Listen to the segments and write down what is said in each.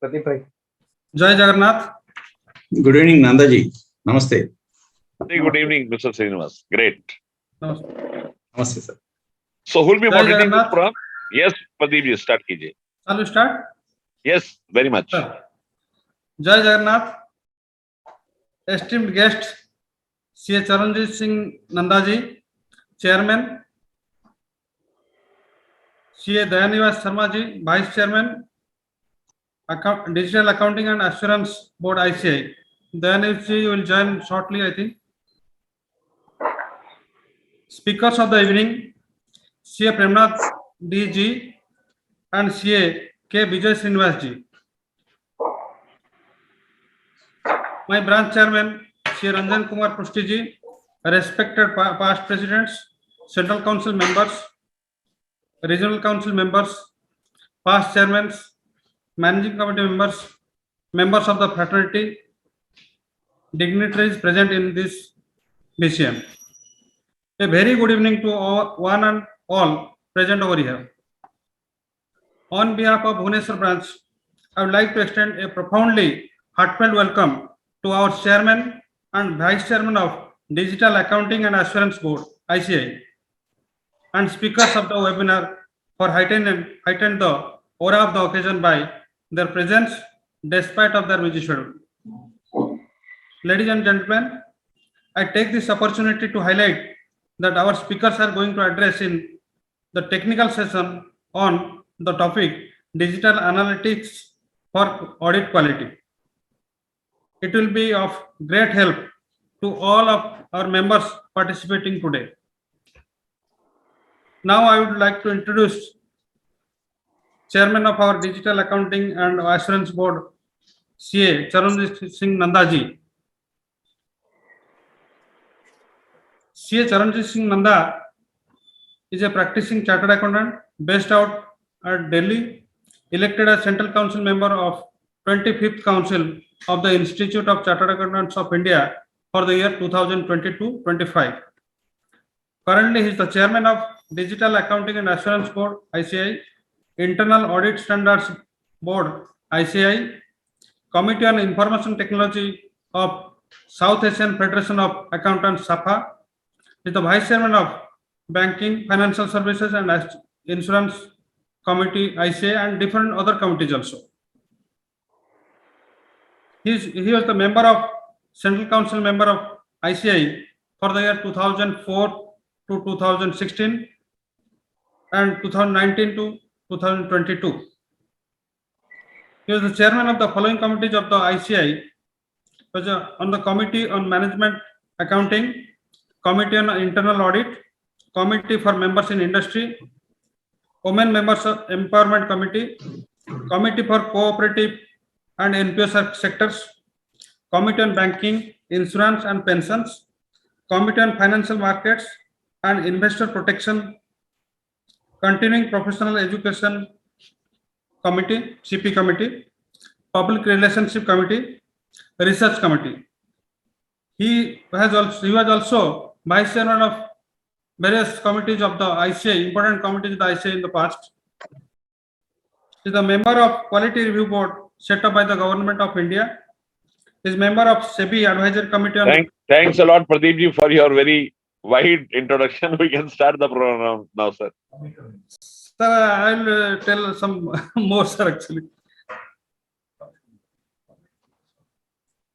Pradeep bhai. Jai Jagannath. Good evening, Nanda ji. Namaste. Very good evening, Mr. Srinivas. Great. Namaste. Namaste, sir. So who will be Jai moderating this Jagannath. program? Yes, Pradeep ji, start कीजिए. Shall we start? Yes, very much. Sir. Jai Jagannath. Esteemed guest, C. Charanjit Singh Nandaji, Chairman. C. Dayanivas Sharma ji, Vice Chairman, Digital Accounting and Assurance Board ICI. Dayanivas ji will join shortly, I think. Speakers of the evening, C. Premnath D. Ji and C. K. Vijay Srinivas ji. My branch chairman, Shri Ranjan Kumar Prushti ji, respected past presidents, Central Council members, Regional Council members, past chairmen, managing committee members, members of the fraternity, dignitaries present in this BCM. A very good evening to one and all present over here. On behalf of Bhubaneswar branch, I would like to extend a profoundly heartfelt welcome to our chairman and vice chairman of Digital Accounting and Assurance Board (ICI) and speakers of the webinar for heightened the aura of the occasion by their presence despite of their busy schedule. Ladies and gentlemen, I take this opportunity to highlight that our speakers are going to address in the technical session on the topic digital analytics for audit quality. It will be of great help to all of our members participating today. Now I would like to introduce Chairman of our Digital Accounting and Assurance Board, CA Charanjit Singh Nandaji. CA Charanjit Singh Nanda is a practicing chartered accountant based out at Delhi, elected as Central Council member of 25th Council of the Institute of Chartered Accountants of India for the year 2022-25. Currently, he is the chairman of Digital Accounting and Assurance Board (ICI), Internal Audit Standards Board (ICI), Committee on Information Technology of South Asian Federation of Accountants (SAFA). He is the vice chairman of Banking, Financial Services and Insurance Committee (ICI) and different other committees also. He was the member of Central Council member of ICI for the year 2004 to 2016 and 2019 to 2022. He was the chairman of the following committees of the ICI: was on the Committee on Management Accounting, Committee on Internal Audit, Committee for Members in Industry, Women Members of Empowerment Committee, Committee for Cooperative and NPO sectors, Committee on Banking, Insurance and Pensions, Committee on Financial Markets and Investor Protection, Continuing Professional Education Committee, CP Committee, Public Relationship Committee, Research Committee. He was also vice chairman of various committees of the ICI, important committees of the ICI in the past. He is a member of Quality Review Board set up by the Government of India. He is member of SEBI Advisory Committee on... Thanks a lot, Pradeep ji, for your very wide introduction. We can start the program now, sir. Sir, I will tell some more, sir, actually.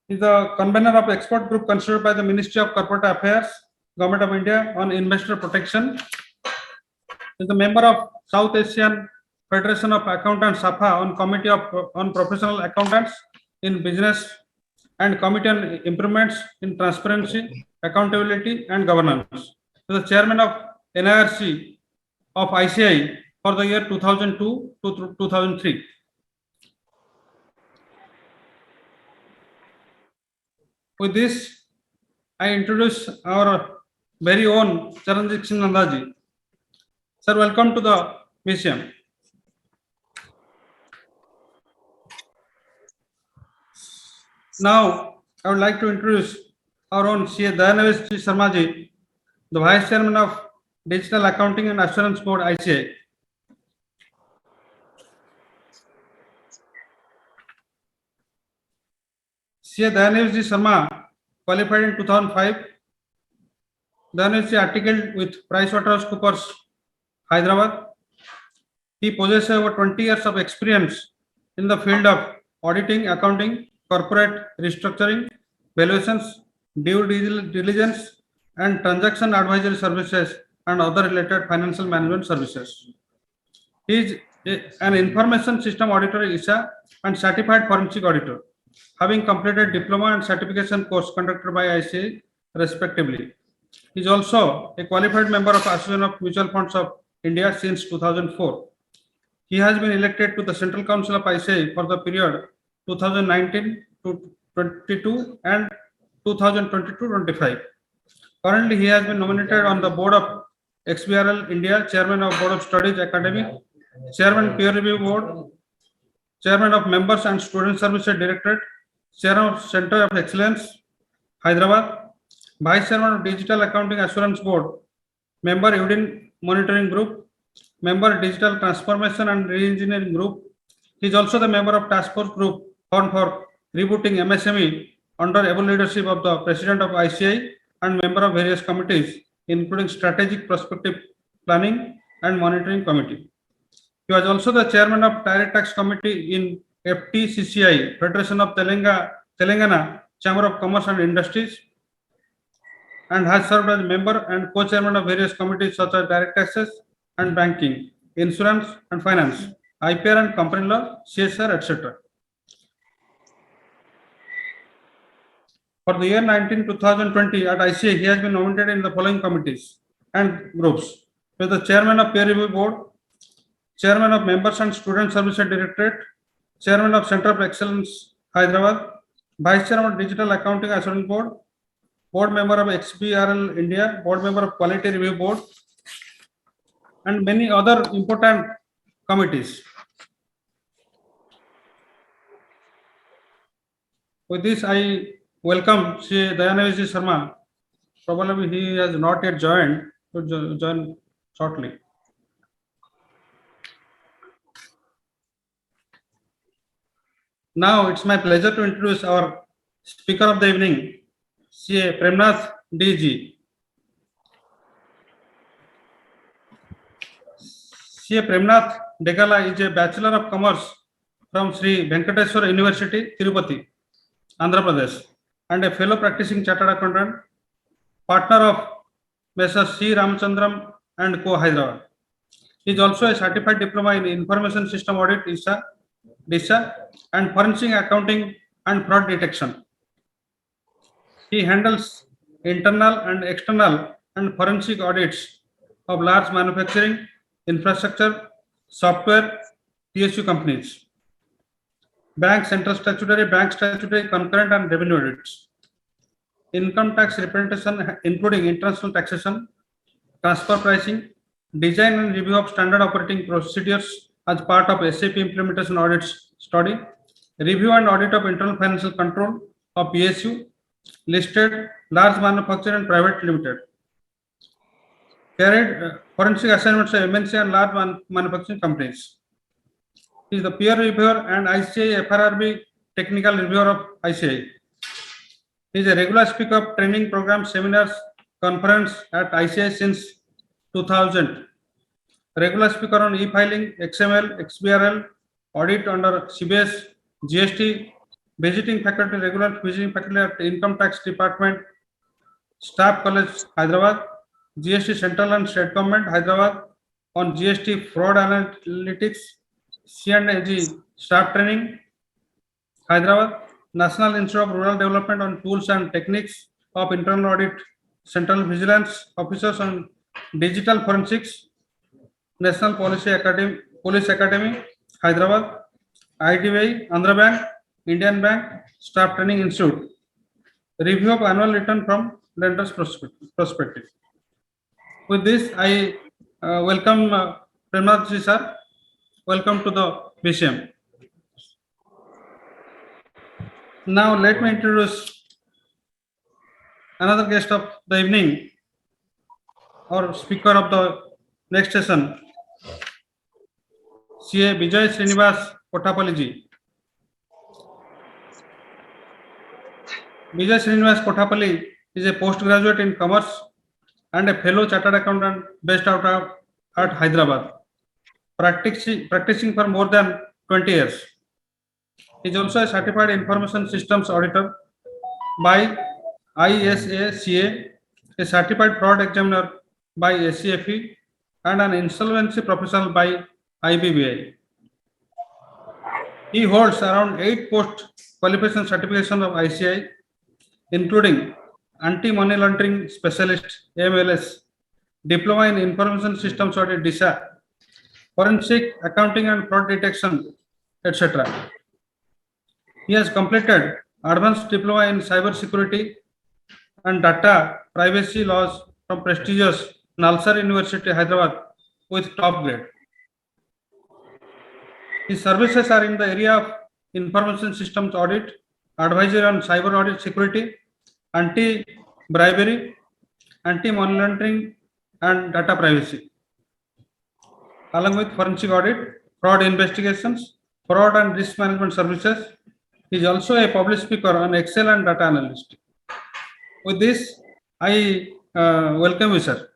He is the convener of expert group considered by the Ministry of Corporate Affairs, Government of India on investor protection. He is the member of South Asian Federation of Accountants (SAFA) on Committee on Professional Accountants in Business and Committee on Improvements in Transparency, Accountability and Governance. He is the chairman of NIRC of ICI for the year 2002 to 2003. With this, I introduce our very own Charanjit Singh Nandaji. Sir, welcome to the museum. Now, I would like to introduce our own CA Dayanivas Sharma ji, the Vice Chairman of Digital Accounting and Assurance Board (ICI). CA Dayaneshji Sharma qualified in 2005. Dayaneshji articled with PricewaterhouseCoopers, Hyderabad. He possesses over 20 years of experience in the field of auditing, accounting, corporate restructuring, valuations, due diligence, and transaction advisory services and other related financial management services. He is an information system auditor ISA and certified forensic auditor, having completed diploma and certification course conducted by ICA respectively. He is also a qualified member of Association of Mutual Funds of India since 2004. He has been elected to the Central Council of ICA for the period 2019 to 22 and 2022-25. Currently, he has been nominated on the board of XBRL India, Chairman of Board of Studies Academic, Chairman Peer Review Board, Chairman of Members and Student Services Directorate, Chairman of Center of Excellence, Hyderabad, Vice Chairman of Digital Accounting Assurance Board, Member Udin Monitoring Group, Member Digital Transformation and Reengineering Group. He is also the member of Task Force Group formed for rebooting MSME under able leadership of the President of ICI and member of various committees, including Strategic Prospective Planning and Monitoring Committee. He was also the chairman of Direct Tax Committee in FTCCI, Federation of Telangana Chamber of Commerce and Industries, and has served as member and co-chairman of various committees such as Direct Taxes and Banking, Insurance and Finance, IPR and Company Law, CSR, etc. For the year 2020 at ICA, he has been nominated in the following committees and groups: with the chairman of Peer Review Board, chairman of Members and Student Services Directorate, chairman of Center of Excellence, Hyderabad, vice chairman of Digital Accounting Assurance Board, board member of XBRL India, board member of Quality Review Board, and many other important committees. With this, I welcome Sri Dayaneshji Sharma. Probably he has not yet joined, to join shortly. Now it's my pleasure to introduce our speaker of the evening, CA Premnath DG. CA Premnath Degala is a Bachelor of Commerce from Sri Venkateswara University, Tirupati, Andhra Pradesh, and a fellow practicing chartered accountant, partner of Messrs. C. Ramachandram and Co. Hyderabad. He is also a certified diploma in Information System Audit DISA, and Forensic Accounting and Fraud Detection. He handles internal and external and forensic audits of large manufacturing, infrastructure, software, PSU companies, bank, central statutory, bank statutory, concurrent and revenue audits, income tax representation including international taxation, transfer pricing, design and review of standard operating procedures as part of SAP implementation audits study, review and audit of internal financial control of PSU, listed large manufacturer and private limited. Carried forensic assignments of MNC and large manufacturing companies. He is the peer reviewer and ICA FRRB technical reviewer of ICA. He is a regular speaker of training programs, seminars, conference at ICA since 2000. Regular speaker on e-filing, XML, XBRL, audit under CBS, GST, visiting faculty, regular visiting faculty at Income Tax Department, Staff College, Hyderabad, GST Central and State Government, Hyderabad, on GST Fraud Analytics, C&AG Staff Training, Hyderabad, National Institute of Rural Development on Tools and Techniques of Internal Audit, Central Vigilance Officers on Digital Forensics, National Police Academy, Hyderabad, ITVI, Andhra Bank, Indian Bank, Staff Training Institute. Review of annual return from lender's perspective. With this, I welcome Premnathji sir. Welcome to the BCM. Now let me introduce another guest of the evening, or speaker of the next session, CA Vijay Srinivas Kottapalli ji. Vijay Srinivas Kotapalli is a postgraduate in commerce and a fellow chartered accountant based out of at Hyderabad, practicing for more than 20 years. He is also a certified information systems auditor by ISACA, a certified fraud examiner by SCFE, and an insolvency professional by IBBI. He holds around 8 post qualification certifications of ICI, including anti-money laundering specialist AMLS, diploma in information systems audit DISA, forensic accounting and fraud detection, etc. He has completed advanced diploma in cyber security and data privacy laws from prestigious Nalsar University, Hyderabad, with top grade. His services are in the area of information systems audit, advisory on cyber audit security, anti-bribery, anti-money laundering, and data privacy, along with forensic audit, fraud investigations, fraud and risk management services. He is also a published speaker on Excel and data analyst. With this, I welcome you, sir.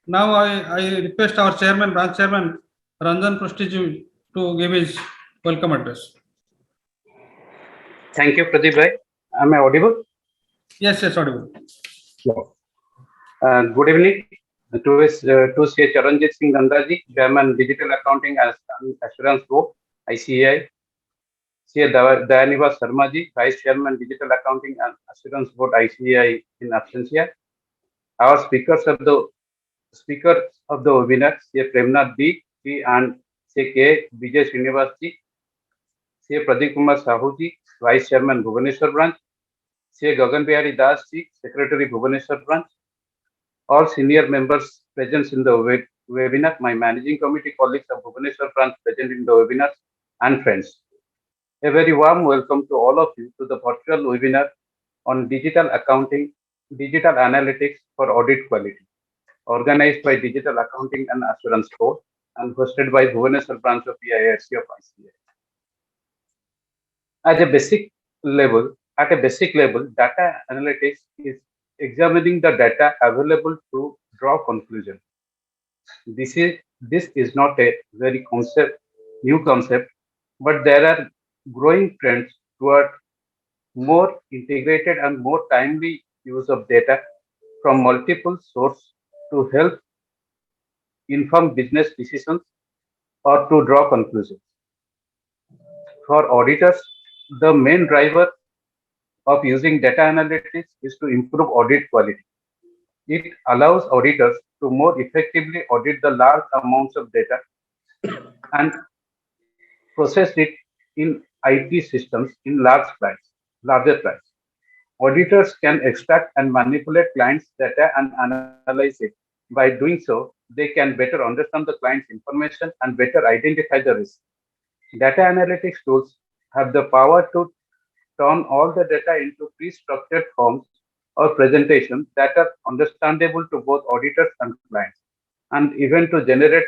Now I request our chairman, branch chairman, Ranjan Prustiji, to give his welcome address. Thank you, Pradeep Bhai. Am I audible? Yes, audible. Good evening to Sri Charanjit Singh Nandaji, Chairman Digital Accounting and Assurance Board, ICAI. Sri Dayanivas Sharma ji, Vice Chairman Digital Accounting and Assurance Board, ICAI in absentia. Our speakers of the webinar, Sri Premnath D. and Sri K. Vijay Srinivas ji, Sri Pradeep Kumar Sahu ji, Vice Chairman Bhubaneswar Branch, Sri Gagan Bihari Das ji, Secretary Bhubaneswar Branch, all senior members present in the webinar, my managing committee colleagues of Bhubaneswar Branch present in the webinar, and friends. A very warm welcome to all of you to the virtual webinar on digital accounting, digital analytics for audit quality, organized by Digital Accounting and Assurance Board and hosted by Bhubaneswar Branch of PIIRC of ICAI. At a basic level, data analytics is examining the data available to draw conclusion. This is not a very new concept, but there are growing trends toward more integrated and more timely use of data from multiple sources to help inform business decisions or to draw conclusions. For auditors, the main driver of using data analytics is to improve audit quality. It allows auditors to more effectively audit the large amounts of data and process it in IT systems in larger clients. Auditors can extract and manipulate clients' data and analyze it. By doing so, they can better understand the client's information and better identify the risk. Data analytics tools have the power to turn all the data into pre-structured forms or presentations that are understandable to both auditors and clients, and even to generate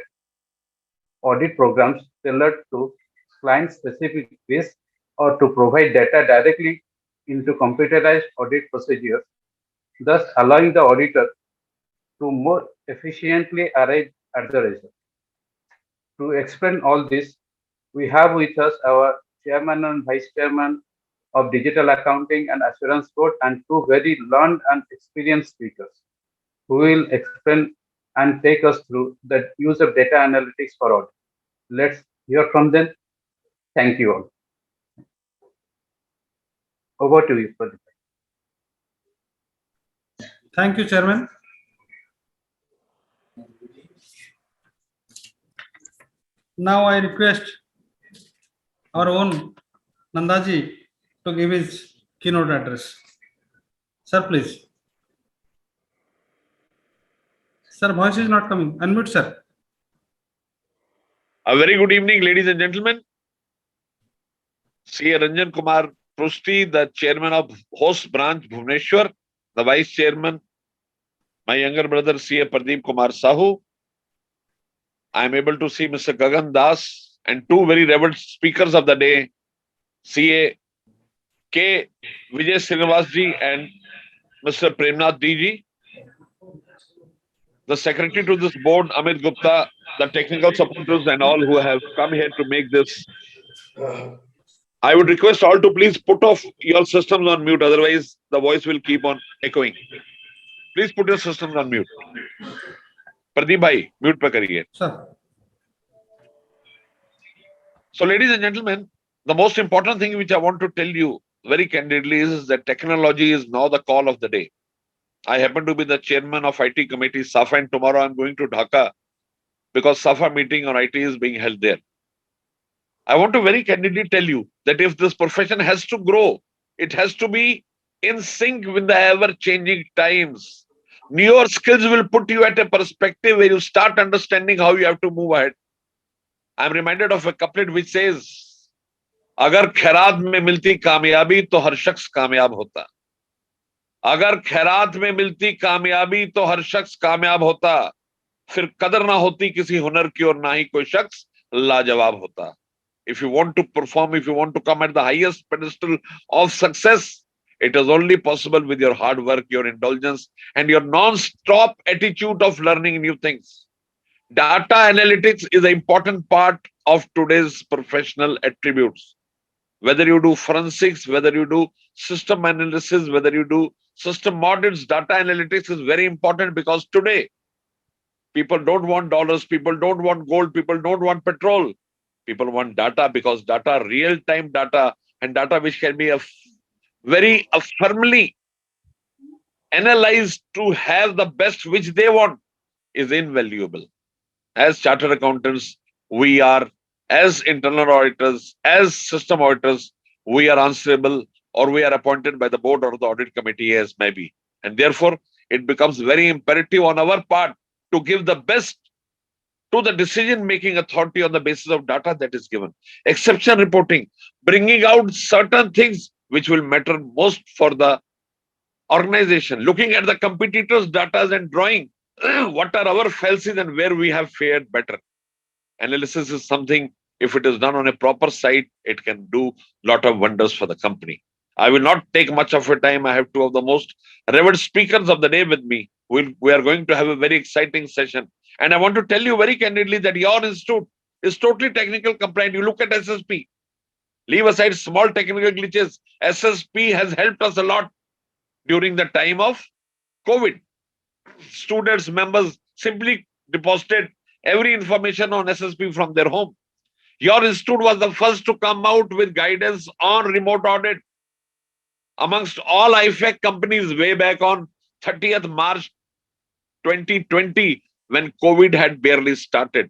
audit programs tailored to client-specific risks or to provide data directly into computerized audit procedures, thus allowing the auditor to more efficiently arrive at the result. To explain all this, we have with us our chairman and vice chairman of Digital Accounting and Assurance Board and two very learned and experienced speakers who will explain and take us through the use of data analytics for audit. Let's hear from them. Thank you all. Over to you, Pradeep. Thank you, Chairman. Now I request our own Nandaji to give his keynote address. Sir, please. Sir, voice is not coming. Unmute, sir. A very good evening, ladies and gentlemen. Sri Ranjan Kumar Prusti, the chairman of Host Branch Bhubaneswar, the vice chairman my younger brother CA Pradeep Kumar Sahu. I am able to see Mr. Gagan Das and two very revered speakers of the day, CA K. Vijay Srinivasji and Mr. Premnath DG. The secretary to this board, Amit Gupta, the technical supporters and all who have come here to make this. I would request all to please put off your systems on mute, otherwise the voice will keep on echoing. Please put your systems on mute. Pradeep bhai, mute pe kariye. Sir. So ladies and gentlemen, the most important thing which I want to tell you very candidly is that technology is now the call of the day. I happen to be the chairman of IT committee SAFA, and tomorrow I'm going to Dhaka because SAFA meeting on IT is being held there. I want to very candidly tell you that if this profession has to grow, it has to be in sync with the ever-changing times. Newer skills will put you at a perspective where you start understanding how you have to move ahead. I'm reminded of a couplet which says, अगर खैरात में मिलती कामयाबी तो हर शख्स कामयाब होता. अगर खैरात में मिलती कामयाबी तो हर शख्स कामयाब होता. फिर कदर ना होती किसी हुनर की और ना ही कोई शख्स लाजवाब होता. If you want to perform, if you want to come at the highest pedestal of success, it is only possible with your hard work, your indulgence, and your non-stop attitude of learning new things. Data analytics is an important part of today's professional attributes. Whether you do forensics, whether you do system analysis, whether you do system audits, data analytics is very important because today people don't want dollars, people don't want gold, people don't want petrol. People want data because data, real-time data, and data which can be very firmly analyzed to have the best which they want is invaluable. As chartered accountants, we are, as internal auditors, as system auditors, we are answerable or we are appointed by the board or the audit committee as may be. And therefore, it becomes very imperative on our part to give the best to the decision-making authority on the basis of data that is given. Exception reporting, bringing out certain things which will matter most for the organization, looking at the competitors' data and drawing what are our fallacies and where we have fared better. Analysis is something, if it is done on a proper site, it can do a lot of wonders for the company. I will not take much of your time. I have two of the most revered speakers of the day with me. We are going to have a very exciting session. And I want to tell you very candidly that your institute is totally technical compliant. You look at SSP. Leave aside small technical glitches. SSP has helped us a lot during the time of COVID. Students, members simply deposited every information on SSP from their home. Your institute was the first to come out with guidance on remote audit amongst all IFAC companies way back on 30th March 2020 when COVID had barely started.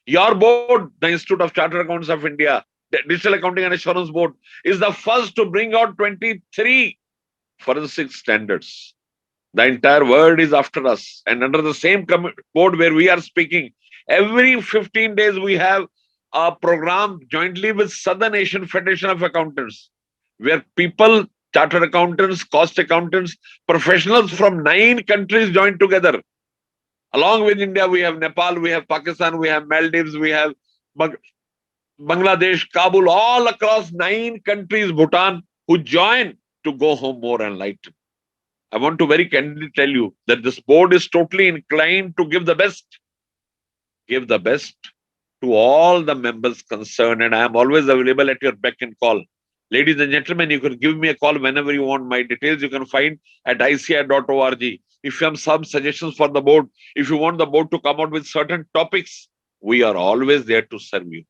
Your board, the Institute of Chartered Accountants of India, the Digital Accounting and Assurance Board, is the first to bring out 23 forensic standards. The entire world is after us. And under the same board where we are speaking, every 15 days we have a program jointly with Southern Asian Federation of Accountants, where people, chartered accountants, cost accountants, professionals from 9 countries join together. Along with India, we have Nepal, we have Pakistan, we have Maldives, we have Bangladesh, Kabul, all across 9 countries, Bhutan, who join to go home more enlightened. I want to very candidly tell you that this board is totally inclined to give the best to all the members concerned, and I am always available at your beck and call. Ladies and gentlemen, you can give me a call whenever you want. My details you can find at ici.org. If you have some suggestions for the board, if you want the board to come out with certain topics, we are always there to serve you.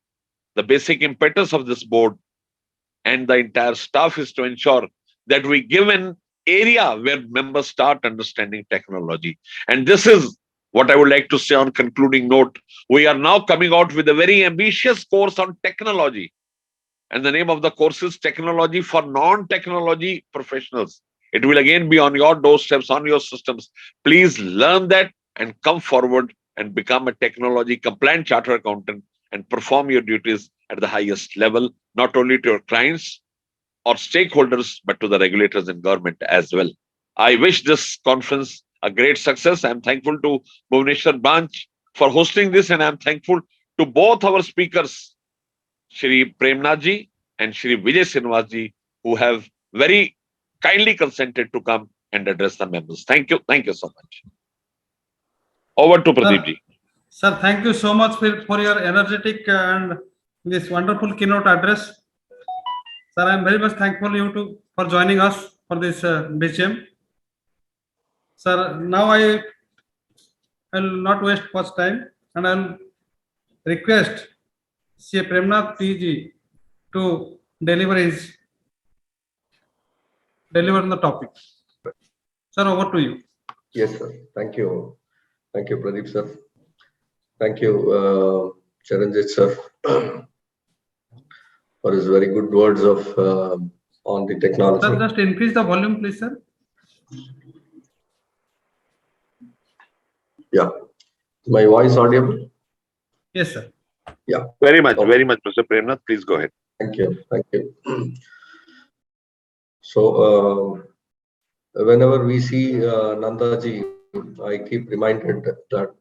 The basic impetus of this board and the entire staff is to ensure that we give an area where members start understanding technology. And this is what I would like to say on concluding note. We are now coming out with a very ambitious course on technology. And the name of the course is Technology for Non-Technology Professionals. It will again be on your doorsteps, on your systems. Please learn that and come forward and become a technology compliant chartered accountant and perform your duties at the highest level, not only to your clients or stakeholders, but to the regulators and government as well. I wish this conference a great success. I'm thankful to Bhubaneswar branch for hosting this, and I'm thankful to both our speakers, Shri Premnath ji and Shri Vijay Srinivas ji, who have very kindly consented to come and address the members. Thank you. Thank you so much. Over to Pradeep Sir, ji. sir, thank you so much for your energetic and this wonderful keynote address. Sir, I am very much thankful you to for joining us for this BGM. Sir, now I will not waste much time, and I will request C. Premnath ji to deliver on the topic. Sir, over to you. Yes, sir. Thank you. Thank you, Pradeep, sir. Thank you, Charanjit, sir, for his very good words of on the technology. Sir, just increase the volume, please, sir. Yeah. Is my voice audible? Yes, sir. Yeah. Very much, Okay. very much, Mr. Premnath. Please go ahead. Thank you. Thank you. So, whenever we see Nandaji, I keep reminded that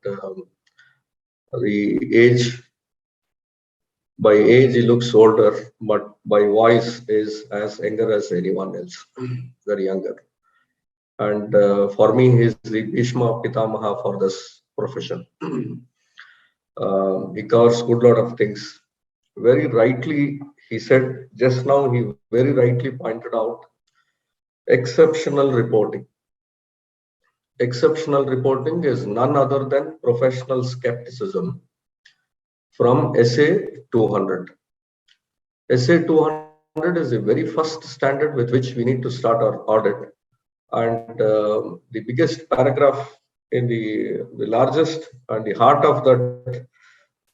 the age, by age he looks older, but by voice is as younger as anyone else, very younger. And for me, he's the Bhishma Pitamaha for this profession. He covers good lot of things. Very rightly, he said just now, he very rightly pointed out exceptional reporting. Exceptional reporting is none other than professional skepticism from SA 200. SA 200 is the very first standard with which we need to start our audit. And the biggest paragraph in the largest and the heart of that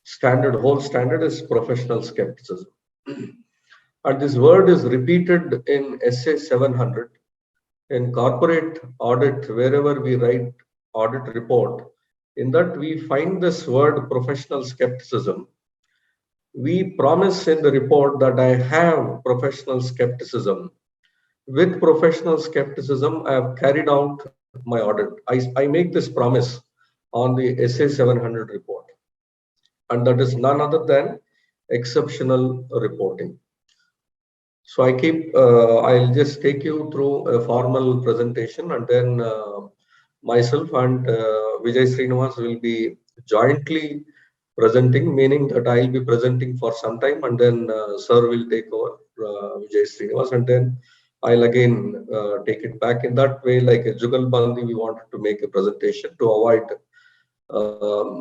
standard, whole standard, is professional skepticism. And this word is repeated in SA 700. In corporate audit, wherever we write audit report, in that we find this word professional skepticism. We promise in the report that I have professional skepticism. With professional skepticism, I have carried out my audit. I make this promise on the SA 700 report. And that is none other than exceptional reporting. So I'll just take you through a formal presentation, and then myself and Vijay Srinivas will be jointly presenting, meaning that I'll be presenting for some time, and then sir will take over, Vijay Srinivas, and then I'll again take it back. In that way, like a Jugalbandi, we wanted to make a presentation to avoid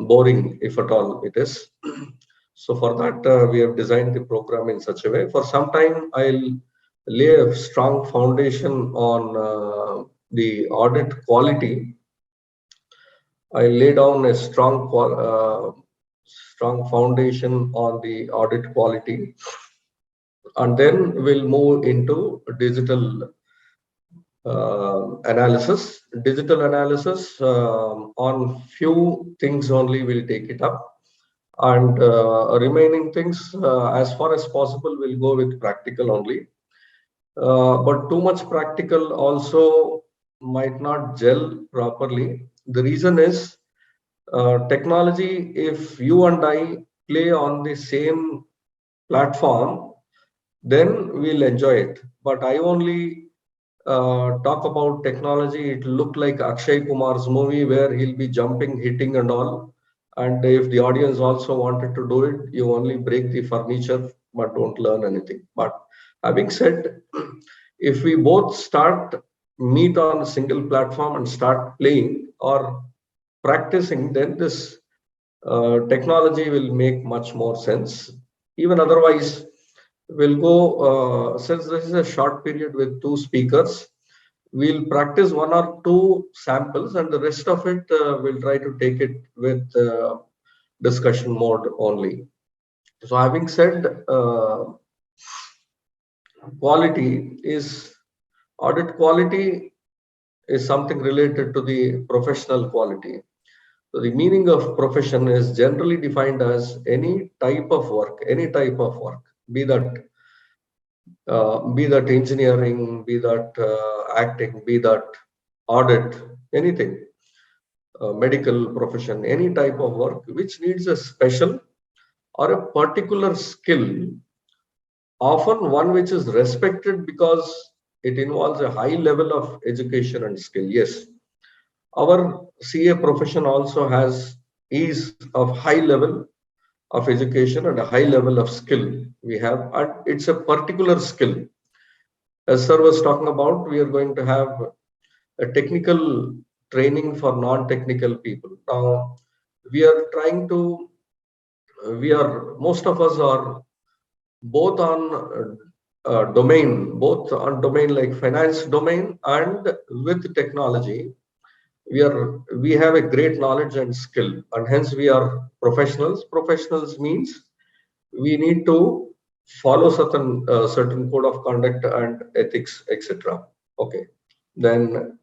boring, if at all it is. So for that, we have designed the program in such a way. For some time, I'll lay a strong foundation on the audit quality. I lay down a strong foundation on the audit quality, and then we'll move into digital analysis. Digital analysis on few things only will take it up. And remaining things, as far as possible, will go with practical only. But too much practical also might not gel properly. The reason is technology. If you and I play on the same platform, then we'll enjoy it. But I only talk about technology. It looked like Akshay Kumar's movie where he'll be jumping, hitting, and all. And if the audience also wanted to do it, you only break the furniture but don't learn anything. But having said, if we both meet on a single platform and start playing or practicing, then this technology will make much more sense. Even otherwise, we'll go, since this is a short period with 2 speakers, we'll practice 1 or 2 samples, and the rest of it we'll try to take it with discussion mode only. So having said, audit quality is something related to the professional quality. So the meaning of profession is generally defined as any type of work, be that engineering, be that acting, be that audit, anything. medical profession, any type of work which needs a special or a particular skill, often one which is respected because it involves a high level of education and skill. Yes, our CA profession also is of high level of education and a high level of skill we have, and it's a particular skill. As sir was talking about, we are going to have a technical training for non-technical people. Now, we are trying to, most of us are both on both on domain like finance domain and with technology. We have a great knowledge and skill, and hence we are professionals. Professionals means we need to follow certain code of conduct and ethics, etc. Okay, then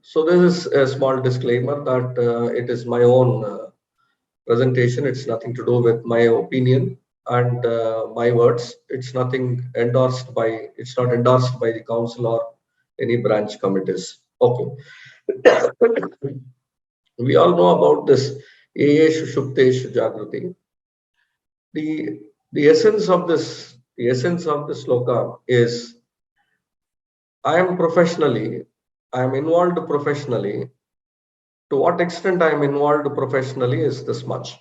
so this is a small disclaimer that it is my own presentation. It's nothing to do with my opinion and my words. It's nothing endorsed by. It's not endorsed by the council or any branch committees. Okay. We all know about this Yesh Shuktesh Jagruti. The the essence of this sloka is I am involved professionally. To what extent I am involved professionally is this much.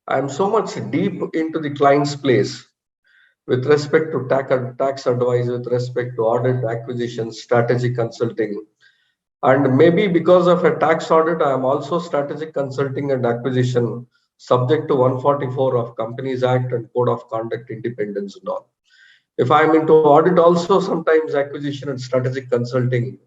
I am so much deep into the client's place with respect to tax advice, with respect to audit, acquisition, strategic consulting. And maybe because of a tax audit, I am also strategic consulting and acquisition subject to 144 of Companies Act and Code of Conduct independence and all. If I'm into audit also, sometimes acquisition and strategic consulting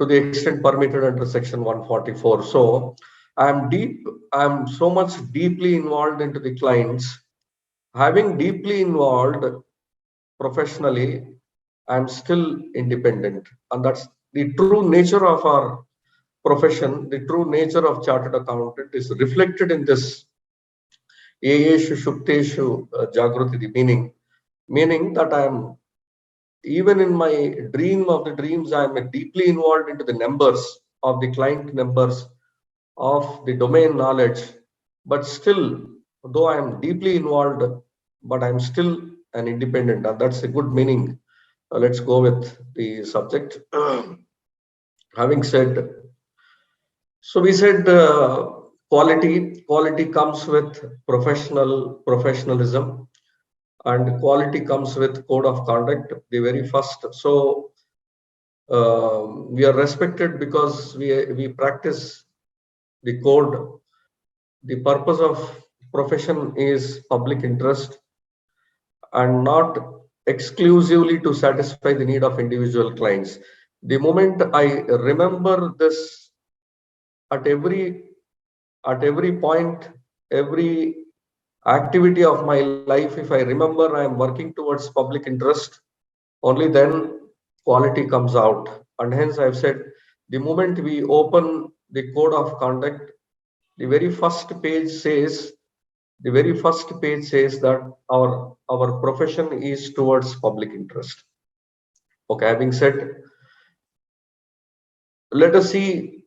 to the extent permitted under section 144. So I'm so much deeply involved into the clients. Having deeply involved professionally, I'm still independent. And that's the true nature of our profession, the true nature of chartered accountant is reflected in this Yeshu Shukteshu Jagruti, the meaning that I am even in my dream of the dreams, I am deeply involved into the numbers of the client numbers of the domain knowledge, but still, though I am deeply involved, but I'm still an independent, and that's a good meaning. Let's go with the subject. Having said, so we said quality comes with professionalism, and quality comes with code of conduct, the very first. So we are respected because we practice the code. The purpose of profession is public interest and not exclusively to satisfy the need of individual clients. The moment I remember this at every point, every activity of my life, if I remember I am working towards public interest, only then quality comes out. And hence I've said the moment we open the code of conduct, the very first page says that our profession is towards public interest. Okay, having said, let us see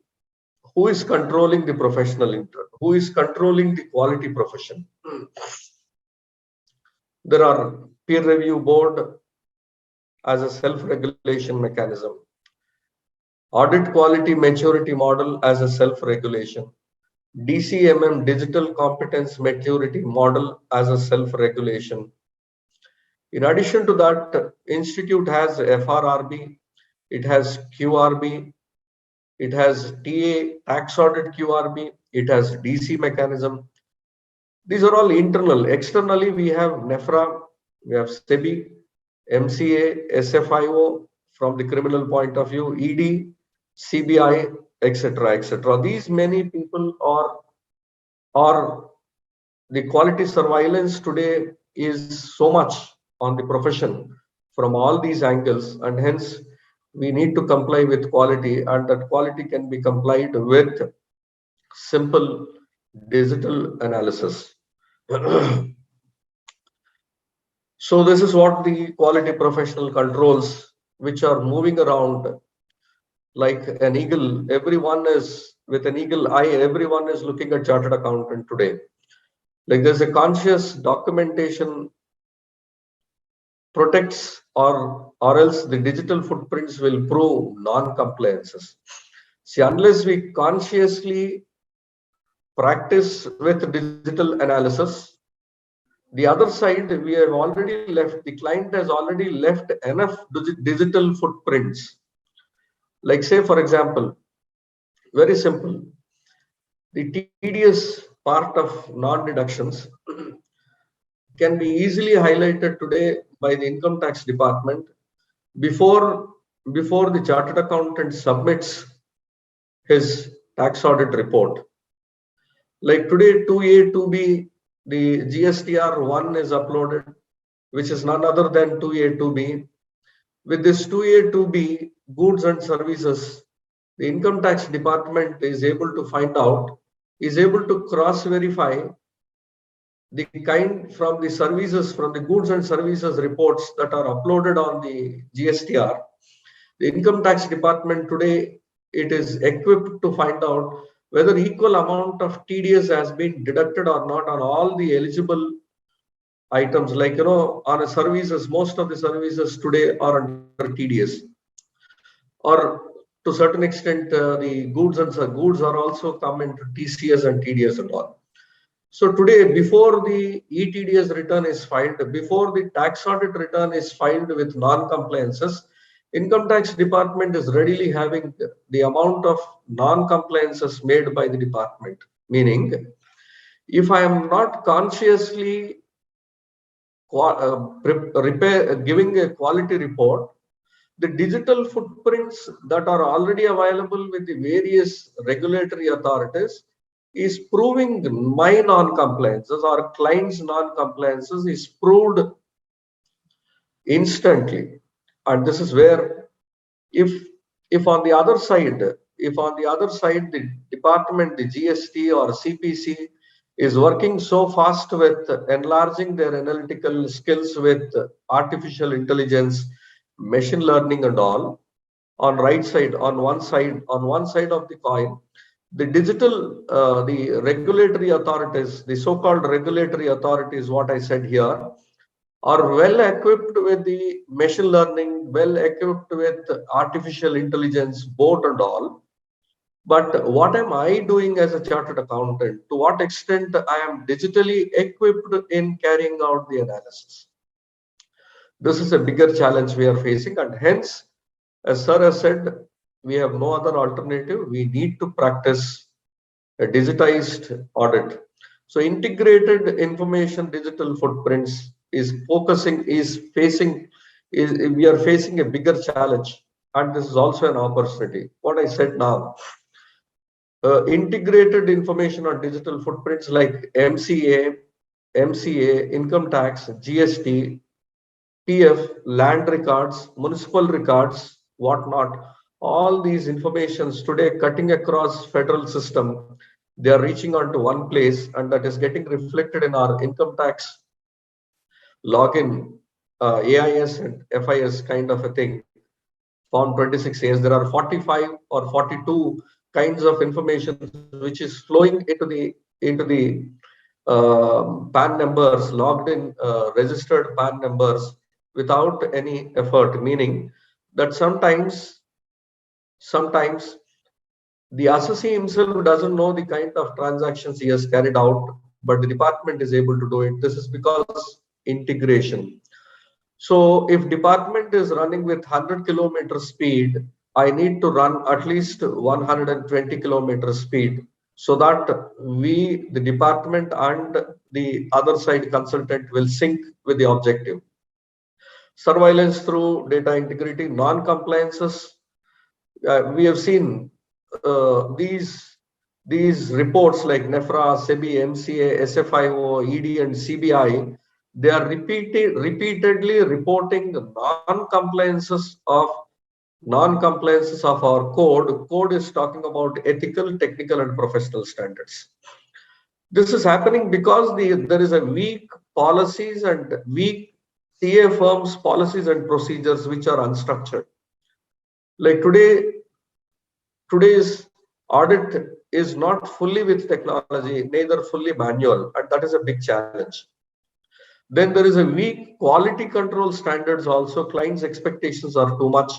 who is controlling the professional interest, who is controlling the quality profession. There are peer review board as a self-regulation mechanism, audit quality maturity model as a self-regulation, DCMM digital competence maturity model as a self-regulation. In addition to that, institute has FRRB, it has QRB, it has TA tax audit QRB, it has DC mechanism. These are all internal. Externally, we have NEFRA, we have SEBI, MCA, SFIO from the criminal point of view, ED, CBI, etc., etc. These many people are the quality surveillance today is so much on the profession from all these angles, and hence we need to comply with quality, and that quality can be complied with simple digital analysis. So this is what the quality professional controls which are moving around like an eagle. Everyone is with an eagle eye. Everyone is looking at chartered accountant today. Like there's a conscious documentation protects or else the digital footprints will prove non-compliances. See, unless we consciously practice with digital analysis, the other side, we have already left, the client has already left enough digital footprints. Like say, for example, very simple, the TDS part of non-deductions can be easily highlighted today by the income tax department before the chartered accountant submits his tax audit report. Like today, 2A, 2B, the GSTR 1 is uploaded, which is none other than 2A, 2B. With this 2A, 2B goods and services, the income tax department is able to find out, is able to cross-verify the kind from the services, from the goods and services reports that are uploaded on the GSTR. The income tax department today, it is equipped to find out whether equal amount of TDS has been deducted or not on all the eligible items. Like, you know, on a services, most of the services today are under TDS, or to certain extent, the goods are also come into TCS and TDS and all. So today, before the ETDS return is filed, before the tax audit return is filed with non-compliances, income tax department is readily having the amount of non-compliances made by the department. Meaning, if I am not consciously giving a quality report, the digital footprints that are already available with the various regulatory authorities is proving my non-compliances or client's non-compliances is proved instantly. And this is where if on the other side, the department, the GST or CPC is working so fast with enlarging their analytical skills with artificial intelligence, machine learning and all, on one side of the coin, the digital, the regulatory authorities, the so-called regulatory authorities, what I said here, are well equipped with the machine learning, well equipped with artificial intelligence, both and all. But what am I doing as a chartered accountant? To what extent I am digitally equipped in carrying out the analysis? This is a bigger challenge we are facing, and hence, as sir has said, we have no other alternative. We need to practice a digitized audit. So integrated information digital footprints is we are facing a bigger challenge, and this is also an opportunity. What I said now, integrated information on digital footprints like MCA, income tax, GST, PF, land records, municipal records, whatnot. All these informations today cutting across federal system, they are reaching onto one place, and that is getting reflected in our income tax login, AIS and FIS kind of a thing. Form 26 says there are 45 or 42 kinds of information which is flowing into the PAN numbers, logged in registered PAN numbers without any effort, meaning that sometimes the assessee himself doesn't know the kind of transactions he has carried out, but the department is able to do it. This is because integration. So if department is running with 100 km speed, I need to run at least 120 km speed, so that the department and the other side consultant will sync with the objective. Surveillance through data integrity, non-compliances. We have seen these reports like NEFRA, SEBI, MCA, SFIO, ED, and CBI. They are repeatedly reporting non-compliances of our code. Code is talking about ethical, technical, and professional standards. This is happening because there is a weak policies and weak TA firms policies and procedures which are unstructured. Like today, today's audit is not fully with technology, neither fully manual, and that is a big challenge. Then there is a weak quality control standards also. Clients' expectations are too much.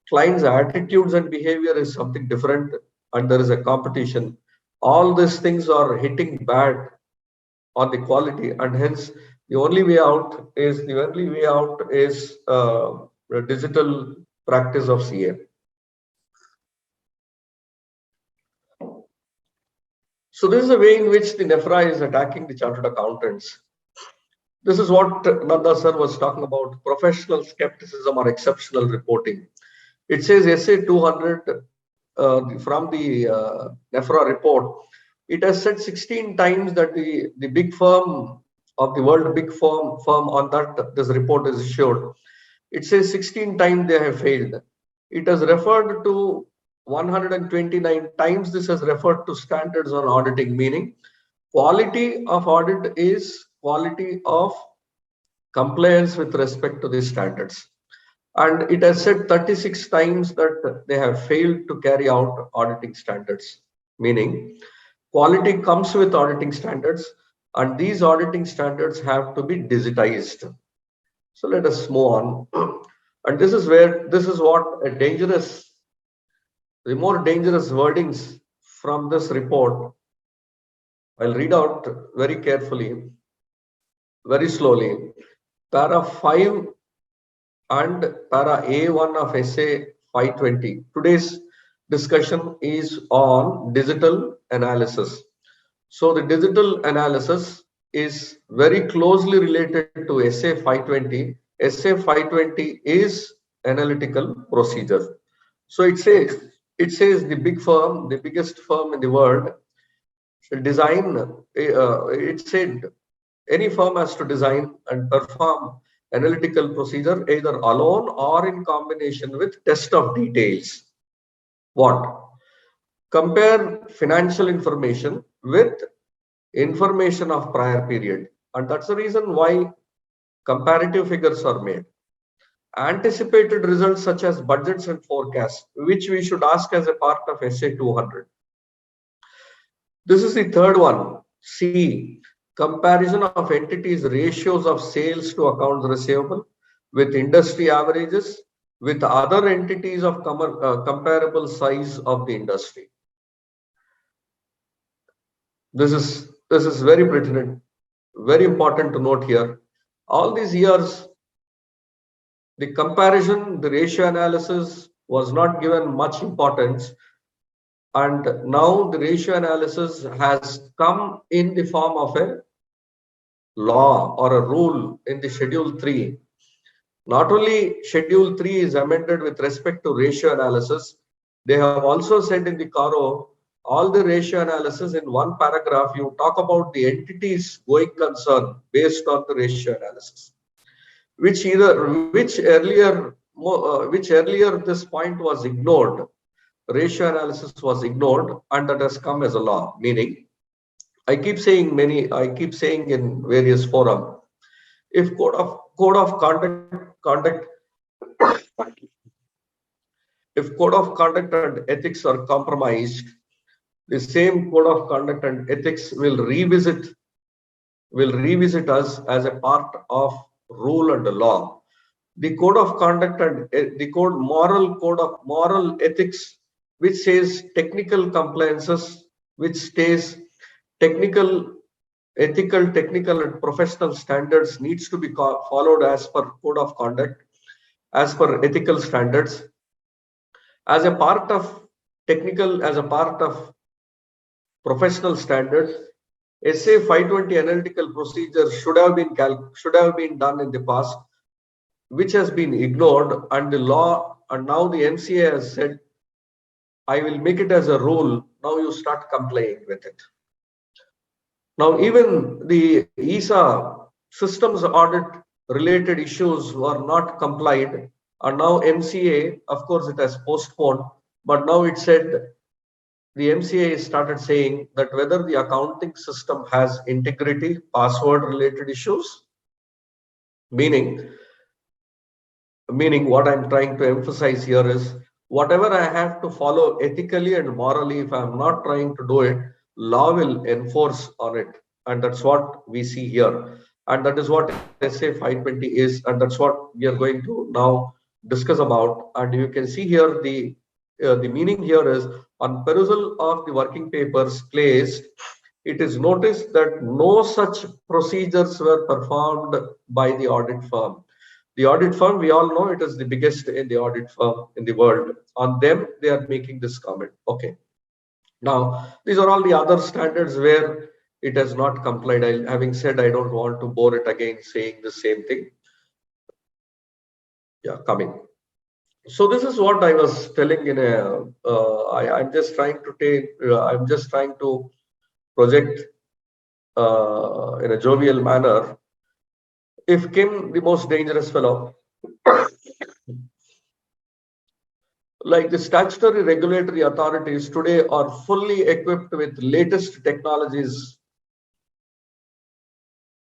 Clients' attitudes and behavior is something different, and there is a competition. All these things are hitting bad on the quality, and hence the only way out is a digital practice of CA. So this is a way in which the NEFRA is attacking the chartered accountants. This is what Nanda sir was talking about: professional skepticism or exceptional reporting. It says SA 200 from the NEFRA report. It has said 16 times that the big firm of the world, big firm on that this report is issued. It says 16 times they have failed. It has referred to 129 times. This has referred to standards on auditing, meaning quality of audit is quality of compliance with respect to these standards. And it has said 36 times that they have failed to carry out auditing standards, meaning quality comes with auditing standards, and these auditing standards have to be digitized. So let us move on. And this is what the more dangerous wordings from this report. I'll read out very carefully, very slowly. Para 5 and para A1 of SA 520. Today's discussion is on digital analysis. So the digital analysis is very closely related to SA 520. SA 520 is analytical procedure. So it says the big firm, the biggest firm in the world, should design. It said any firm has to design and perform analytical procedure either alone or in combination with test of details. What? Compare financial information with information of prior period, and that's the reason why comparative figures are made. Anticipated results such as budgets and forecasts, which we should ask as a part of SA 200. This is the third one. C. Comparison of entities' ratios of sales to accounts receivable with industry averages with other entities of comparable size of the industry. This is very pertinent, very important to note here. All these years, the comparison, the ratio analysis was not given much importance, and now the ratio analysis has come in the form of a law or a rule in the Schedule 3. Not only Schedule 3 is amended with respect to ratio analysis, they have also said in the CARO, all the ratio analysis in one paragraph, you talk about the entities going concern based on the ratio analysis, which earlier this point was ignored. Ratio analysis was ignored, and that has come as a law. Meaning, I keep saying in various forums, if code of conduct if code of conduct and ethics are compromised, the same code of conduct and ethics will revisit us as a part of rule and law. The code of conduct and the moral ethics, which says technical compliances, which stays technical, ethical, technical and professional standards needs to be followed as per code of conduct, as per ethical standards. As a part of professional standards, SA 520 analytical procedures should have been done in the past, which has been ignored, and the law, and now the MCA has said, I will make it as a rule. Now you start complying with it. Now even the ESA systems audit related issues were not complied, and now MCA, of course it has postponed, but now it said, the MCA started saying that whether the accounting system has integrity, password related issues, meaning what I'm trying to emphasize here is whatever I have to follow ethically and morally, if I'm not trying to do it, law will enforce on it. And that's what we see here. And that is what SA 520 is. And that's what we are going to now discuss about. And you can see here the meaning here is on perusal of the working papers placed, it is noticed that no such procedures were performed by the audit firm. The audit firm, we all know it is the biggest in the audit firm in the world. On them, they are making this comment. Okay. Now, these are all the other standards where it has not complied. Having said, I don't want to bore it again saying the same thing. Yeah, coming. So this is what I was telling in a. I'm just trying to take. I'm just trying to project in a jovial manner. If Kim, the most dangerous fellow, like the statutory regulatory authorities today are fully equipped with latest technologies.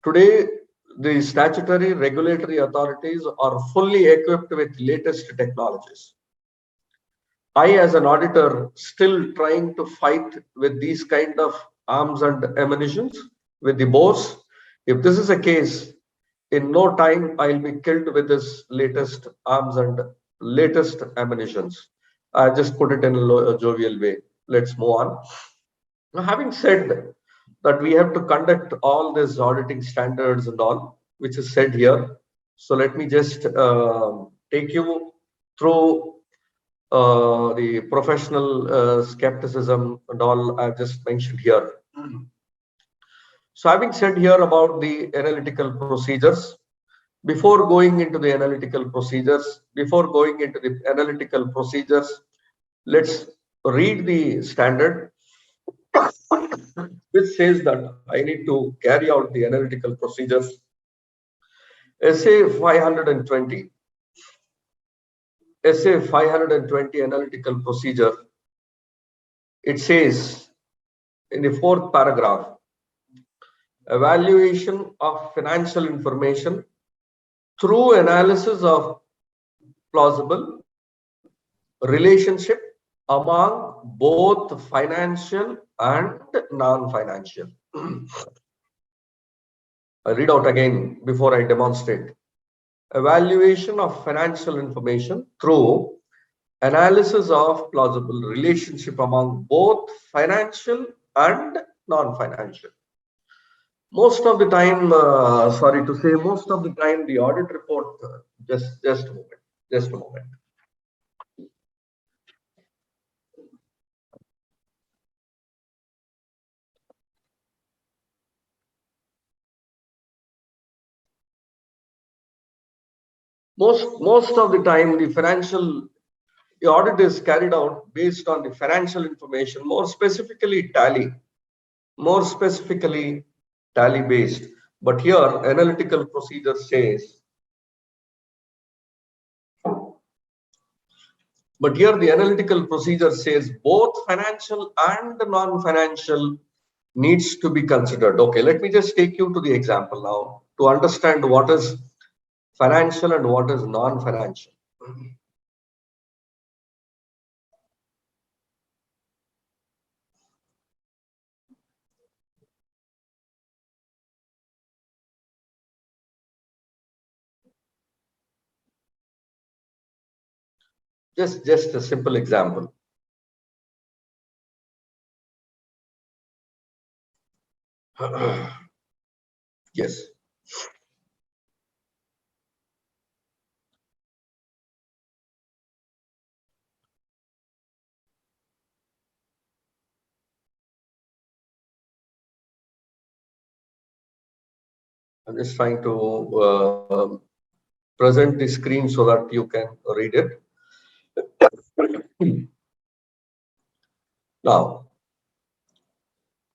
Today, the statutory regulatory authorities are fully equipped with latest technologies. I, as an auditor, still trying to fight with these kind of arms and ammunitions with the bows. If this is a case, in no time I'll be killed with this latest arms and latest ammunitions. I just put it in a jovial way. Let's move on. Now, having said that, we have to conduct all these auditing standards and all, which is said here. So let me just take you through the professional skepticism and all I've just mentioned here. So having said here about the analytical procedures, before going into the analytical procedures, let's read the standard which says that I need to carry out the analytical procedures. SA 520 analytical procedure, it says in the fourth paragraph, evaluation of financial information through analysis of plausible relationship among both financial and non-financial. I read out again before I demonstrate. Evaluation of financial information through analysis of plausible relationship among both financial and non-financial. Most of the time, sorry to say, most of the time the audit report, just a moment. Most of the time the audit is carried out based on the financial information, more specifically tally based. But here analytical procedure says, both financial and non-financial needs to be considered. Okay, let me just take you to the example now to understand what is financial and what is non-financial. Just a simple example. Yes. I'm just trying to present the screen so that you can read it. Now,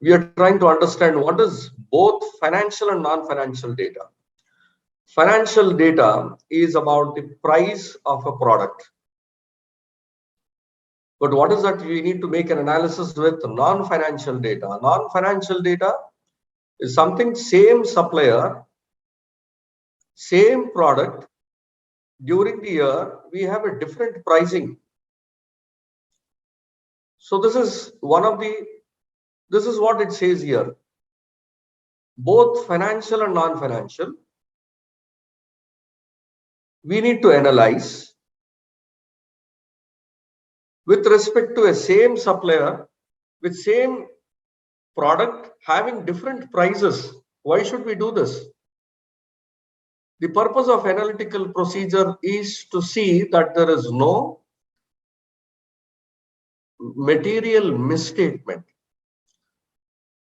we are trying to understand what is both financial and non-financial data. Financial data is about the price of a product. But what is that we need to make an analysis with non-financial data? Non-financial data is something same supplier, same product, during the year, we have a different pricing. So this is what it says here. Both financial and non-financial, we need to analyze with respect to a same supplier with same product having different prices. Why should we do this? The purpose of analytical procedure is to see that there is no material misstatement.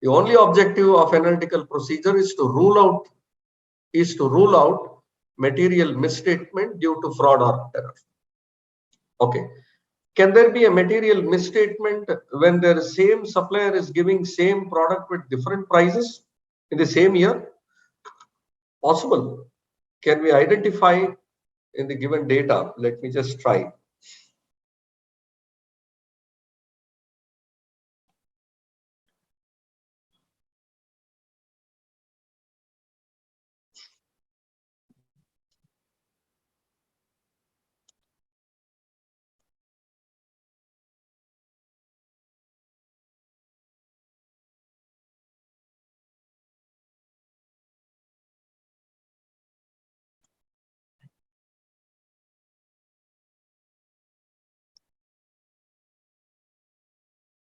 The only objective of analytical procedure is to rule out material misstatement due to fraud or error. Okay. Can there be a material misstatement when the same supplier is giving same product with different prices in the same year? Possible. Can we identify in the given data? Let me just try.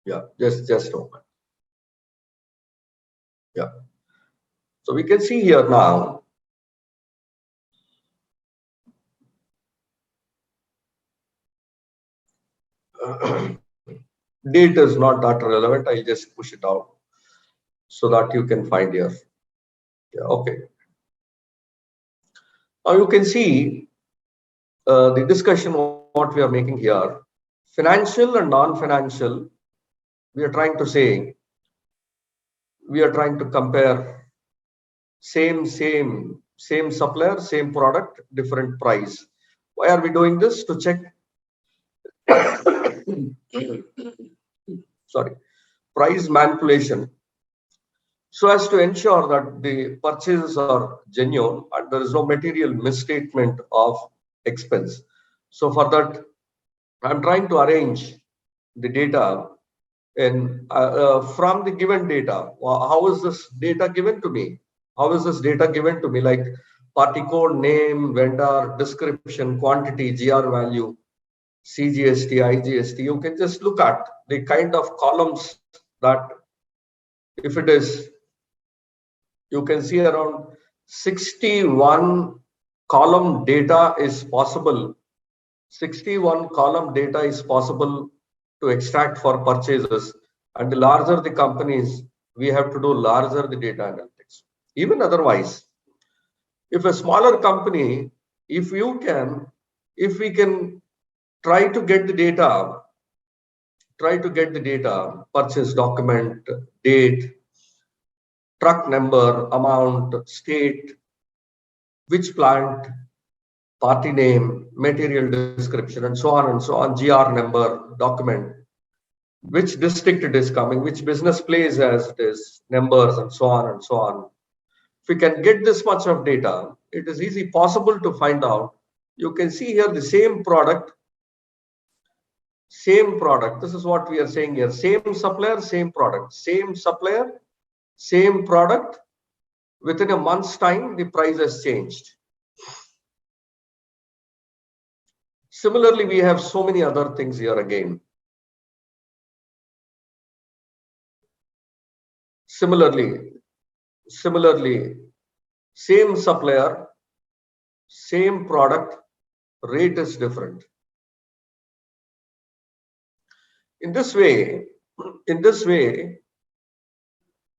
Yeah, just open. Yeah. So we can see here now. Date is not that relevant. I'll just push it out so that you can find here. Yeah, okay. Now you can see the discussion what we are making here. Financial and non-financial, we are trying to say, we are trying to compare same supplier, same product, different price. Why are we doing this? To check sorry, price manipulation, so as to ensure that the purchases are genuine and there is no material misstatement of expense. So for that, I'm trying to arrange the data in from the given data. How is this data given to me? How is this data given to me? Like party code, name, vendor, description, quantity, GR value, CGST, IGST. You can just look at the kind of columns that, if it is, you can see around 61 column data is possible. 61 column data is possible to extract for purchases. And the larger the companies, we have to do larger the data analytics. Even otherwise, if a smaller company, if we can try to get the data, purchase document, date, truck number, amount, state, which plant, party name, material description, and so on, GR number, document, which district it is coming, which business place as it is, numbers, and so on and so on. If we can get this much of data, it is easy possible to find out. You can see here the same product. This is what we are saying here. Same supplier, same product. Same supplier, same product. Within a month's time, the price has changed. Similarly, we have so many other things here again. Similarly, same supplier, same product, rate is different. In this way,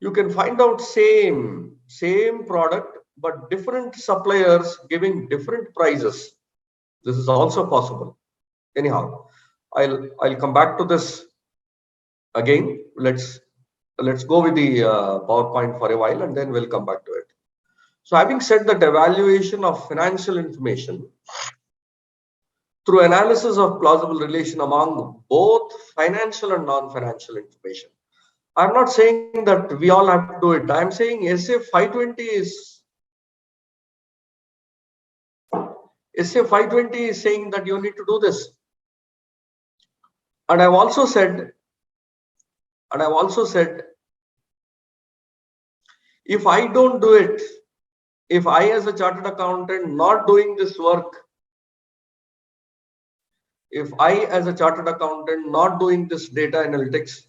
you can find out same product, but different suppliers giving different prices. This is also possible. Anyhow, I'll come back to this again. Let's go with the PowerPoint for a while and then we'll come back to it. So having said that, evaluation of financial information through analysis of plausible relation among both financial and non-financial information. I'm not saying that we all have to do it. I'm saying SA 520 is saying that you need to do this. And I've also said And I've also said, if I don't do it, if I as a chartered accountant not doing this work, if I as a chartered accountant not doing this data analytics,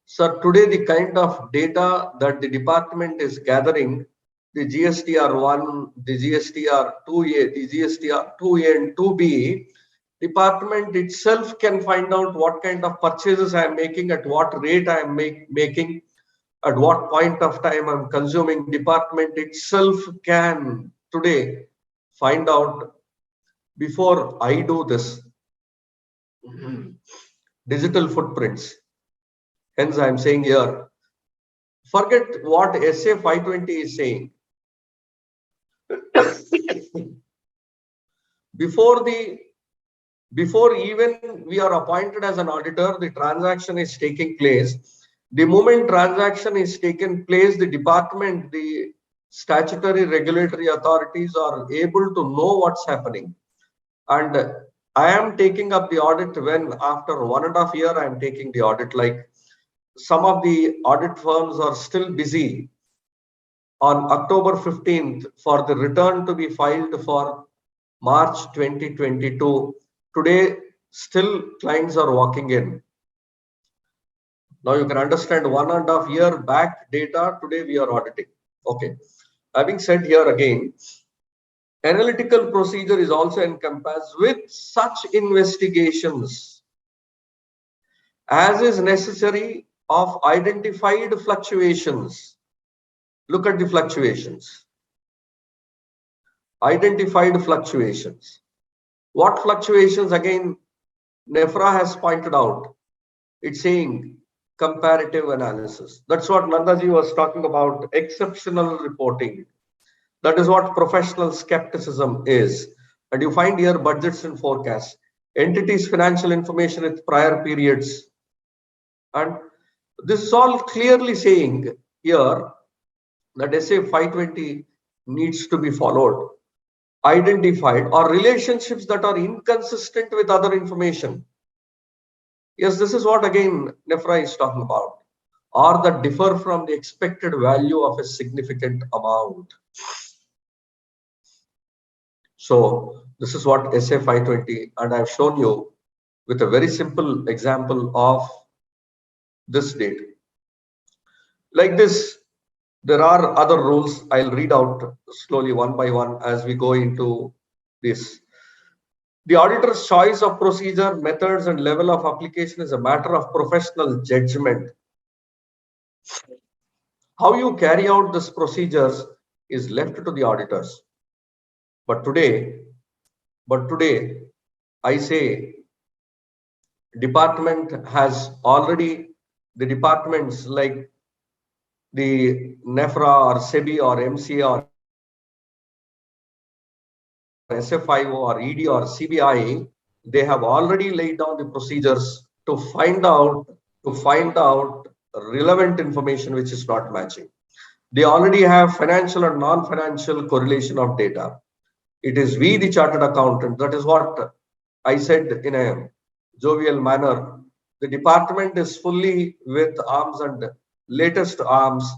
sir, today the kind of data that the department is gathering, the GSTR1, the GSTR2A, the GSTR2A and 2B, department itself can find out what kind of purchases I am making, at what rate I am making, at what point of time I'm consuming. Department itself can today find out before I do this digital footprints. Hence, I'm saying here, forget what SA 520 is saying. Before even we are appointed as an auditor, the transaction is taking place. The moment transaction is taken place, the department, the statutory regulatory authorities are able to know what's happening. And I am taking up the audit when after 1.5 years, I am taking the audit. Like some of the audit firms are still busy on October 15th for the return to be filed for March 2022. Today, still clients are walking in. Now you can understand 1.5 year back data, today we are auditing. Okay. Having said here again, analytical procedure is also encompassed with such investigations as is necessary of identified fluctuations. Look at the fluctuations. Identified fluctuations. What fluctuations? Again, NEFRA has pointed out. It's saying comparative analysis. That's what Nandaji was talking about, exceptional reporting. That is what professional skepticism is. And you find here budgets and forecasts, entities' financial information with prior periods. And this is all clearly saying here that SA 520 needs to be followed. Identified or relationships that are inconsistent with other information. Yes, this is what again NEFRA is talking about, or that differ from the expected value of a significant amount. So this is what SA 520, and I've shown you with a very simple example of this date. Like this, there are other rules. I'll read out slowly one by one as we go into this. The auditor's choice of procedure, methods, and level of application is a matter of professional judgment. How you carry out these procedures is left to the auditors. But today, I say department has already, the departments like the NEFRA or SEBI or MCA or SFIO or ED or CBI, they have already laid down the procedures to find out relevant information which is not matching. They already have financial and non-financial correlation of data. It is we, the chartered accountant. That is what I said in a jovial manner. The department is fully with arms and latest arms,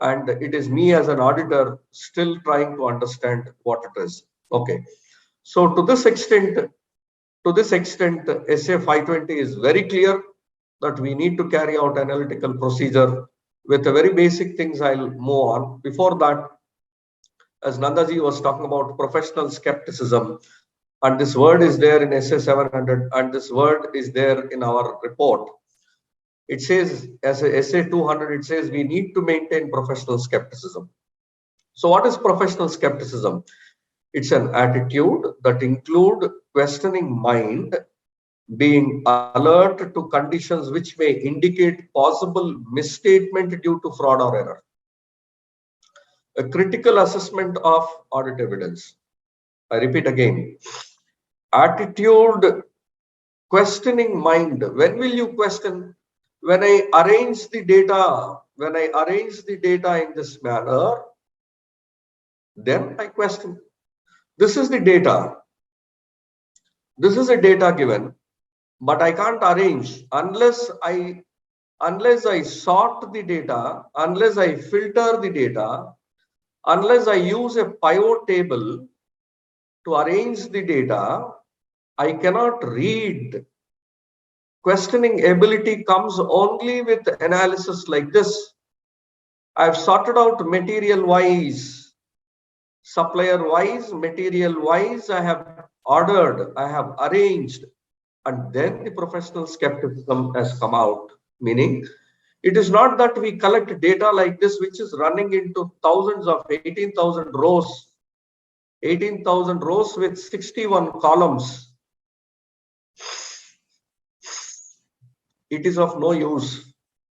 and it is me as an auditor still trying to understand what it is. Okay. So to this extent, SA 520 is very clear that we need to carry out analytical procedure. With the very basic things, I'll move on. Before that, as Nandaji was talking about professional skepticism, and this word is there in SA 700, and this word is there in our report. It says, as a SA 200, it says we need to maintain professional skepticism. So what is professional skepticism? It's an attitude that includes questioning mind, being alert to conditions which may indicate possible misstatement due to fraud or error. A critical assessment of audit evidence. I repeat again, attitude, questioning mind. When will you question? When I arrange the data, in this manner, then I question. This is the data. This is a data given, but I can't arrange unless I unless I sort the data, unless I filter the data, unless I use a pivot table to arrange the data, I cannot read. Questioning ability comes only with analysis like this. I've sorted out material wise, supplier wise, material wise, I have ordered, I have arranged, and then the professional skepticism has come out. Meaning, it is not that we collect data like this, which is running into thousands of 18,000 rows with 61 columns. It is of no use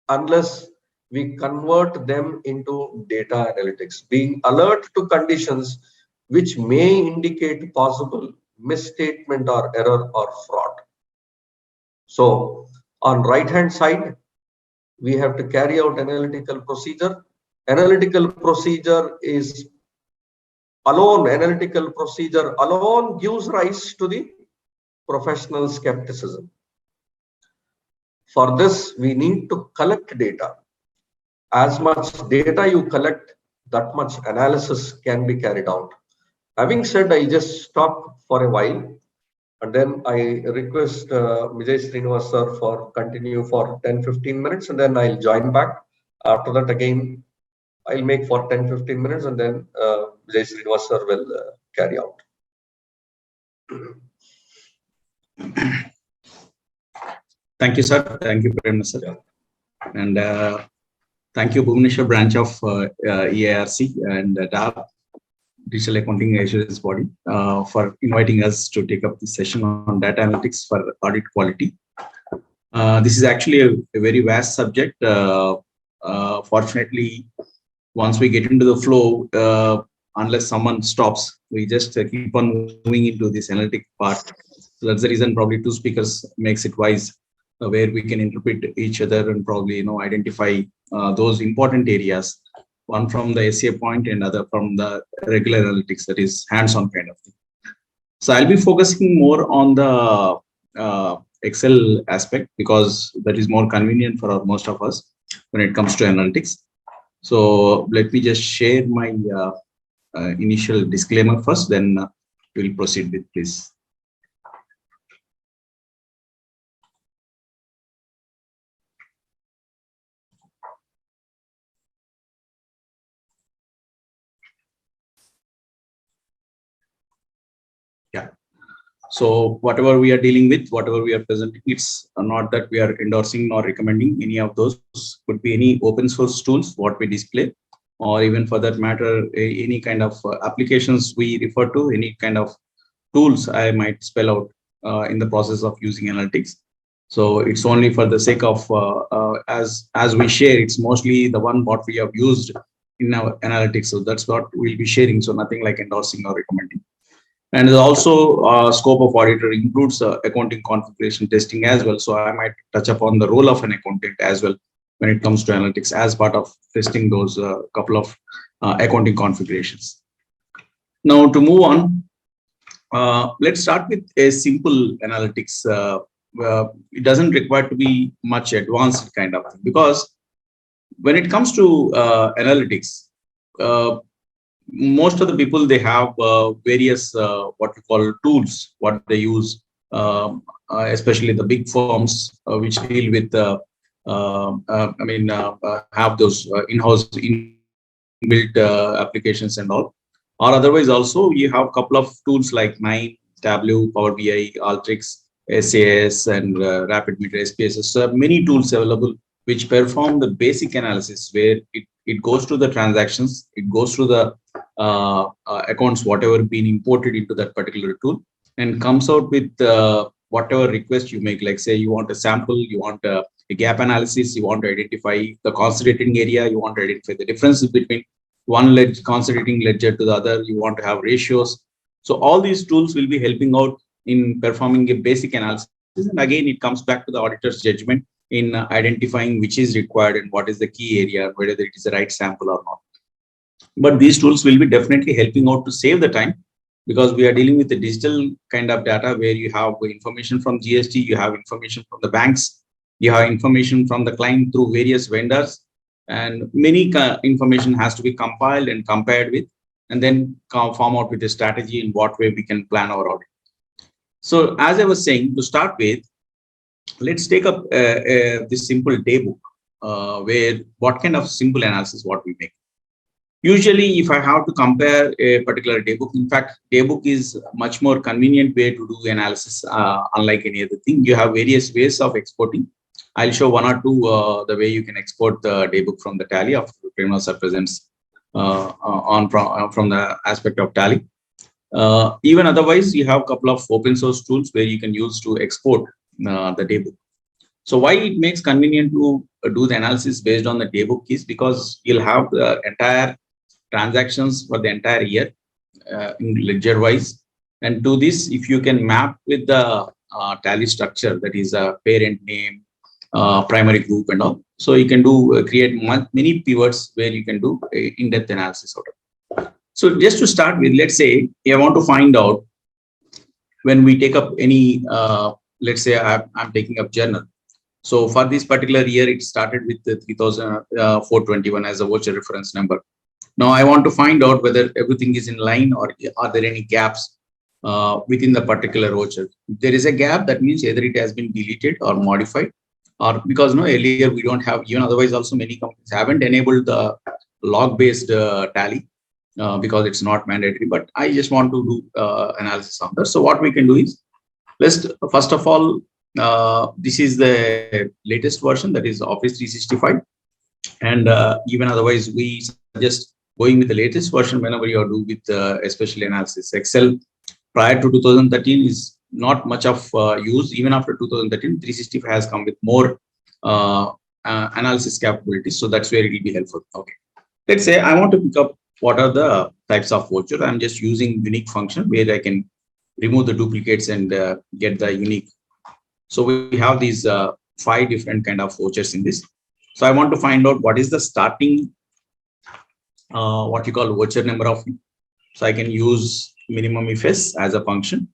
unless we convert them into data analytics, being alert to conditions which may indicate possible misstatement or error or fraud. So on right hand side, we have to carry out analytical procedure. Analytical procedure alone gives rise to the professional skepticism. For this, we need to collect data. As much data you collect, that much analysis can be carried out. Having said, I just stop for a while, and then I request Vijay Srinivas sir for continue for 10-15 minutes, and then I'll join back. After that, again, I'll make for 10-15 minutes, and then Vijay Srinivas sir will carry out. Thank you, sir. Thank you, Prem sir. Yeah. And thank you, Bhubaneswar branch of EARC and DAP, Digital Accounting Assurance Body, for inviting us to take up this session on data analytics for audit quality. This is actually a very vast subject. Fortunately, once we get into the flow, unless someone stops, we just keep on moving into this analytic part. So that's the reason probably two speakers makes it wise, where we can interpret each other and probably identify those important areas, one from the SA point and other from the regular analytics, that is hands-on kind of thing. So I'll be focusing more on the Excel aspect because that is more convenient for most of us when it comes to analytics. So let me just share my initial disclaimer first, then we'll proceed with this. Yeah. So whatever we are dealing with, whatever we are presenting, it's not that we are endorsing or recommending any of those. Could be any open source tools, what we display, or even for that matter, any kind of applications we refer to, any kind of tools I might spell out in the process of using analytics. So it's only for the sake of, as we share, it's mostly the one what we have used in our analytics. So that's what we'll be sharing. So nothing like endorsing or recommending. And also scope of auditor includes accounting configuration testing as well. So I might touch upon the role of an accountant as well when it comes to analytics as part of testing those couple of accounting configurations. Now to move on, let's start with a simple analytics. It doesn't require to be much advanced kind of thing, because when it comes to analytics, most of the people, they have various what we call tools, what they use, especially the big firms which deal with have those in-house inbuilt applications and all. Or otherwise also you have a couple of tools like Nine, Tableau, Power BI, Alteryx, SAS, and Rapid Meter SPSS. So many tools available which perform the basic analysis, where it goes through the transactions, it goes through the accounts, whatever been imported into that particular tool, and comes out with whatever request you make. Like say you want a sample, you want a gap analysis, you want to identify the concentrating area, you want to identify the differences between one concentrating ledger to the other, you want to have ratios. So all these tools will be helping out in performing a basic analysis. And again, it comes back to the auditor's judgment in identifying which is required and what is the key area, whether it is the right sample or not. But these tools will be definitely helping out to save the time, because we are dealing with the digital kind of data where you have information from GST, you have information from the banks, You have information from the client through various vendors, and many information has to be compiled and compared with, and then form out with a strategy in what way we can plan our audit. So as I was saying, to start with, let's take up this simple daybook, where what kind of simple analysis what we make. Usually, if I have to compare a particular daybook, in fact, daybook is much more convenient way to do analysis, unlike any other thing. You have various ways of exporting. I'll show one or two the way you can export the daybook from the Tally of Premasa presents from the aspect of Tally. Even otherwise, you have a couple of open source tools where you can use to export the daybook. So why it makes convenient to do the analysis based on the daybook is because you'll have the entire transactions for the entire year in ledger wise. And to this, if you can map with the Tally structure, that is a parent name, primary group and all. So you can do create many pivots where you can do in-depth analysis out of it. So just to start with, let's say I want to find out when we take up any, let's say I'm taking up journal. So for this particular year, it started with the 3,421 as a voucher reference number. Now I want to find out whether everything is in line or are there any gaps within the particular voucher. If there is a gap, that means either it has been deleted or modified, or because earlier we don't have, even otherwise also many companies haven't enabled the log-based Tally because it's not mandatory. But I just want to do analysis on that. So what we can do is, let's first of all, this is the latest version, that is Office 365, and even otherwise we suggest going with the latest version whenever you are doing with especially analysis. Excel prior to 2013 is not much of use. Even after 2013, 365 has come with more analysis capabilities, so that's where it will be helpful. Okay, let's say I want to pick up what are the types of voucher. I'm just using unique function where I can remove the duplicates and get the unique. So we have these 5 different kind of vouchers in this. So I want to find out what is the starting what you call voucher number of. So I can use minimum ifs as a function.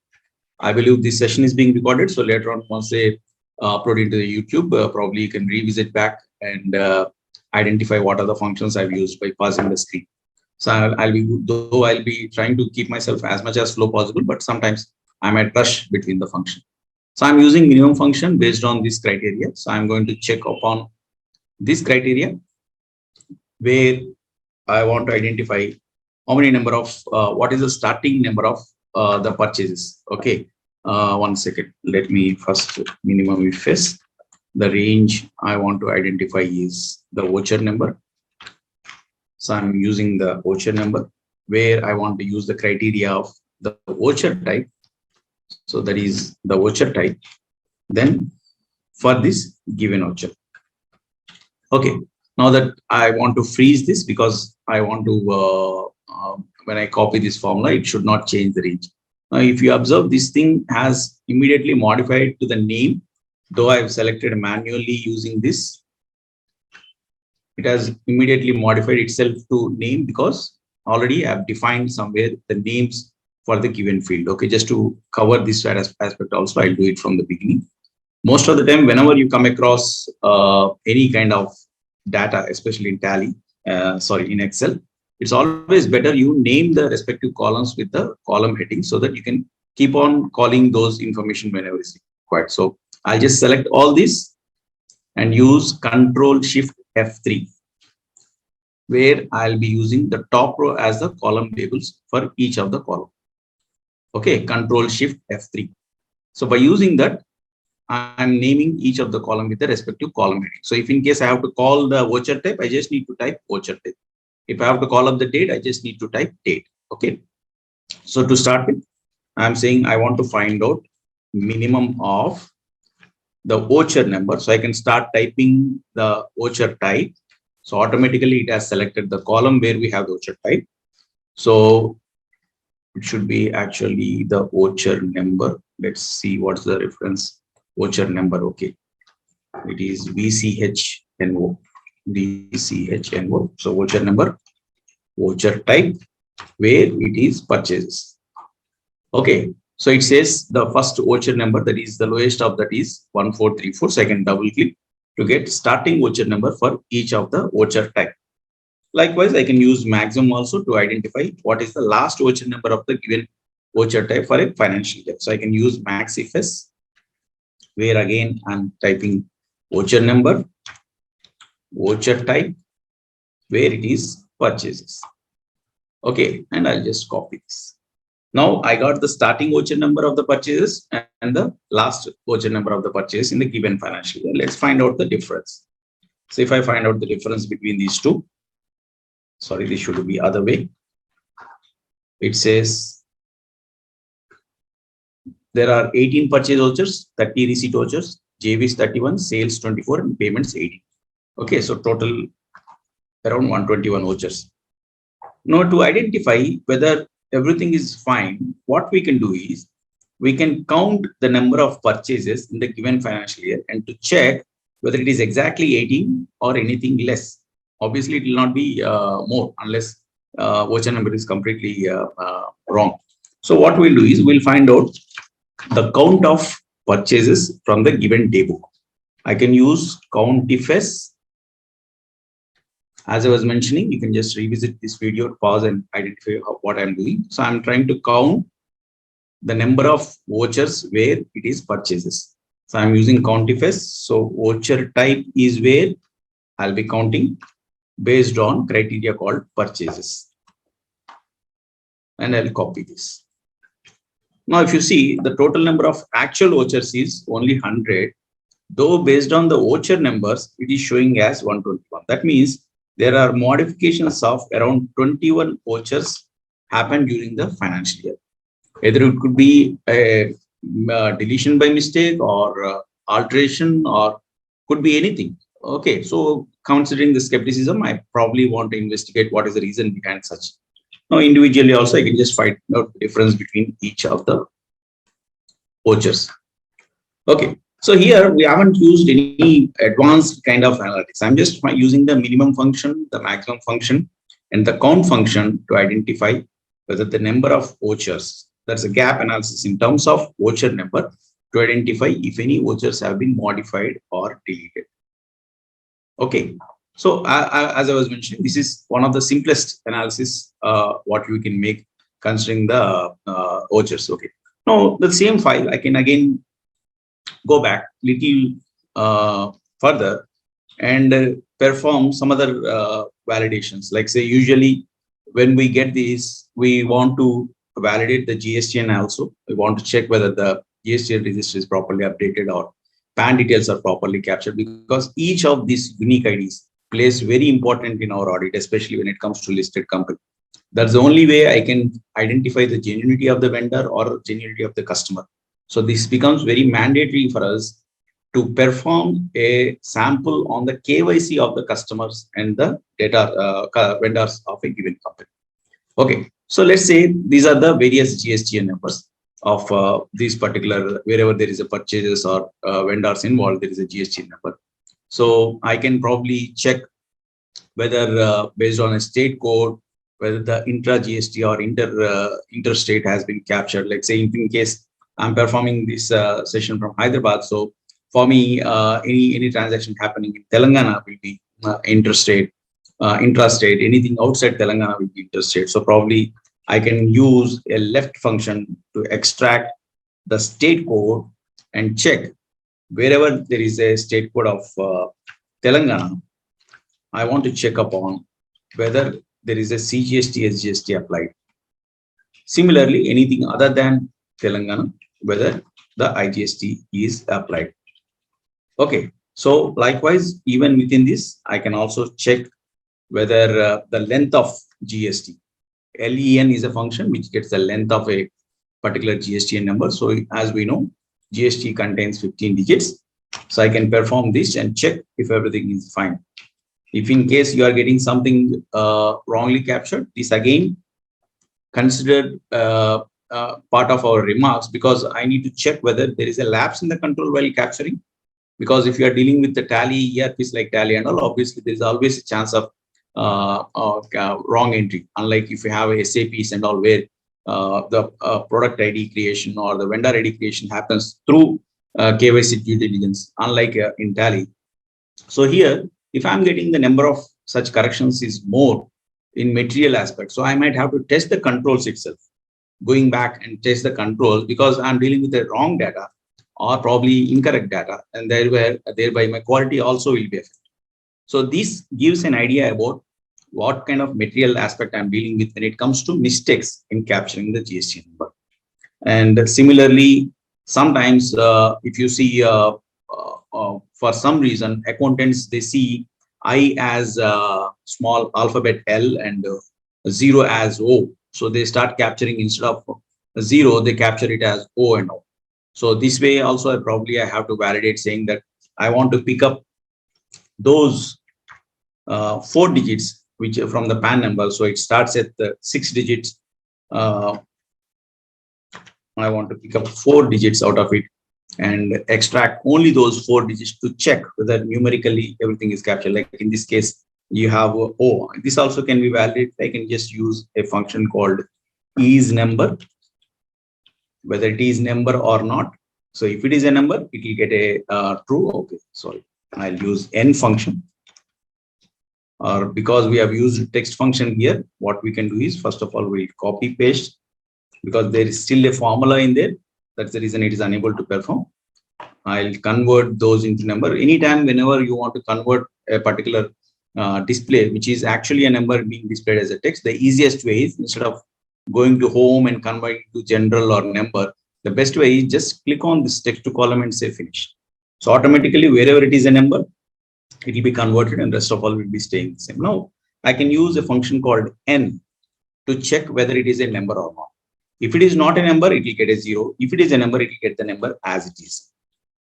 I believe this session is being recorded, so later on once they upload into the YouTube, probably you can revisit back and identify what are the functions I've used by pausing the screen. So I'll be trying to keep myself as much as slow possible, but sometimes I might rush between the function. So I'm using minimum function based on this criteria. So I'm going to check upon this criteria where I want to identify how many number of what is the starting number of the purchases. Okay, 1 second. Let me first minimum ifs. The range I want to identify is the voucher number. So I'm using the voucher number where I want to use the criteria of the voucher type. So that is the voucher type. Then for this given voucher. Okay, now that I want to freeze this because I want to, when I copy this formula, it should not change the range. Now, if you observe, this thing has immediately modified to the name, though I've selected manually using this. It has immediately modified itself to name because already I've defined somewhere the names for the given field. Okay, just to cover this aspect also, I'll do it from the beginning. Most of the time, whenever you come across any kind of data, especially in Tally, in Excel, it's always better you name the respective columns with the column heading so that you can keep on calling those information whenever it's required. So I'll just select all this and use Control Shift F3, where I'll be using the top row as the column labels for each of the column. Okay, Control Shift F3. So by using that, I'm naming each of the column with the respective column heading. So if in case I have to call the voucher type, I just need to type voucher type. If I have to call up the date, I just need to type date. Okay. So to start with, I'm saying I want to find out minimum of the voucher number. So I can start typing the voucher type. So automatically it has selected the column where we have the voucher type. So it should be actually the voucher number. Let's see what's the reference voucher number. Okay, it is VCHNO. VCHNO. So voucher number, voucher type, where it is purchases. Okay, So it says the first voucher number, that is the lowest of that is 1434. So I can double click to get starting voucher number for each of the voucher type. Likewise, I can use maximum also to identify what is the last voucher number of the given voucher type for a financial year. So I can use max ifs, where again I'm typing voucher number, voucher type, where it is purchases. Okay, and I'll just copy this. Now I got the starting voucher number of the purchases and the last voucher number of the purchase in the given financial year. Let's find out the difference. So if I find out the difference between these two, sorry, this should be other way. It says there are 18 purchase vouchers, 30 receipt vouchers, JVs 31, sales 24, and payments 18. Okay, so total around 121 vouchers. Now to identify whether everything is fine, what we can do is we can count the number of purchases in the given financial year and to check whether it is exactly 18 or anything less. Obviously, it will not be more unless voucher number is completely wrong. So what we'll do is we'll find out the count of purchases from the given table. I can use count ifs. As I was mentioning, you can just revisit this video, pause and identify what I'm doing. So I'm trying to count the number of vouchers where it is purchases. So I'm using count ifs. So voucher type is where I'll be counting based on criteria called purchases. And I'll copy this. Now, if you see, the total number of actual vouchers is only 100, though based on the voucher numbers, it is showing as 121. That means there are modifications of around 21 vouchers happened during the financial year. Either it could be a deletion by mistake or alteration, or could be anything. Okay, so considering the skepticism, I probably want to investigate what is the reason behind such. Now, individually also, I can just find out the difference between each of the vouchers. Okay, so here we haven't used any advanced kind of analytics. I'm just using the minimum function, the maximum function, and the count function to identify whether the number of vouchers, that's a gap analysis in terms of voucher number, to identify if any vouchers have been modified or deleted. Okay, so as I was mentioning, this is one of the simplest analysis what we can make considering the vouchers. Okay, now the same file, I can again go back little further and perform some other validations. Like say, usually when we get these, we want to validate the GSTN also. We want to check whether the GSTN register is properly updated or PAN details are properly captured, because each of these unique IDs plays very important in our audit, especially when it comes to listed company. That's the only way I can identify the genuinity of the vendor or genuinity of the customer. So this becomes very mandatory for us to perform a sample on the KYC of the customers and the data vendors of a given company. Okay, so let's say these are the various GSTN numbers of these particular, wherever there is a purchases or vendors involved, there is a GSTN number. So I can probably check whether based on a state code, whether the intra GST or interstate has been captured. Like say, in case I'm performing this session from Hyderabad, so for me, any transaction happening in Telangana will be interstate, intrastate. Anything outside Telangana will be interstate. So probably I can use a left function to extract the state code and check wherever there is a state code of Telangana. I want to check upon whether there is a CGST, SGST applied. Similarly, anything other than Telangana, whether the IGST is applied. Okay, so likewise, even within this, I can also check whether the length of GST. LEN is a function which gets the length of a particular GSTN number. So as we know, GST contains 15 digits. So I can perform this and check if everything is fine. If in case you are getting something wrongly captured, this again considered part of our remarks, because I need to check whether there is a lapse in the control while capturing. Because if you are dealing with the tally, ERPs like tally and all, obviously there is always a chance of wrong entry. Unlike if you have SAPs and all, where the product ID creation or the vendor ID creation happens through KYC due diligence, unlike in Tally. So here, if I'm getting the number of such corrections is more in material aspect, so I might have to test the controls itself, going back and test the controls because I'm dealing with the wrong data or probably incorrect data, and thereby my quality also will be affected. So this gives an idea about what kind of material aspect I'm dealing with when it comes to mistakes in capturing the GST number. And similarly, sometimes if you see for some reason accountants, they see I as small alphabet L and 0 as O. So they start capturing instead of 0, they capture it as O and O. So this way also I have to validate saying that I want to pick up those 4 digits which are from the PAN number. So it starts at the 6 digits. I want to pick up 4 digits out of it and extract only those 4 digits to check whether numerically everything is captured. Like in this case, you have O. This also can be validated. I can just use a function called is number, whether it is number or not. So if it is a number, it will get a true. Okay, sorry. I'll use n function. Or because we have used text function here, what we can do is, first of all, we'll copy paste because there is still a formula in there. That's the reason it is unable to perform. I'll convert those into number. Anytime, whenever you want to convert a particular display, which is actually a number being displayed as a text, the easiest way is, instead of going to home and converting to general or number, the best way is just click on this text to column and say finish. So automatically, wherever it is a number, it will be converted and rest of all will be staying the same. Now, I can use a function called n to check whether it is a number or not. If it is not a number, it will get a 0. If it is a number, it will get the number as it is.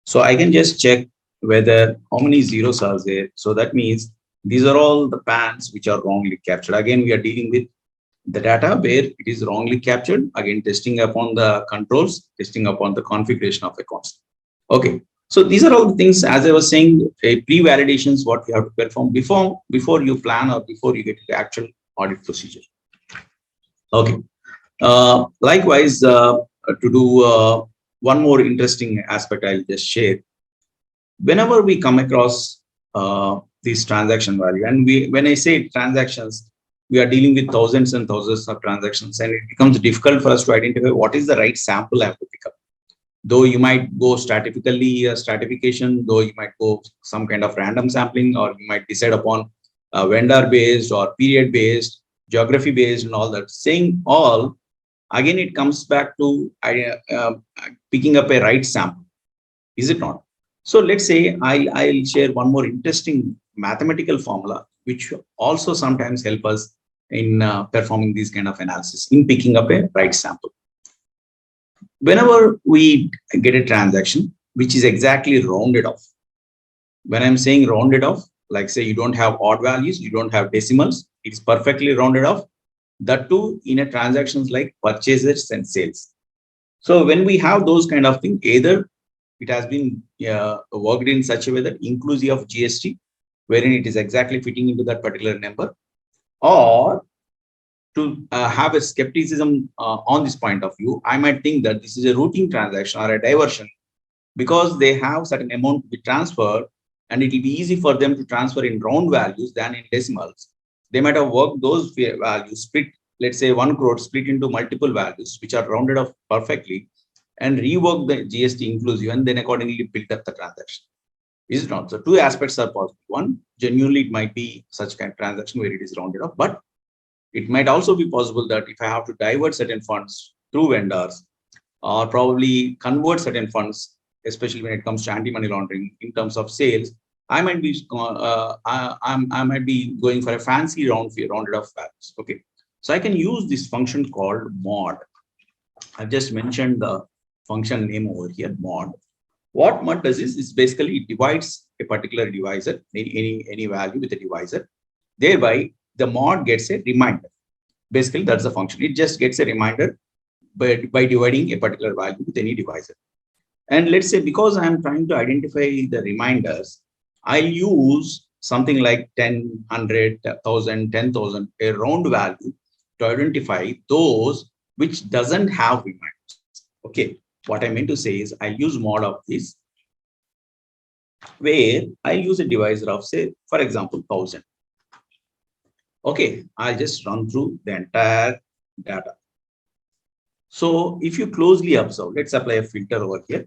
So I can just check whether how many zeros are there. So that means these are all the PANs which are wrongly captured. Again, we are dealing with the data where it is wrongly captured. Again, testing upon the controls, testing upon the configuration of accounts. Okay. So these are all the things, as I was saying, pre-validations, what you have to perform before you plan or before you get to the actual audit procedure. Okay. Likewise, to do one more interesting aspect, I'll just share. Whenever we come across this transaction value, and when I say transactions, we are dealing with thousands and thousands of transactions, and it becomes difficult for us to identify what is the right sample I have to pick up. Though you might go stratification, though you might go some kind of random sampling, or you might decide upon vendor based or period based, geography based, and all that. Saying all, again, it comes back to picking up a right sample. Is it not? So let's say I'll share one more interesting mathematical formula, which also sometimes help us in performing these kind of analysis in picking up a right sample. Whenever we get a transaction which is exactly rounded off, when I'm saying rounded off, like say you don't have odd values, you don't have decimals, it's perfectly rounded off. That too in a transactions like purchases and sales. So when we have those kind of things, either it has been worked in such a way that inclusive of GST, wherein it is exactly fitting into that particular number, or to have a skepticism on this point of view, I might think that this is a routine transaction or a diversion because they have certain amount to be transferred, and it will be easy for them to transfer in round values than in decimals. They might have worked those values, split, let's say 1 crore, split into multiple values, which are rounded off perfectly, and rework the GST inclusive, and then accordingly build up the transaction. Is it not? So two aspects are possible. One, genuinely it might be such kind of transaction where it is rounded off, but it might also be possible that if I have to divert certain funds through vendors, or probably convert certain funds, especially when it comes to anti-money laundering in terms of sales, I might be I might be going for a fancy rounded off values. Okay, so I can use this function called mod. I've just mentioned the function name over here, mod. What mod does is basically it divides a particular divisor, any value with a divisor. Thereby, the mod gets a reminder. Basically, that's the function. It just gets a reminder by dividing a particular value with any divisor. And let's say because I'm trying to identify the reminders, I'll use something like 10, 100, 1,000, 10,000, a round value to identify those which doesn't have reminders. Okay, what I meant to say is I'll use mod of this, where I use a divisor of, say, for example, 1000. Okay, I'll just run through the entire data. So if you closely observe, let's apply a filter over here.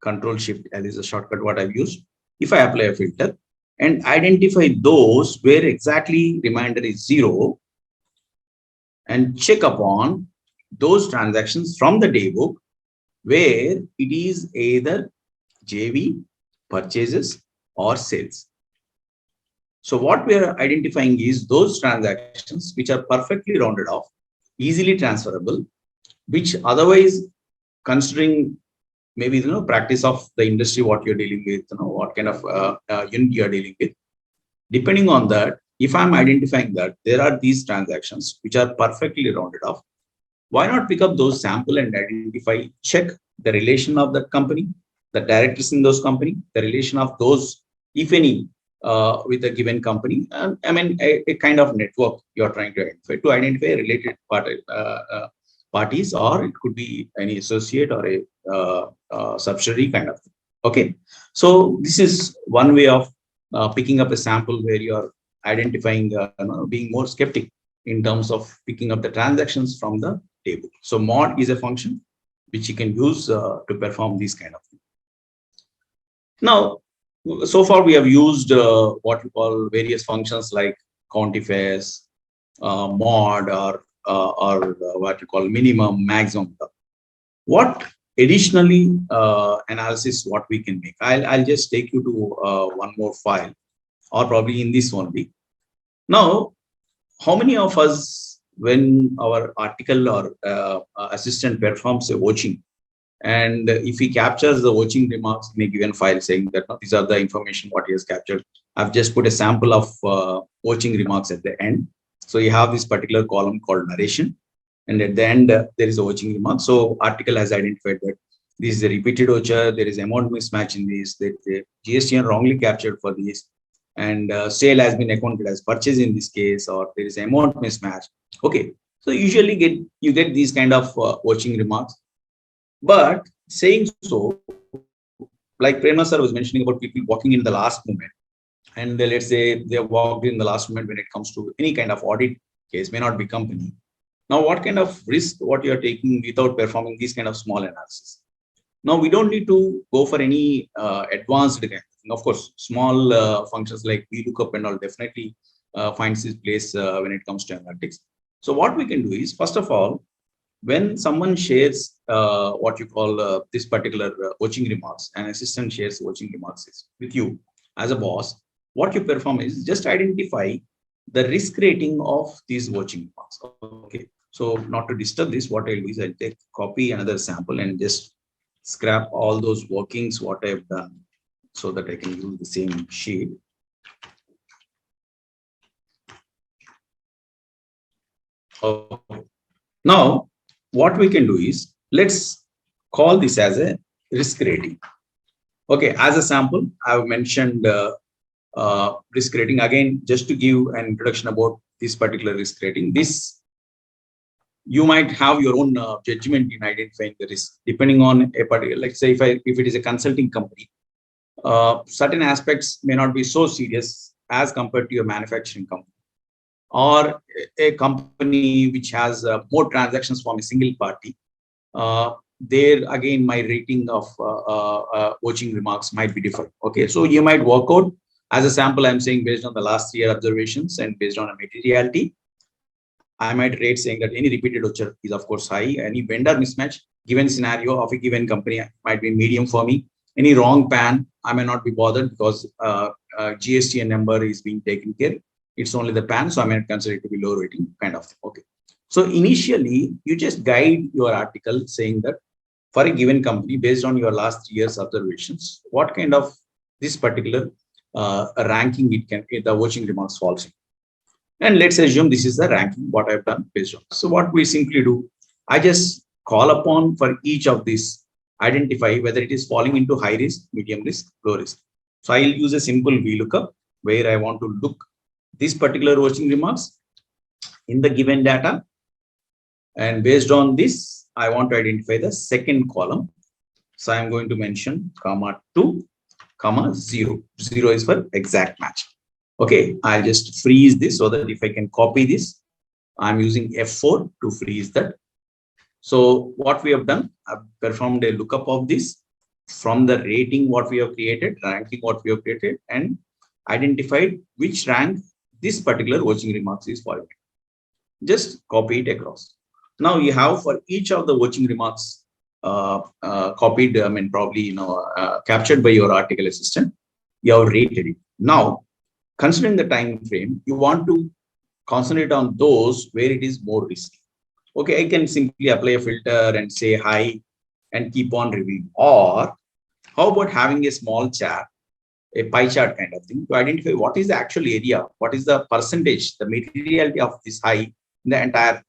Control Shift L is a shortcut what I've used. If I apply a filter and identify those where exactly reminder is 0, and check upon those transactions from the daybook where it is either JV, purchases, or sales. So what we are identifying is those transactions which are perfectly rounded off, easily transferable, which otherwise, considering maybe practice of the industry, what you're dealing with, what kind of unit you're dealing with, depending on that, if I'm identifying that there are these transactions which are perfectly rounded off, why not pick up those sample and identify, check the relation of that company, the directors in those company, the relation of those, if any, with a given company, and I mean a kind of network you're trying to identify related parties, or it could be any associate or a subsidiary kind of thing. Okay, so this is one way of picking up a sample where you're identifying, being more skeptic in terms of picking up the transactions from the table. So mod is a function which you can use to perform these kind of things. Now, so far we have used what we call various functions like quantifiers, mod, or what you call minimum, maximum. What additionally analysis what we can make? I'll just take you to one more file, or probably in this only. Now, how many of us, when our article or assistant performs a watching, and if he captures the watching remarks in a given file saying that these are the information what he has captured, I've just put a sample of watching remarks at the end. So you have this particular column called narration, and at the end there is a watching remark. So article has identified that this is a repeated voucher, there is amount mismatch in this, that the GSTN wrongly captured for this, and sale has been accounted as purchase in this case, or there is amount mismatch. Okay, so usually you get these kind of watching remarks. But saying so, like Prema sir was mentioning about people walking in the last moment, and let's say they walked in the last moment when it comes to any kind of audit case, may not be company. Now, what kind of risk what you are taking without performing these kind of small analysis? Now, we don't need to go for any advanced kind of thing. Of course, small functions like VLOOKUP and all definitely finds its place when it comes to analytics. So what we can do is, first of all, when someone shares what you call this particular watching remarks, an assistant shares watching remarks with you as a boss, what you perform is just identify the risk rating of these watching remarks. Okay, so not to disturb this, what I'll do is I'll copy another sample and just scrap all those workings what I've done so that I can use the same sheet. Okay. Now, what we can do is, let's call this as a risk rating. Okay, as a sample, I've mentioned risk rating. Again, just to give an introduction about this particular risk rating, you might have your own judgment in identifying the risk, depending on a particular, let's say if it is a consulting company, certain aspects may not be so serious as compared to your manufacturing company, or a company which has more transactions from a single party. There again, my rating of watching remarks might be different. Okay, so you might work out as a sample. I'm saying based on the last year observations and based on a materiality, I might rate saying that any repeated voucher is of course high. Any vendor mismatch given scenario of a given company might be medium for me. Any wrong PAN, I may not be bothered because GSTN number is being taken care. It's only the PAN, so I may consider it to be low rating kind of thing. Okay. So initially, you just guide your article saying that for a given company, based on your last 3 years observations, what kind of this particular ranking it can, the watching remarks falls in. And let's assume this is the ranking, what I've done based on. So what we simply do, I just call upon for each of these, identify whether it is falling into high risk, medium risk, low risk. So I'll use a simple VLOOKUP where I want to look this particular watching remarks in the given data And based on this, I want to identify the second column. So I'm going to mention comma 2, comma 0. 0 is for exact match. Okay, I'll just freeze this so that if I can copy this, I'm using F4 to freeze that. So what we have done, I've performed a lookup of this from the rating what we have created, ranking what we have created, and identified which rank this particular watching remarks is following. Just copy it across. Now you have for each of the watching remarks copied, I mean, probably, captured by your article assistant, you have rated it. Now, considering the time frame, you want to concentrate on those where it is more risky. Okay, I can simply apply a filter and say hi and keep on reviewing. Or how about having a small chart, a pie chart kind of thing to identify what is the actual area, what is the percentage, the materiality of this high in the entire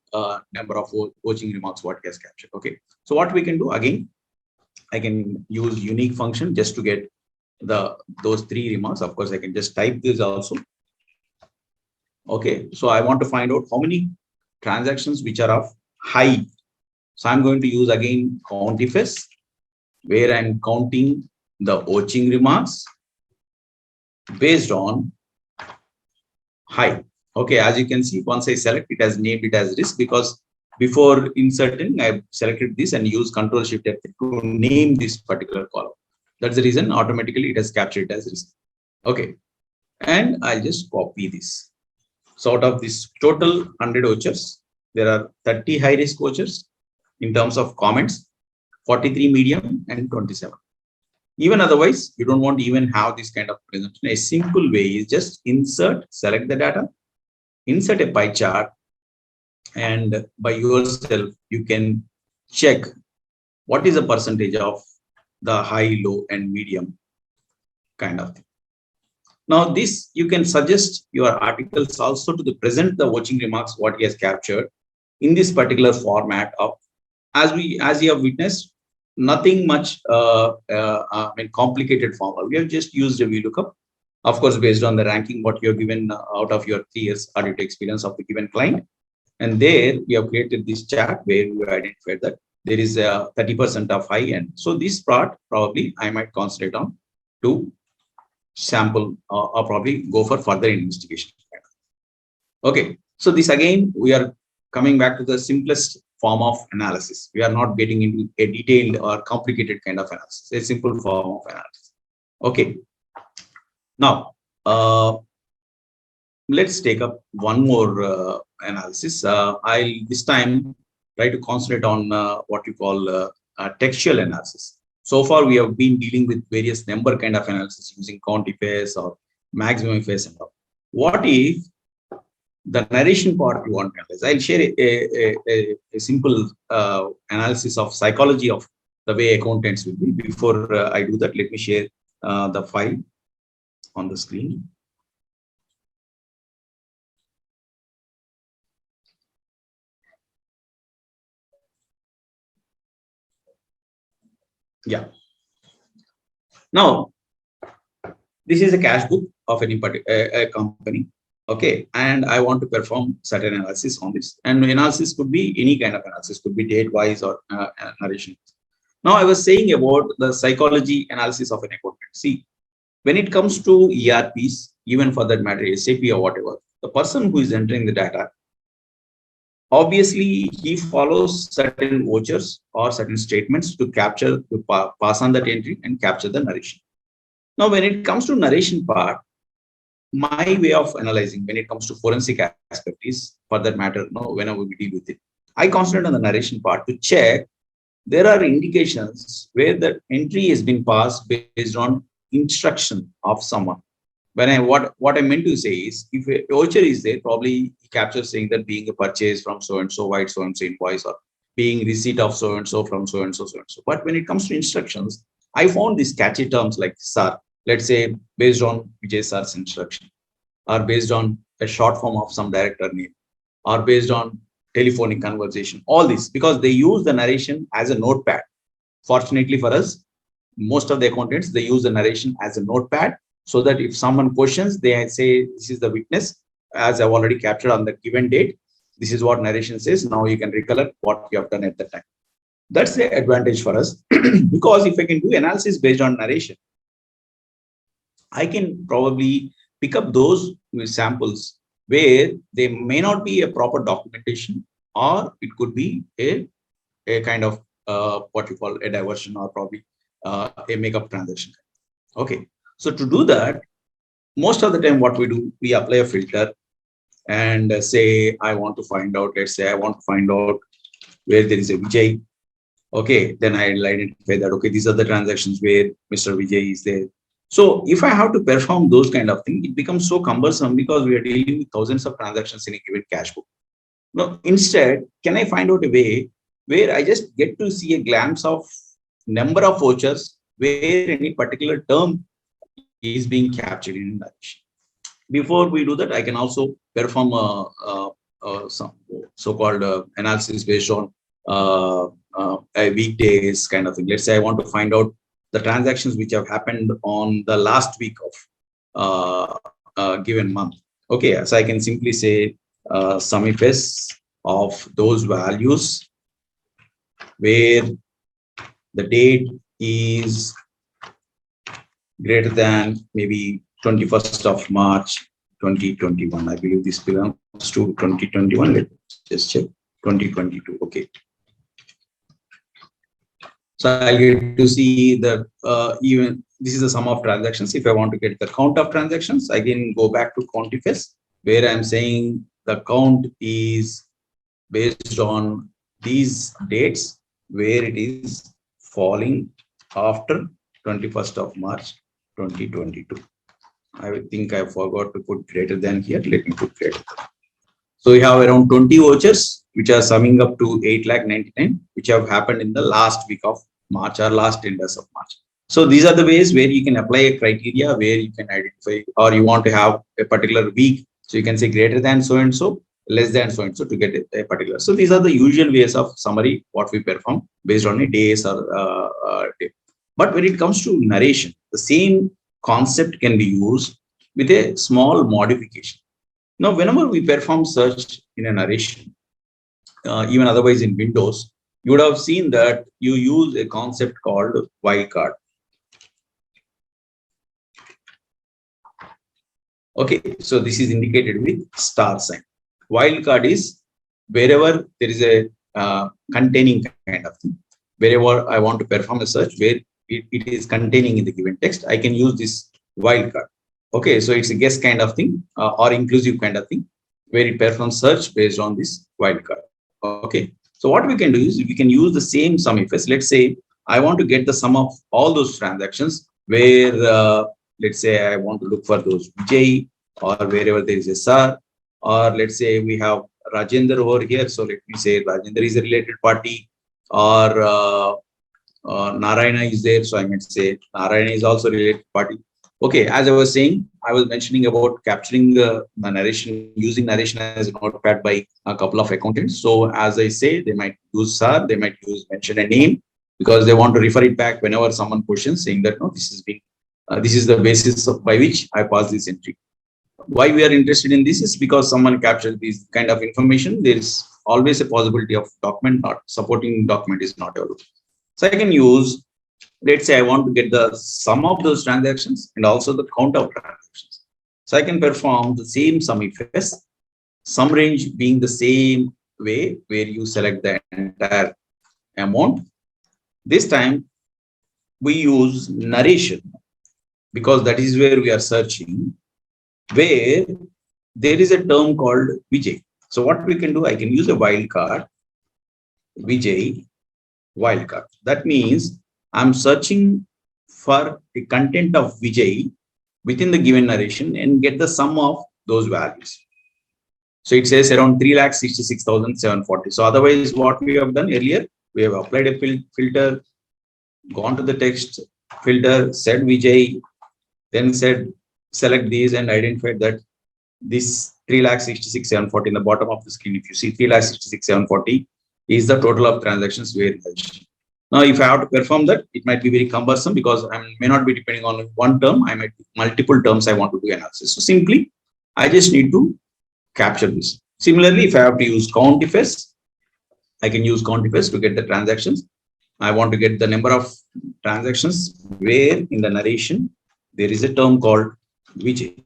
number of watching remarks what gets captured. Okay, so what we can do again, I can use unique function just to get those 3 remarks. Of course, I can just type this also. Okay, so I want to find out how many transactions which are of high. So I'm going to use again countifs, where I'm counting the watching remarks based on high. Okay, as you can see, once I select it, has named it as risk, because before inserting, I selected this and use Control Shift F to name this particular column. That's the reason automatically it has captured it as risk. Okay, and I'll just copy this. So out of this total 100 vouchers, there are 30 high risk vouchers in terms of comments, 43 medium, and 27. Even otherwise, you don't want to even have this kind of presentation. A simple way is just insert, select the data, insert a pie chart, and by yourself, you can check what is the percentage of the high, low, and medium kind of thing. Now, this you can suggest your articles also to present the watching remarks what he has captured in this particular format of, as you have witnessed, nothing much complicated formula. We have just used a VLOOKUP, of course, based on the ranking what you have given out of your 3 years audit experience of the given client. And there we have created this chart where we identified that there is a 30% of high end. So this part probably I might concentrate on to sample or probably go for further investigation. Okay, so this again, we are coming back to the simplest form of analysis. We are not getting into a detailed or complicated kind of analysis, a simple form of analysis. Okay, now let's take up one more analysis. I'll this time try to concentrate on what you call textual analysis. So far, we have been dealing with various number kind of analysis using countifs or maximum phase and all. What if the narration part you want to analyze? I'll share a simple analysis of psychology of the way accountants will be. Before I do that, let me share the file on the screen. Yeah. Now, this is a cash book of any a company. Okay, and I want to perform certain analysis on this. And analysis could be any kind of analysis, could be date-wise or narration. Now, I was saying about the psychology analysis of an accountant. See, when it comes to ERPs, even for that matter, SAP or whatever, the person who is entering the data, obviously, he follows certain vouchers or certain statements to capture, to pass on that entry and capture the narration. Now, when it comes to narration part, my way of analyzing when it comes to forensic aspect is, for that matter, whenever we deal with it, I concentrate on the narration part to check there are indications where the entry has been passed based on instruction of someone. When what I meant to say is, if a voucher is there, probably he captures saying that being a purchase from so and so, white so and so invoice, or being receipt of so and so from so and so, so and so. But when it comes to instructions, I found these catchy terms like SAR. Let's say based on Vijay Sar's instruction, or based on a short form of some director name, or based on telephonic conversation, all this, because they use the narration as a notepad. Fortunately for us, most of the accountants, they use the narration as a notepad, so that if someone questions, they say, this is the witness, as I've already captured on the given date. This is what narration says. Now you can recollect what you have done at that time. That's the advantage for us because if I can do analysis based on narration, I can probably pick up those samples where there may not be a proper documentation, or it could be a kind of what you call a diversion, or probably a makeup transaction. Okay, so to do that, most of the time what we do, we apply a filter and say I want to find out, let's say I want to find out where there is a Vijay. Okay, then I'll identify that, okay, these are the transactions where Mr. Vijay is there. So if I have to perform those kind of things, it becomes so cumbersome because we are dealing with thousands of transactions in a given cash book. Now, instead, can I find out a way where I just get to see a glance of number of vouchers where any particular term is being captured in narration. Before we do that, I can also perform some so-called analysis based on a weekdays kind of thing. Let's say I want to find out the transactions which have happened on the last week of a given month. Okay, so I can simply say sum ifs of those values where the date is greater than maybe 21st of March 2021. I believe this belongs to 2021. Let's just check 2022. Okay. So I'll get to see that even this is the sum of transactions. If I want to get the count of transactions, I can go back to count ifs, where I'm saying the count is based on these dates where it is falling after 21st of March 2022. I think I forgot to put greater than here. Let me put greater than. So we have around 20 vouchers which are summing up to 8,99,000, which have happened in the last week of March or last 10 days of March. So these are the ways where you can apply a criteria where you can identify, or you want to have a particular week. So you can say greater than so and so, less than so and so to get a particular. So these are the usual ways of summary what we perform based on a days or day. But when it comes to narration, the same concept can be used with a small modification. Now, whenever we perform search in a narration, even otherwise in Windows, you would have seen that you use a concept called wildcard. Okay, so this is indicated with star sign. Wildcard is wherever there is a containing kind of thing. Wherever I want to perform a search where it is containing in the given text, I can use this wildcard. Okay, so it's a guess kind of thing or inclusive kind of thing where it performs search based on this wildcard. Okay, so what we can do is we can use the same sum ifs. Let's say I want to get the sum of all those transactions where let's say I want to look for those Vijay or wherever there is a SR, or let's say we have Rajendra over here. So let me say Rajendra is a related party, or Narayana is there. So I might say Narayana is also a related party. Okay, as I was saying, I was mentioning about capturing the narration, using narration as a notepad by a couple of accountants. So as I say, they might use SAR, they might mention a name because they want to refer it back whenever someone questions, saying that no, this is the basis by which I pass this entry. Why we are interested in this is because someone captured this kind of information. There is always a possibility of document not supporting document is not available. So I can use, let's say I want to get the sum of those transactions and also the count of transactions. So I can perform the same sum ifs, sum range being the same way where you select the entire amount. This time we use narration because that is where we are searching, where there is a term called Vijay. So what we can do, I can use a wildcard, Vijay wildcard. That means I'm searching for the content of Vijay within the given narration and get the sum of those values. So it says around 3,66,740. So otherwise, what we have done earlier, we have applied a filter, gone to the text filter, said Vijay, then said select these and identified that this 3,66,740 in the bottom of the screen. If you see 3,66,740 is the total of transactions where now, if I have to perform that, it might be very cumbersome because I may not be depending on one term. I might be multiple terms I want to do analysis. So simply, I just need to capture this. Similarly, if I have to use COUNTIFS, I can use COUNTIFS to get the transactions. I want to get the number of transactions where in the narration there is a term called Vijay.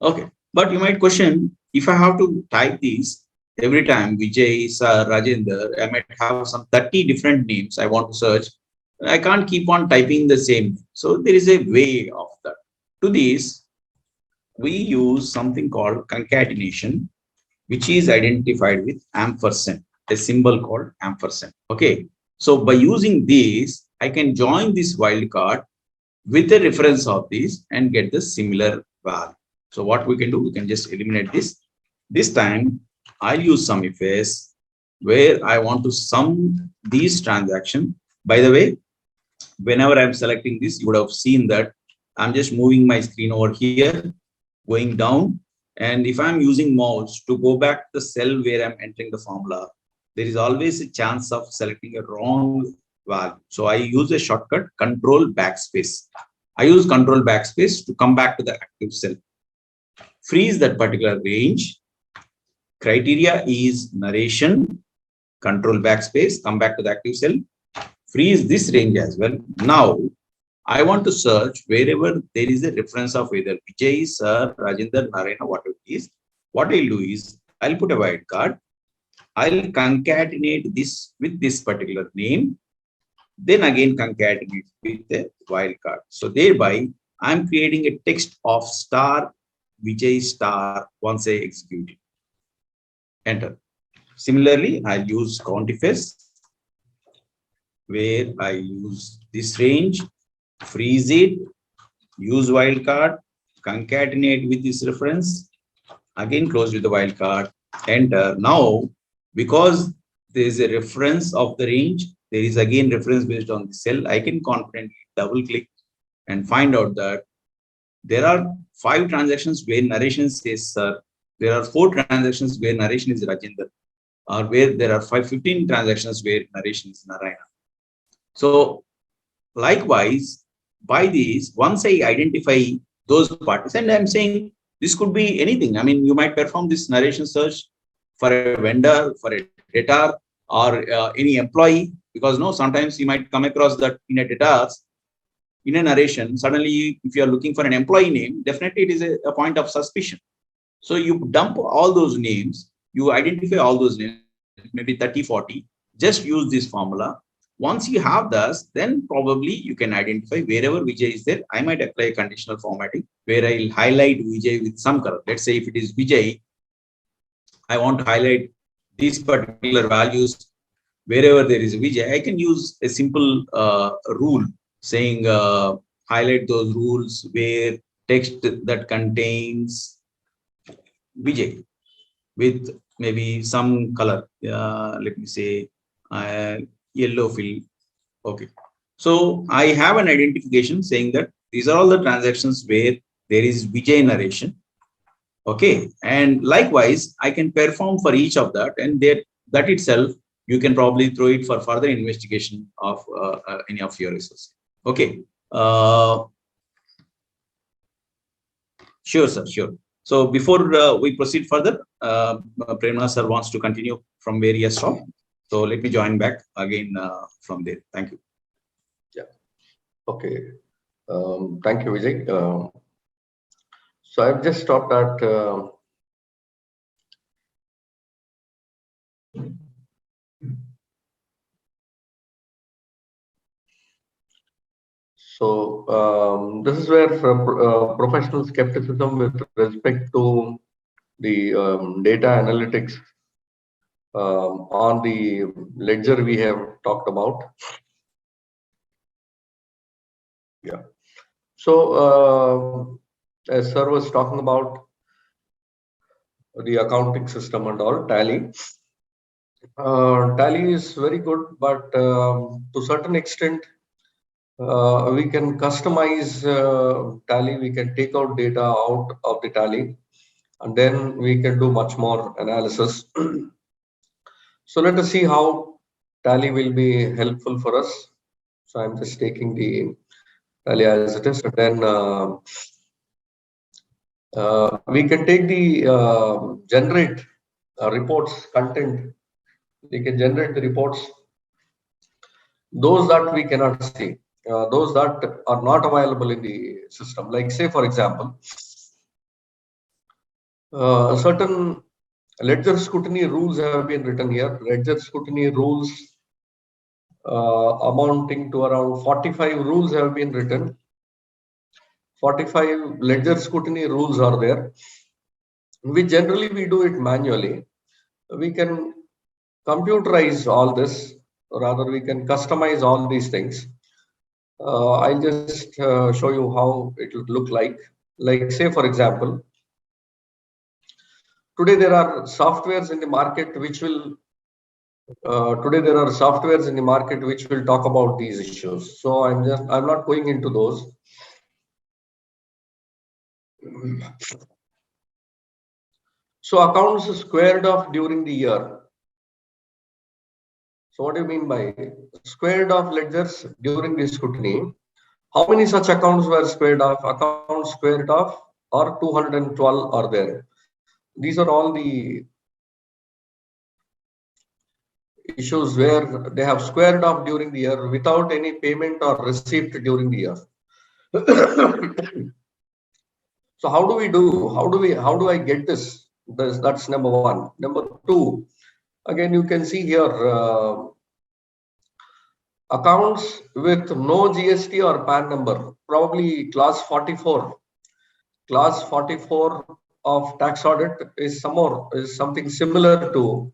Okay, but you might question, if I have to type these every time Vijay, Sir, Rajender, I might have some 30 different names I want to search. I can't keep on typing the same. So there is a way of that. To this, we use something called concatenation, which is identified with ampersand, a symbol called ampersand. Okay. So by using this, I can join this wildcard with a reference of this and get the similar value. So what we can do, we can just eliminate this. This time I'll use sum ifs where I want to sum these transactions. By the way, whenever I'm selecting this, you would have seen that I'm just moving my screen over here, going down. And if I'm using mouse to go back to the cell where I'm entering the formula, there is always a chance of selecting a wrong value. So I use a shortcut, control backspace. I use control backspace to come back to the active cell. Freeze that particular range. Criteria is narration, control backspace, come back to the active cell, freeze this range as well. Now, I want to search wherever there is a reference of either Vijay, Sir, Rajinder, Narayana, whatever it is. What I'll do is, I'll put a wildcard. I'll concatenate this with this particular name, then again concatenate with the wildcard. So thereby, I'm creating a text of star Vijay star once I execute it. Enter. Similarly, I'll use COUNTIFS, where I use this range, freeze it, use wildcard, concatenate with this reference, again close with the wildcard, enter. Now, because there is a reference of the range, there is again reference based on the cell, I can confidently double click and find out that there are 5 transactions where narration says Sir, there are 4 transactions where narration is Rajinder, or where there are 15 transactions where narration is Narayana. So likewise, by these, once I identify those parties, and I'm saying this could be anything. I mean, you might perform this narration search for a vendor, for a debtor, or any employee, because no, sometimes you might come across that in a debtors, in a narration, suddenly if you are looking for an employee name, definitely it is a point of suspicion. So you dump all those names, you identify all those names, maybe 30, 40, just use this formula. Once you have this, then probably you can identify wherever Vijay is there. I might apply a conditional formatting where I'll highlight Vijay with some color. Let's say if it is Vijay, I want to highlight these particular values wherever there is Vijay. I can use a simple rule saying highlight those rules where text that contains Vijay with maybe some color. Let me say yellow fill. Okay. So I have an identification saying that these are all the transactions where there is Vijay narration. Okay. And likewise, I can perform for each of that, and that itself, you can probably throw it for further investigation of any of your resources. Okay. Sure, sir. Sure. So before we proceed further, Prerna sir wants to continue from where he has stopped. So let me join back again from there. Thank you. Yeah. Okay. Thank you, Vijay. So I've just stopped at this is where professional skepticism with respect to the data analytics on the ledger we have talked about. Yeah. So as sir was talking about the accounting system and all, Tally. Tally is very good, but to certain extent, we can customize Tally. We can take out data out of the Tally, and then we can do much more analysis. So let us see how Tally will be helpful for us. So I'm just taking the Tally as it is, and then We can take the generate reports content. We can generate the reports, those that we cannot see, those that are not available in the system. Like say, for example, certain ledger scrutiny rules have been written here. Ledger scrutiny rules amounting to around 45 rules have been written. 45 ledger scrutiny rules are there. We do it manually. We can computerize all this, or rather we can customize all these things. I'll just show you how it would look like. Like say, for example, today there are softwares in the market which will talk about these issues. So I'm not going into those. So accounts squared off during the year. So what do you mean by squared off ledgers during the scrutiny? How many such accounts were squared off? Accounts squared off or 212 are there. These are all the issues where they have squared off during the year without any payment or receipt during the year. So how do we do? How do I get this? That's number one. Number two, again you can see here accounts with no GST or PAN number, probably class 44. Class 44 of tax audit is something similar to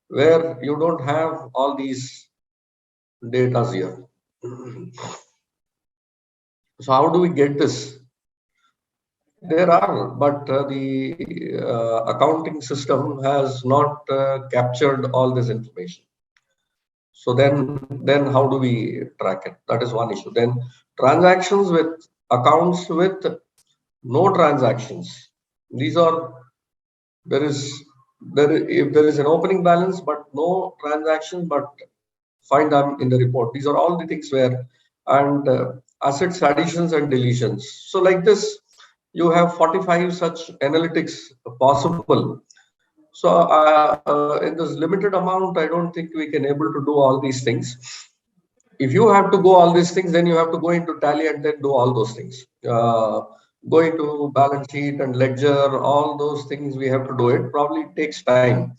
where you don't have all these data here. So how do we get this? There are, but the accounting system has not captured all this information. So then how do we track it? That is one issue. Then transactions with accounts with no transactions. These are if there is an opening balance but no transaction, but find them in the report. These are all the things where and assets additions and deletions. So like this, you have 45 such analytics possible. So in this limited amount, I don't think we can able to do all these things. If you have to go all these things, then you have to go into tally and then do all those things. Go into balance sheet and ledger, all those things we have to do it. Probably takes time.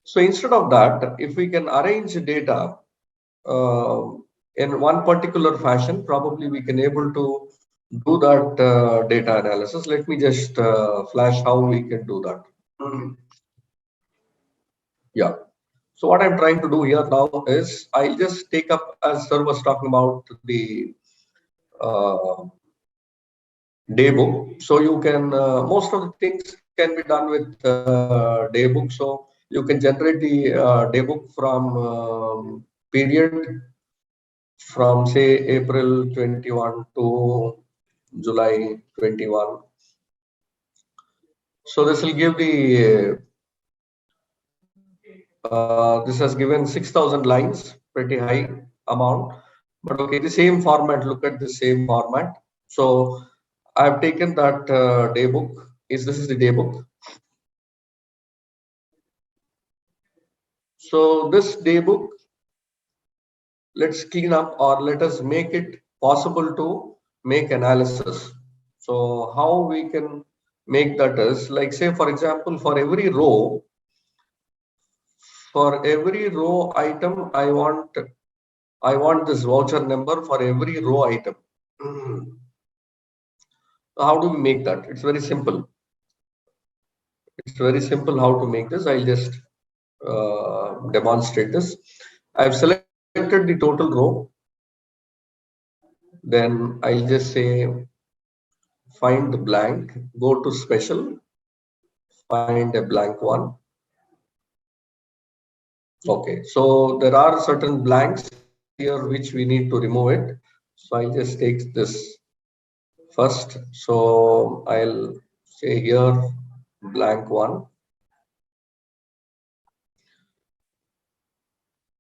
So instead of that, if we can arrange data uh, in one particular fashion, probably we can able to do that data analysis. Let me just flash how we can do that. Yeah. So what I'm trying to do here now is I'll just take up, as sir was talking about, the uh, day book. So you can most of the things can be done with day book. So you can generate the day book from period from say April 21 to July 21. So this will give the this has given 6,000 lines, pretty high amount. But okay, the same format. Look at the same format. So I've taken that day book. This is the day book. So this day book, let's clean up or let us make it possible to make analysis. So how we can make that is like say for example for every row item I want this voucher number for every row item. How do we make that? It's very simple. It's very simple how to make this. I'll just demonstrate this. I've selected the total row. Then I'll just say find the blank, go to special, find a blank one. Okay, so there are certain blanks here which we need to remove it. So I'll just take this first. So I'll say here blank one.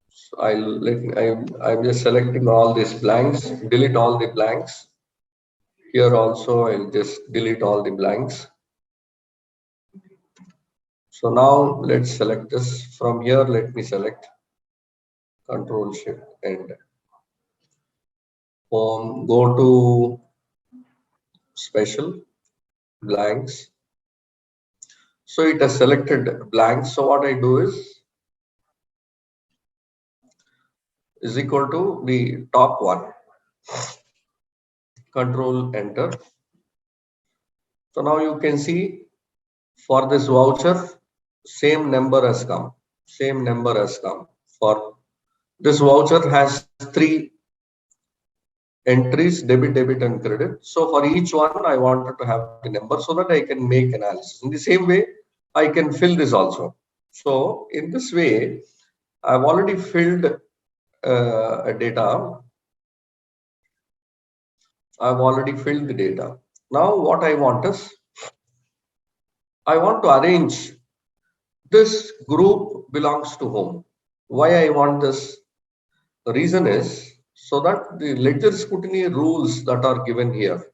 So I'm just selecting all these blanks, delete all the blanks. Here also I'll just delete all the blanks. So now let's select this. From here, let me select Control Shift and go to special blanks. So it has selected blanks. So what I do is equal to the top one. Control Enter. So now you can see for this voucher, same number has come. Same number has come. For this voucher has three entries, debit, debit, and credit. So for each one, I wanted to have the number so that I can make analysis. In the same way, I can fill this also. So in this way, I've already filled a data. I've already filled the data. Now what I want is, I want to arrange this group belongs to whom. Why I want this? The reason is so that the ledger scrutiny rules that are given here,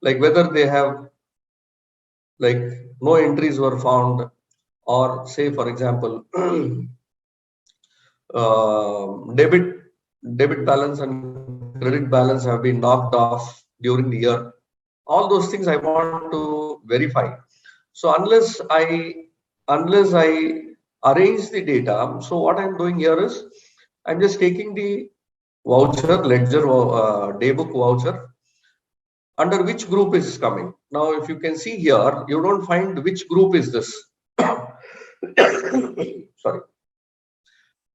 like whether they have like no entries were found, or say for example debit balance and credit balance have been knocked off during the year. All those things I want to verify. So unless I arrange the data, so what I'm doing here is I'm just taking the voucher ledger daybook voucher, under which group is coming. Now if you can see here, you don't find which group is this. Sorry,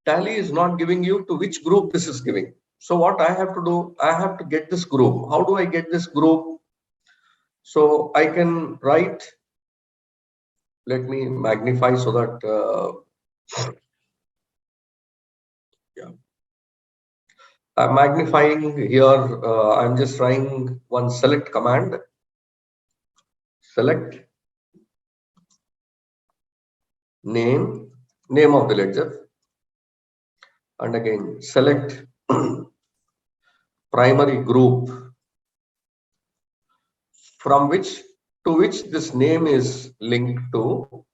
Tally is not giving you to which group this is giving. So what I have to do, I have to get this group. How do I get this group? So I can write, let me magnify so that yeah, I'm magnifying here. I'm just trying one select command. Select name of the ledger, and again select primary group from which to which this name is linked to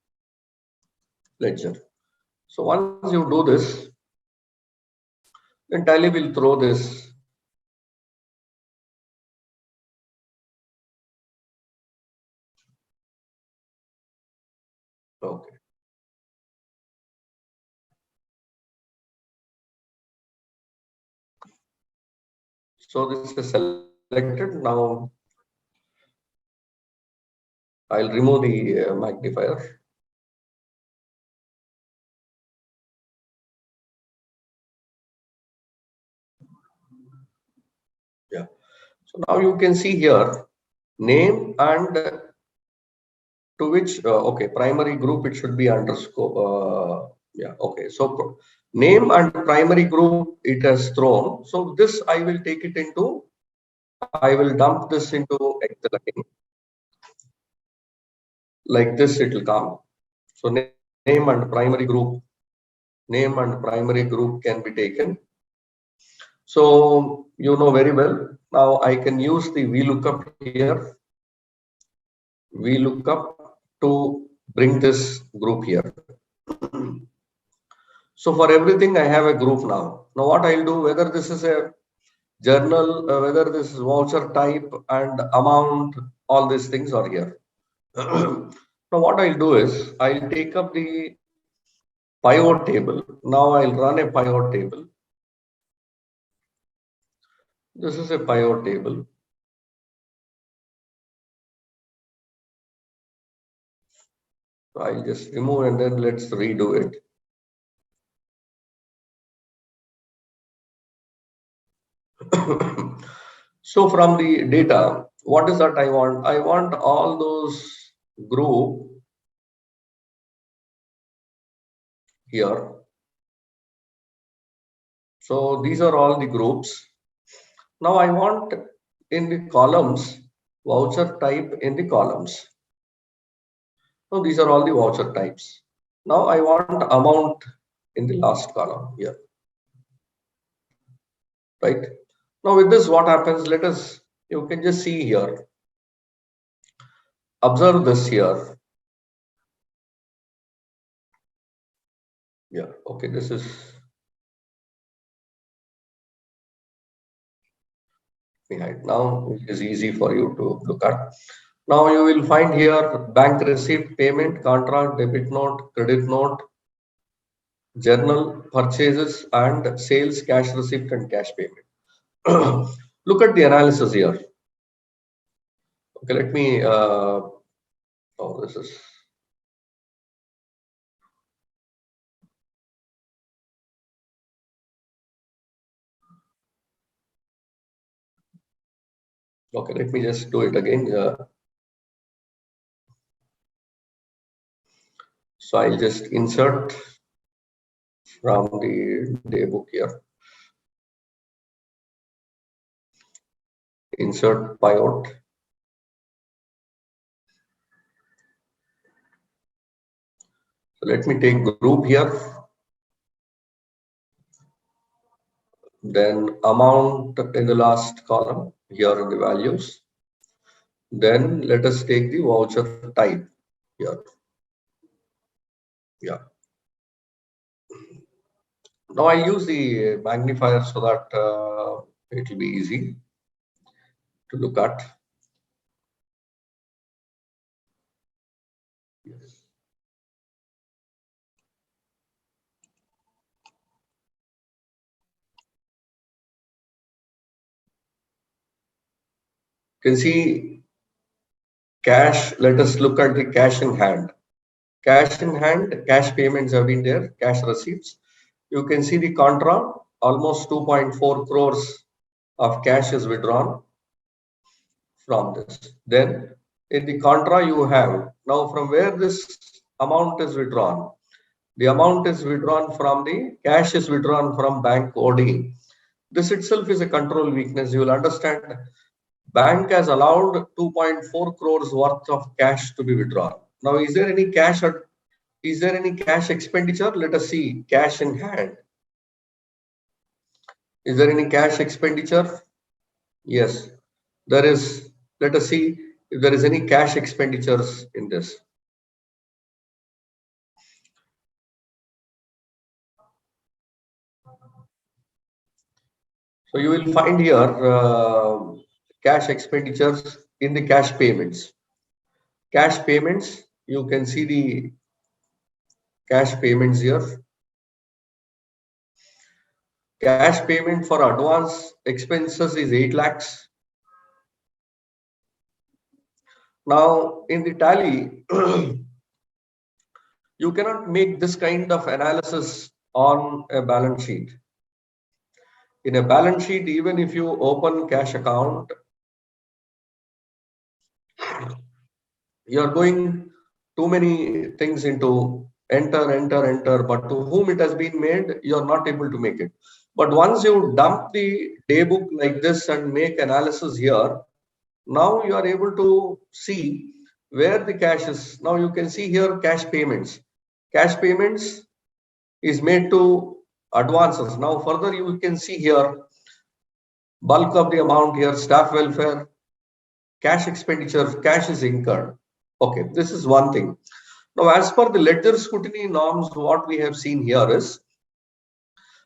ledger. So once you do this, then Tally will throw this okay. So this is selected. Now I'll remove the magnifier. Yeah. So now you can see here name and to which okay, primary group, it should be underscore. Yeah, okay. So name and primary group it has thrown. So this I will take it into, I will dump this into Excel again. Like this it will come. So name and primary group can be taken. So you know very well. Now I can use the VLOOKUP here. VLOOKUP to bring this group here. So for everything I have a group now. Now what I'll do, whether this is a journal, whether this is voucher type and amount, all these things are here. Now what I'll do is I'll take up the pivot table. Now I'll run a pivot table. This is a pivot table. So I'll just remove and then let's redo it. So from the data, what is that I want? I want all those group here. So these are all the groups. Now I want in the columns, voucher type in the columns. So these are all the voucher types. Now I want amount in the last column here. Right. Now with this, what happens? Let us, you can just see here. Observe this here. Yeah, okay, this is behind. Now it is easy for you to look at. Now you will find here bank receipt, payment, contract, debit note, credit note, journal, purchases, and sales, cash receipt, and cash payment. Look at the analysis here. Okay, let me. Oh, this is. Okay, let me just do it again. So I'll just insert from the daybook here. Insert pivot. So let me take group here. Then amount in the last column here in the values. Then let us take the voucher type here. Yeah. Now I use the magnifier so that it will be easy to look at. Yes. You can see cash. Let us look at the cash in hand. Cash in hand, cash payments have been there, cash receipts. You can see the contra, almost 2.4 crores of cash is withdrawn from this. Then in the contra you have, now from where this amount is withdrawn? The amount is withdrawn from the cash is withdrawn from bank OD. This itself is a control weakness. You will understand bank has allowed 2.4 crores worth of cash to be withdrawn. Now, is there any cash expenditure? Let us see cash in hand. Is there any cash expenditure? Yes, there is. Let us see if there is any cash expenditures in this. So you will find here cash expenditures in the cash payments. Cash payments, you can see the cash payments here. Cash payment for advance expenses is 8 lakhs. Now in the tally, you cannot make this kind of analysis on a balance sheet. In a balance sheet, even if you open cash account, you are going too many things into enter, but to whom it has been made, you are not able to make it. But once you dump the daybook like this and make analysis here, now you are able to see where the cash is. Now you can see here cash payments. Cash payments is made to advances. Now further you can see here bulk of the amount here, staff welfare, cash expenditure, cash is incurred. Okay, this is one thing. Now, as per the ledger scrutiny norms, what we have seen here is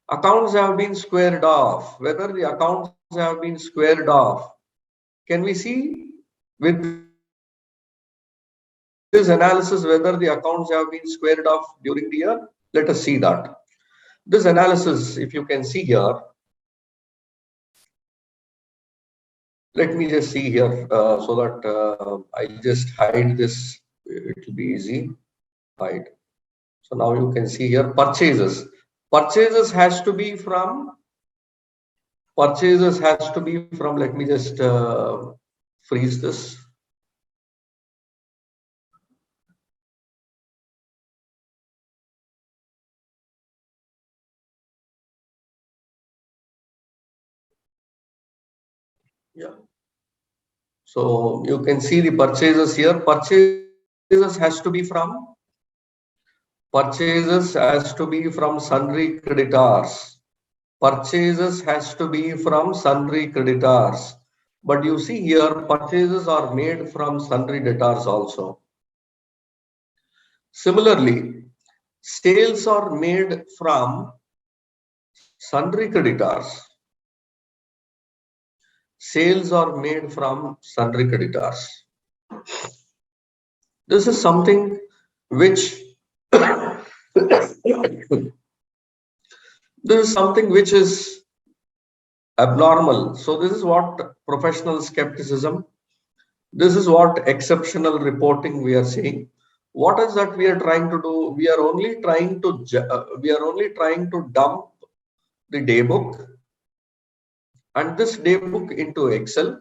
accounts have been squared off. Whether the accounts have been squared off, can we see with this analysis whether the accounts have been squared off during the year? Let us see that. This analysis, if you can see here, let me just see here so that I just hide this. It will be easy. Hide. So now you can see here purchases. Purchases has to be from. Let me just freeze this. Yeah. So you can see the purchases here. Purchases has to be from sundry creditors. Purchases has to be from sundry creditors. But you see here, purchases are made from sundry debtors also. Similarly, sales are made from sundry creditors. Sales are made from sundry creditors. This is something which is abnormal. So this is what professional skepticism. This is what exceptional reporting we are seeing. What is that we are trying to do? We are only trying to dump the daybook and this daybook into Excel.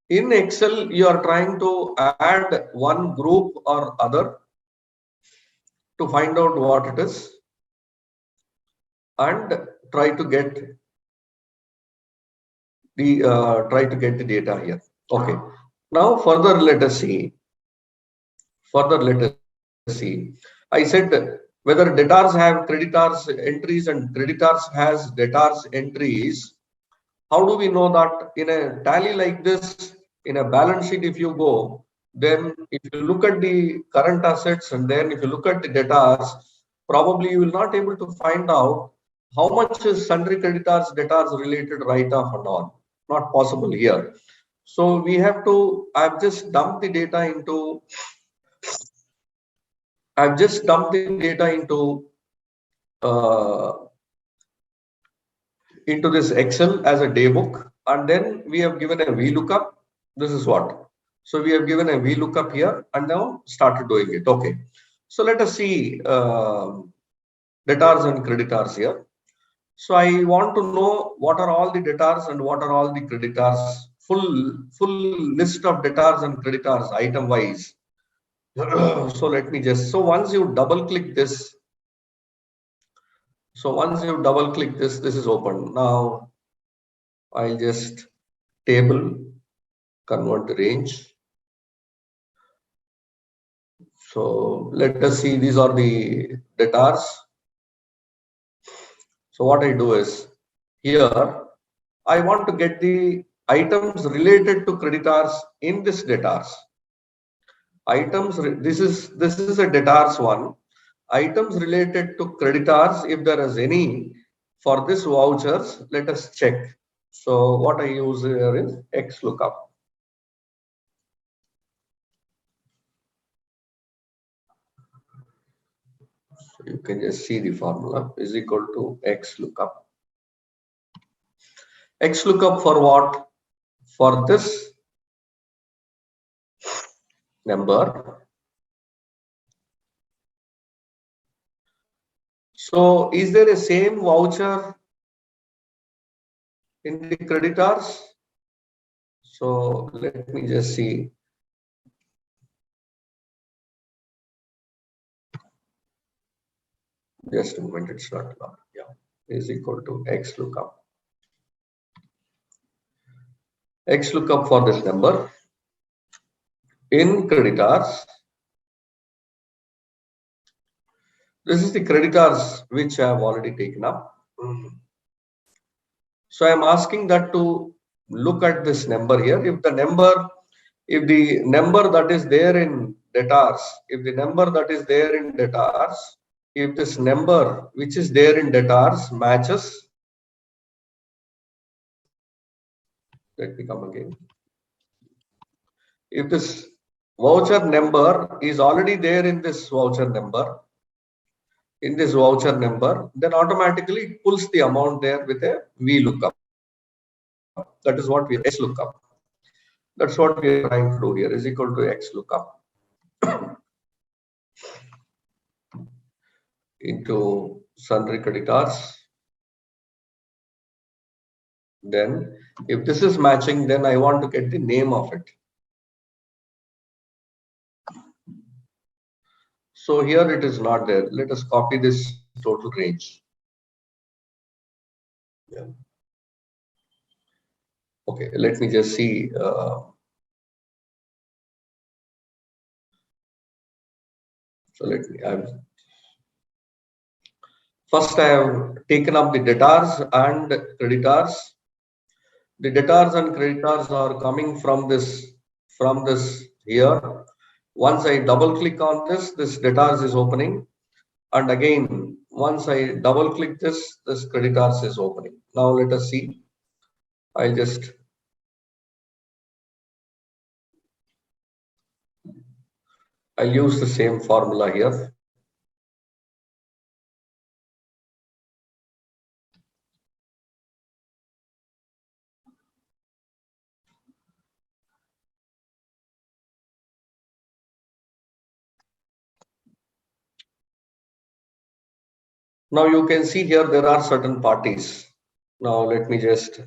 In Excel, you are trying to add one group or other to find out what it is and try to get the data here. Okay. Now further let us see. I said whether debtors have creditors entries and creditors has debtors entries. How do we know that? In a tally like this, in a balance sheet, if you go, then if you look at the current assets and then if you look at the debtors, probably you will not able to find out how much is sundry creditors, debtors related write-off and all. Not possible here. So we have to, I've just dumped the data into uh, into this Excel as a daybook, and then we have given a VLOOKUP. This is what. So we have given a VLOOKUP here and now started doing it. Okay. So let us see debtors and creditors here. So I want to know what are all the debtors and what are all the creditors. Full list of debtors and creditors item wise. So let me just. So once you double click this. So once you double click this, this is open. Now I'll just table, convert the range. So let us see, these are the debtors. So what I do is here, I want to get the items related to creditors in this debtors. Items, this is a debtors one. Items related to creditors, if there is any for this vouchers, let us check. So what I use here is XLOOKUP. So you can just see the formula is equal to XLOOKUP. XLOOKUP for what? For this number. So is there a same voucher in the creditors? So let me just see. Just a moment, it's not long. Yeah, is equal to XLOOKUP. XLOOKUP for this number in creditors. This is the creditors which I have already taken up. So I am asking that to look at this number here. If the number that is there in debtors, if this number which is there in debtors matches, let me come again. If this voucher number is already there in this voucher number, then automatically it pulls the amount there with a VLOOKUP. That is what we XLOOKUP. That's what we are trying to do here is equal to XLOOKUP into sundry creditors. Then if this is matching, then I want to get the name of it. So here it is not there. Let us copy this total range. Yeah. Okay, let me just see. So let me. First, I have taken up the debtors and creditors. The debtors and creditors are coming from this here. Once I double click on this debtors is opening. And again, once I double click this creditors is opening. Now let us see. I'll use the same formula here. Now you can see here there are certain parties. Now let me just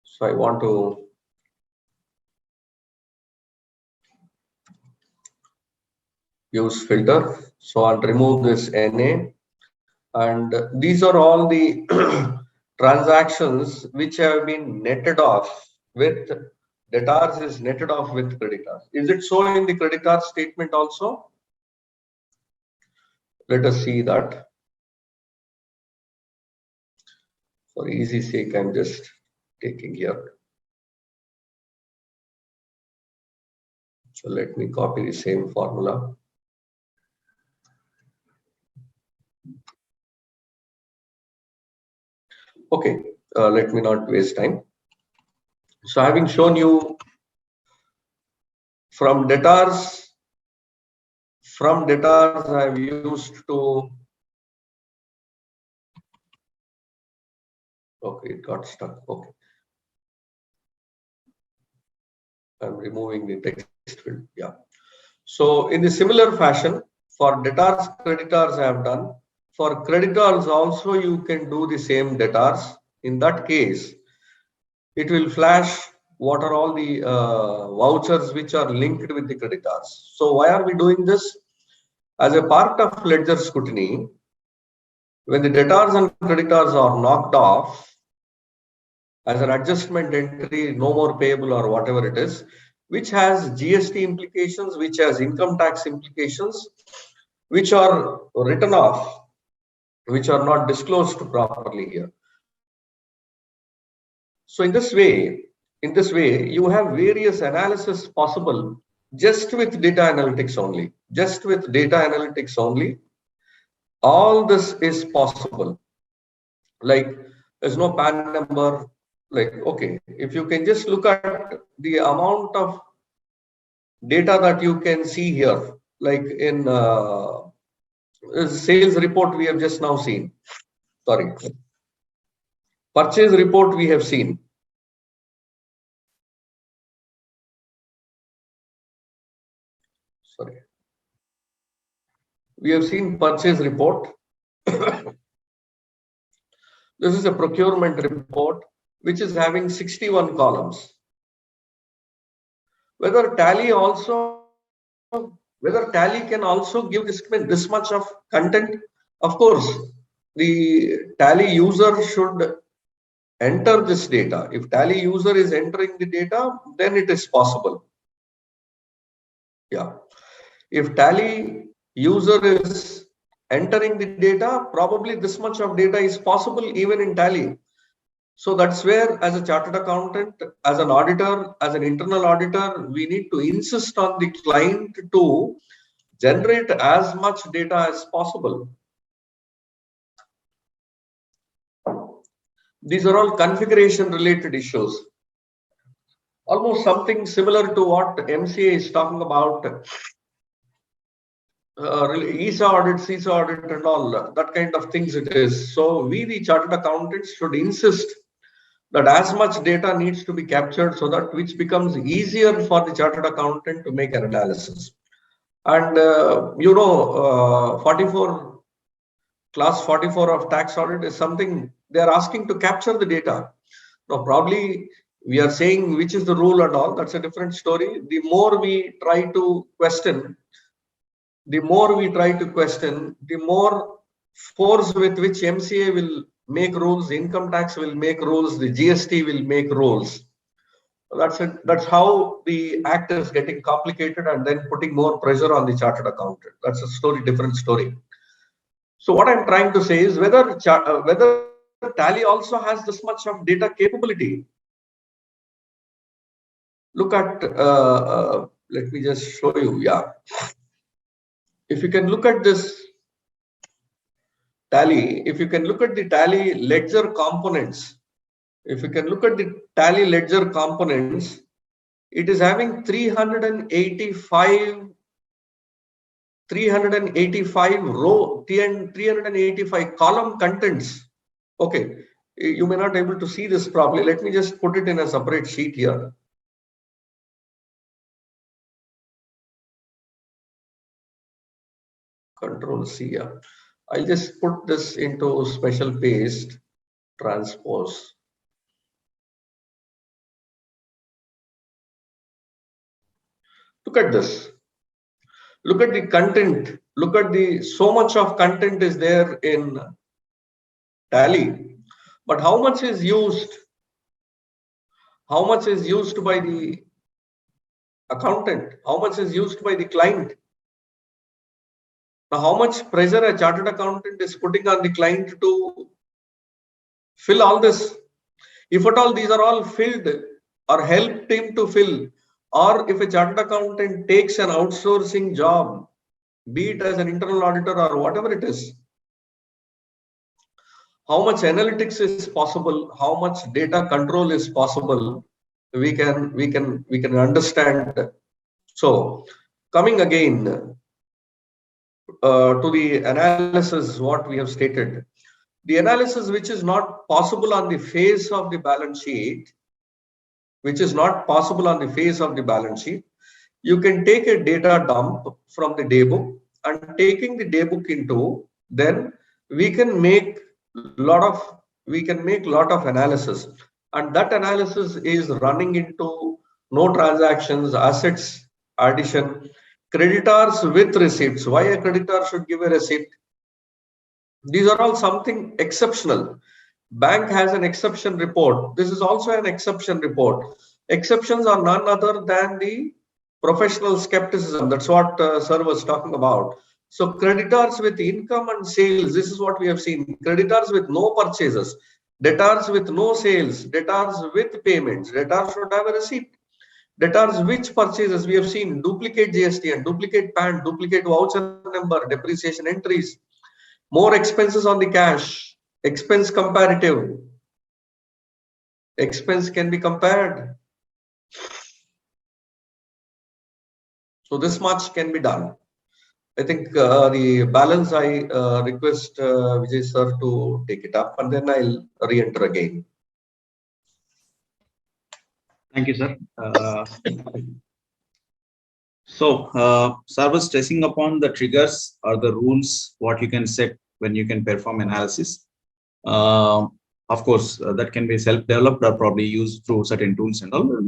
so I want to use filter. So I'll remove this NA, and these are all the transactions which have been netted off with debtors is netted off with creditors. Is it so in the creditor statement also? Let us see that. For easy sake, I'm just taking here. So let me copy the same formula. Okay, let me not waste time. So having shown you from debtors I've used to, okay, it got stuck. Okay, I'm removing the text field. Yeah. So in the similar fashion, for debtors, creditors I have done. For creditors also you can do the same debtors. In that case, it will flash what are all the vouchers which are linked with the creditors. So why are we doing this? As a part of ledger scrutiny, when the debtors and creditors are knocked off as an adjustment entry, no more payable or whatever it is, which has GST implications, which has income tax implications, which are written off, which are not disclosed properly here. So in this way, you have various analysis possible just with data analytics only. Just with data analytics only, all this is possible. Like there's no PAN number. Like, okay, if you can just look at the amount of data that you can see here, like in sales report we have just now seen. Sorry, purchase report we have seen. Sorry, we have seen purchase report. This is a procurement report which is having 61 columns. Whether Tally can also give this much of content? Of course, the Tally user should enter this data. If Tally user is entering the data, then it is possible. Yeah. If Tally user is entering the data, probably this much of data is possible even in Tally. So that's where, as a chartered accountant, as an auditor, as an internal auditor, we need to insist on the client to generate as much data as possible. These are all configuration related issues. Almost something similar to what MCA is talking about. ESA audit, CISA audit and all that kind of things it is. So we, the chartered accountants, should insist that as much data needs to be captured so that which becomes easier for the chartered accountant to make an analysis. And 44 class 44 of tax audit is something they are asking to capture the data. Now probably we are saying which is the rule and all, that's a different story. The more we try to question, the more force with which MCA will make rules, income tax will make rules, the GST will make rules. That's it. That's how the act is getting complicated and then putting more pressure on the chartered accountant. That's a story, different story. So what I'm trying to say is whether Tally also has this much of data capability. look at, let me just show you. Yeah. If you can look at this tally, if you can look at the tally ledger components, if you can look at the tally ledger components, it is having 385 row, 385 column contents. Okay, you may not able to see this properly. Let me just put it in a separate sheet here. Control C. Yeah. I'll just put this into special paste, transpose. Look at this. Look at the content. Look at the, so much of content is there in tally, but how much is used? How much is used by the accountant? How much is used by the client? Now, how much pressure a chartered accountant is putting on the client to fill all this? If at all these are all filled or helped him to fill, or if a chartered accountant takes an outsourcing job, be it as an internal auditor or whatever it is, how much analytics is possible, how much data control is possible, we can understand. So coming again to the analysis, what we have stated, the analysis which is not possible on the face of the balance sheet, which is not possible on the face of the balance sheet, you can take a data dump from the daybook, and taking the daybook into, then we can make lot of analysis, and that analysis is running into no transactions, assets addition, creditors with receipts. Why a creditor should give a receipt? These are all something exceptional. Bank has an exception report. This is also an exception report. Exceptions are none other than the professional skepticism. That's what sir was talking about. So creditors with income and sales, this is what we have seen. Creditors with no purchases, debtors with no sales, debtors with payments, debtors should have a receipt. Debtors which purchases, we have seen duplicate GST and duplicate PAN, duplicate voucher number, depreciation entries, more expenses on the cash, expense comparative. Expense can be compared. So this much can be done. I think the balance I request Vijay sir to take it up, and then I'll re-enter again. Thank you, sir. Sir was stressing upon the triggers or the rules, what you can set when you can perform analysis. Of course, that can be self-developed or probably used through certain tools and all.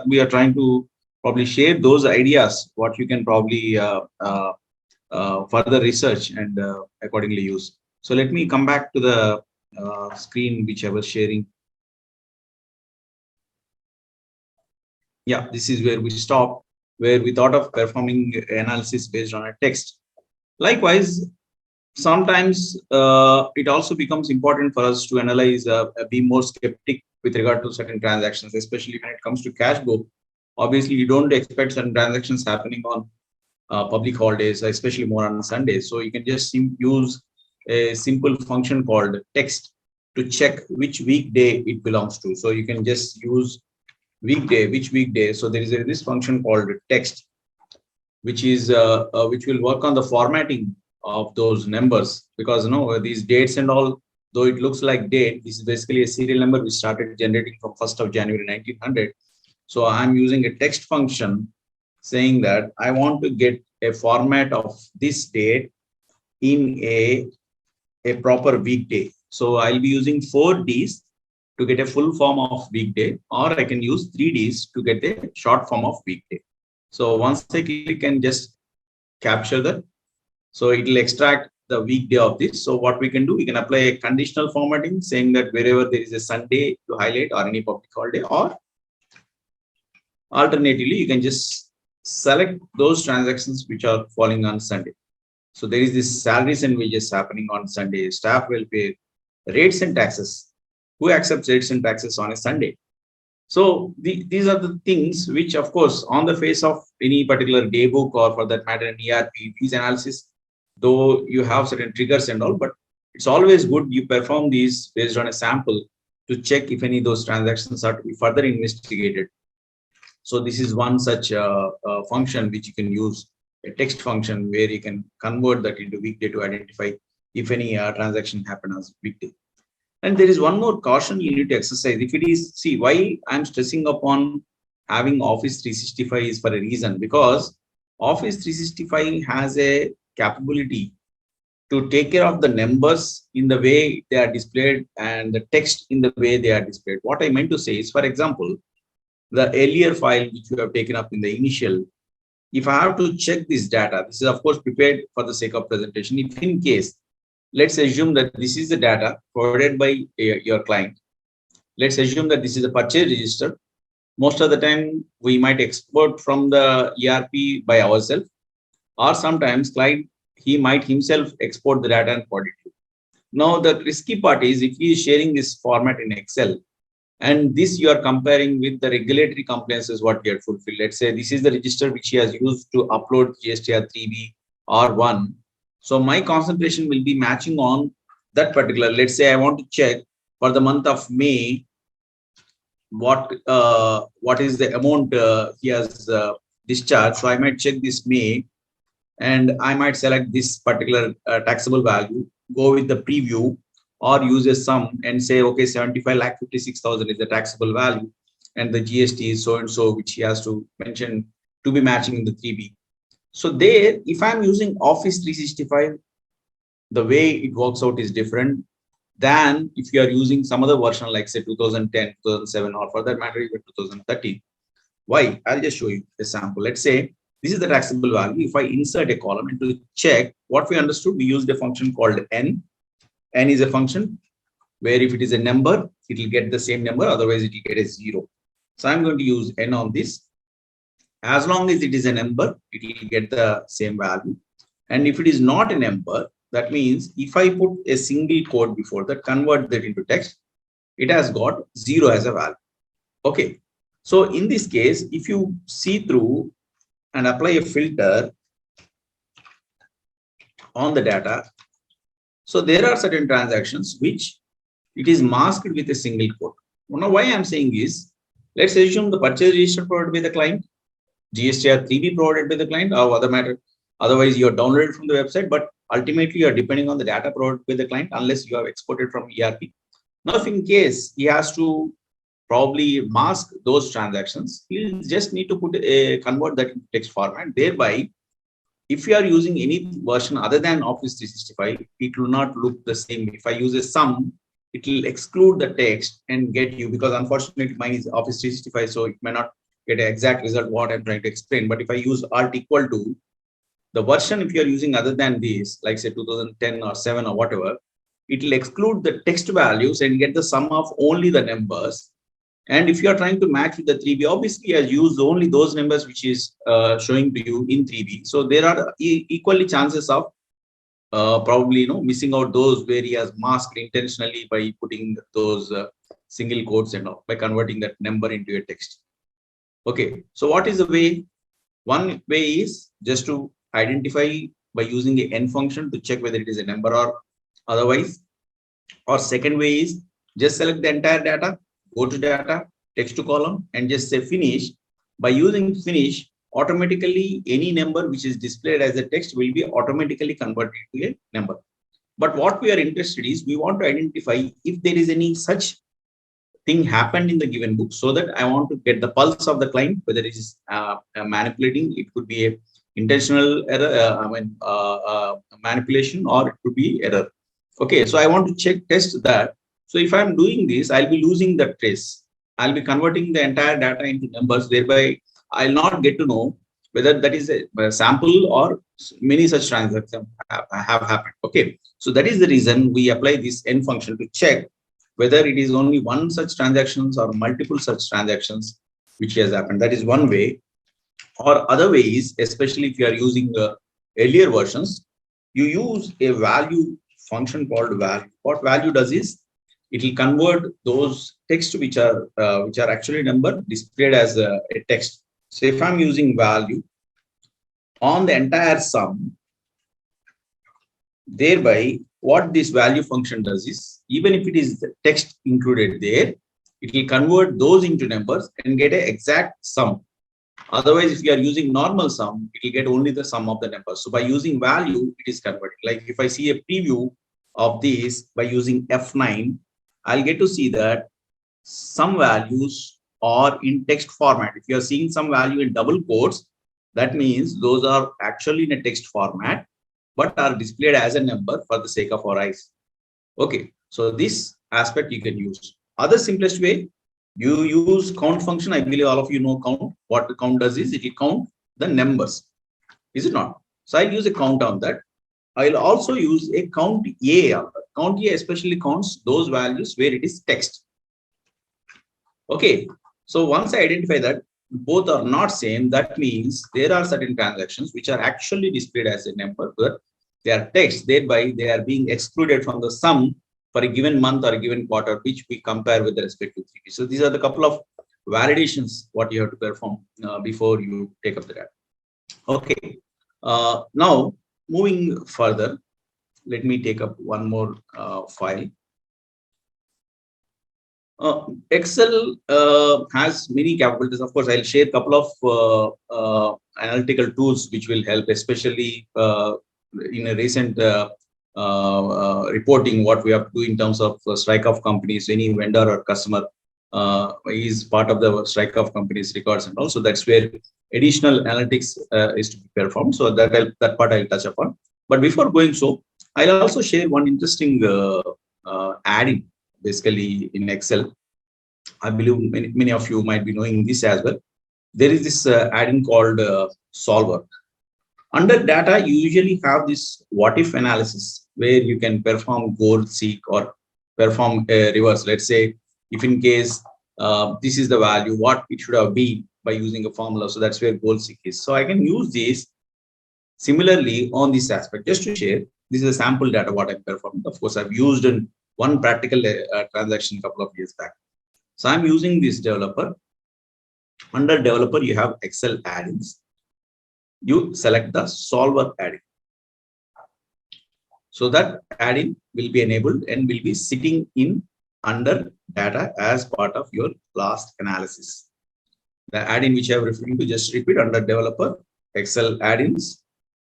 We are trying to probably share those ideas, what you can probably further research and accordingly use. So let me come back to the screen which I was sharing. Yeah, this is where we stop, where we thought of performing analysis based on a text. Likewise, sometimes it also becomes important for us to analyze, be more skeptic with regard to certain transactions, especially when it comes to cash book. Obviously, you don't expect certain transactions happening on public holidays, especially more on Sundays. So you can just use a simple function called text to check which weekday it belongs to. So you can just use weekday, which weekday. So there is this function called text, which is which will work on the formatting of those numbers, because these dates and all, though it looks like date, this is basically a serial number we started generating from 1st of January 1900. So I'm using a text function saying that I want to get a format of this date in a proper weekday. So I'll be using 4 Ds to get a full form of weekday, or I can use 3 Ds to get a short form of weekday. So once I click and just capture that, so it will extract the weekday of this. So what we can do, we can apply a conditional formatting saying that wherever there is a Sunday to highlight or any public holiday, or alternatively, you can just select those transactions which are falling on Sunday. So there is this salaries and wages happening on Sunday, staff welfare, rates and taxes. Who accepts rates and taxes on a Sunday? So these are the things which, of course, on the face of any particular day book or for that matter, an ERP fees analysis, though you have certain triggers and all, but it's always good you perform these based on a sample to check if any of those transactions are to be further investigated. So this is one such function which you can use, a text function where you can convert that into weekday to identify if any transaction happen as weekday. And there is one more caution you need to exercise. If it is, see, why I'm stressing upon having Office 365 is for a reason, because Office 365 has a capability to take care of the numbers in the way they are displayed and the text in the way they are displayed. What I meant to say is, for example, the earlier file which you have taken up in the initial, if I have to check this data, this is of course prepared for the sake of presentation. If in case, let's assume that this is the data provided by your client. Let's assume that this is a purchase register. Most of the time, we might export from the ERP by ourselves, or sometimes client, he might himself export the data and put it. Now, the risky part is if he is sharing this format in Excel, and this you are comparing with the regulatory compliances what he had fulfilled. Let's say this is the register which he has used to upload GSTR 3B or 1. So my concentration will be matching on that particular. Let's say I want to check for the month of May what is the amount he has discharged. So I might check this May, and I might select this particular taxable value, go with the preview, or use a sum and say, okay, 75,56,000 is the taxable value, and the GST is so and so, which he has to mention to be matching in the 3B. So there, if I'm using Office 365, the way it works out is different than if you are using some other version like say 2010, 2007, or for that matter even 2013. Why? I'll just show you a sample. Let's say this is the taxable value. If I insert a column and to check what we understood, we used a function called n. N is a function where if it is a number, it will get the same number, otherwise it will get a 0. So I'm going to use n on this. As long as it is a number, it will get the same value. And if it is not a number, that means if I put a single quote before that, convert that into text, it has got 0 as a value. Okay. So in this case, if you see through and apply a filter on the data, so there are certain transactions which it is masked with a single quote. Now, why I'm saying is, let's assume the purchase register provided by the client, GSTR 3B provided by the client, or other matter. Otherwise, you are downloaded from the website, but ultimately you are depending on the data provided by the client unless you have exported from ERP. Now, if in case he has to probably mask those transactions, he'll just need to convert that into text format. Thereby, if you are using any version other than Office 365, it will not look the same. If I use a sum, it will exclude the text and get you, because unfortunately mine is Office 365, so it may not get an exact result what I'm trying to explain. But if I use alt equal to the version, if you are using other than this, like say 2010 or 7 or whatever, it will exclude the text values and get the sum of only the numbers. And if you are trying to match with the 3B, obviously I use only those numbers which is showing to you in 3B. So there are equally chances of probably missing out those where he has masked intentionally by putting those single quotes and all, by converting that number into a text. Okay, so what is the way? One way is just to identify by using a n function to check whether it is a number or otherwise. Or second way is just select the entire data, go to data, text to column, and just say finish. By using finish, automatically any number which is displayed as a text will be automatically converted to a number. But what we are interested is we want to identify if there is any such thing happened in the given book, so that I want to get the pulse of the client, whether it is manipulating, it could be a intentional error, manipulation, or it could be error. Okay, so I want to test that. So if I'm doing this, I'll be losing the trace. I'll be converting the entire data into numbers, thereby I'll not get to know whether that is a sample or many such transactions have happened. Okay, so that is the reason we apply this n function to check whether it is only one such transactions or multiple such transactions which has happened. That is one way. Or other way is, especially if you are using earlier versions, you use a value function called value. What value does is, it will convert those text which are actually number displayed as a text. So if I'm using value on the entire sum, thereby what this value function does is, even if it is the text included there, it will convert those into numbers and get an exact sum. Otherwise, if you are using normal sum, it will get only the sum of the numbers. So by using value, it is converting. Like if I see a preview of this by using F9, I'll get to see that some values are in text format. If you are seeing some value in double quotes, that means those are actually in a text format, but are displayed as a number for the sake of our eyes. Okay, so this aspect you can use. Other simplest way, you use count function. I believe all of you know count. What the count does is it will count the numbers. Is it not? So I'll use a count on that. I'll also use a count A on that. Count A especially counts those values where it is text. Okay, so once I identify that both are not same, that means there are certain transactions which are actually displayed as a number, but they are text, thereby they are being excluded from the sum for a given month or a given quarter, which we compare with the respective CP. So these are the couple of validations what you have to perform before you take up the data. Okay, now moving further, let me take up one more file. Excel has many capabilities. Of course, I'll share a couple of analytical tools which will help, especially in a recent reporting, what we have to do in terms of strike of companies. Any vendor or customer is part of the strike of companies records, and also that's where additional analytics is to be performed. So that part I'll touch upon. But before going so, I'll also share one interesting add-in. Basically in Excel, I believe many of you might be knowing this as well. There is this add-in called solver. Under data, you usually have this what if analysis where you can perform goal seek or perform a reverse. Let's say if in case this is the value, what it should have been by using a formula. So that's where goal seek is. So I can use this similarly on this aspect. Just to share, this is a sample data what I performed. Of course, I've used in one practical transaction a couple of years back. So I'm using this developer. Under developer, you have Excel add-ins. You select the solver add-in. So that add-in will be enabled and will be sitting in under data as part of your last analysis. The add-in which I have referred to, just repeat, under developer, Excel add-ins,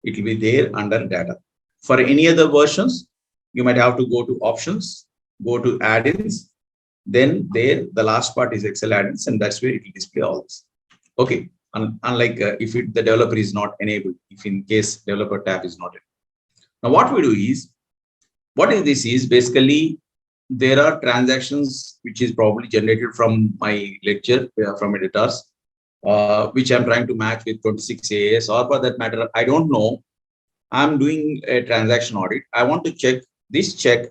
it will be there under data. For any other versions, you might have to go to options, go to add-ins, then there the last part is Excel add-ins, and that's where it will display all this. Okay, unlike if the developer is not enabled, if in case developer tab is not enabled. Now what we do is, what is this is basically there are transactions which is probably generated from my lecture from editors, which I'm trying to match with 26 AS, or for that matter, I don't know. I'm doing a transaction audit. I want to check this check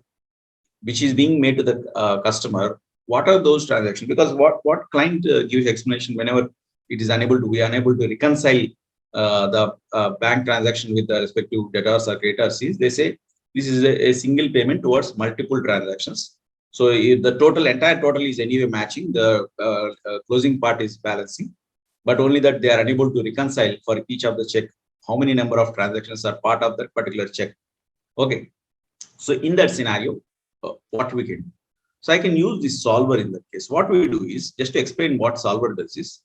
which is being made to the customer. What are those transactions? Because what client gives explanation whenever it is unable to, we are unable to reconcile the bank transaction with the respective debtors or creditors is, they say this is a single payment towards multiple transactions. So if the entire total is anyway matching, the closing part is balancing, but only that they are unable to reconcile for each of the check how many number of transactions are part of that particular check. Okay, so in that scenario, what we can do? So I can use this solver in that case. What we do is, just to explain what solver does is,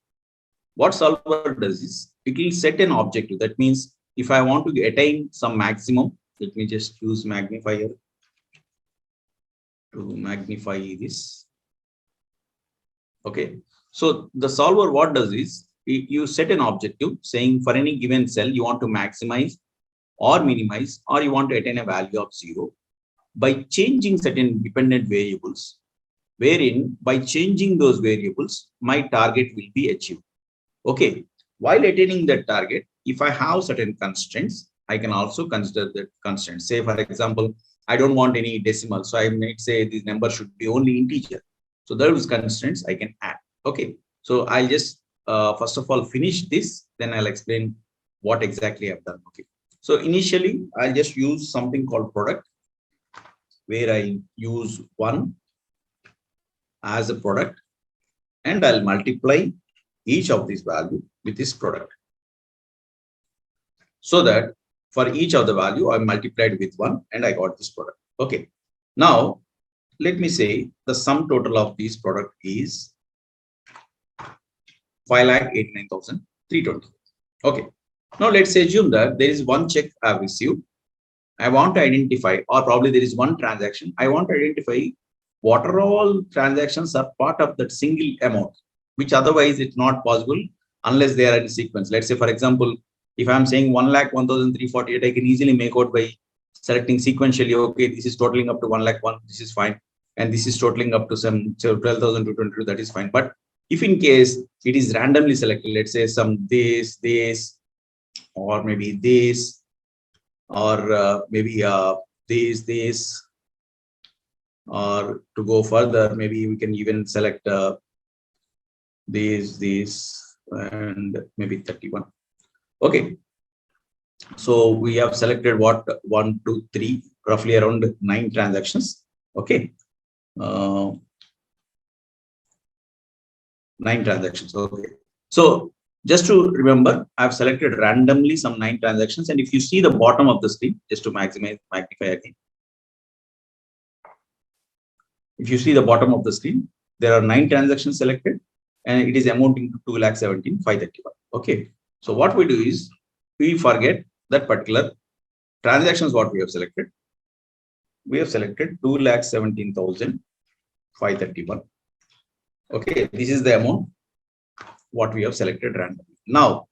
it will set an objective. That means if I want to attain some maximum, let me just use magnifier to magnify this. Okay, so the solver what does is, you set an objective saying for any given cell you want to maximize or minimize, or you want to attain a value of 0 by changing certain dependent variables, wherein by changing those variables my target will be achieved. Okay, while attaining that target, if I have certain constraints, I can also consider that constraints. Say for example, I don't want any decimal, so I might say this number should be only integer. So those constraints I can add. Okay, so I'll just first of all finish this, then I'll explain what exactly I've done. Okay, so initially I'll just use something called product, where I use 1 as a product, and I'll multiply each of these value with this product. So that for each of the value, I multiplied with 1 and I got this product. Okay. Now, let me say the sum total of these product is 5,89,320. Okay. Now let's assume that there is one check I've received. I want to identify, or probably there is one transaction. I want to identify what are all transactions are part of that single amount, which otherwise it's not possible unless they are in sequence. Let's say, for example, if I'm saying 1,01,348, I can easily make out by selecting sequentially. Okay, this is totaling up to 1,01,000. This is fine, and this is totaling up to some 12,222. That is fine. But if in case it is randomly selected, let's say some this, or maybe this, or maybe this, or to go further, maybe we can even select this, and maybe 31. Okay. So we have selected what 1, 2, 3, roughly around 9 transactions. Okay. 9 transactions. Okay. So just to remember, I've selected randomly some 9 transactions. And if you see the bottom of the screen, just to magnify again. If you see the bottom of the screen, there are 9 transactions selected and it is amounting to 2,17,531. Okay. So what we do is we forget that particular transactions what we have selected. We have selected 2,17,531. Okay. This is the amount what we have selected randomly. Now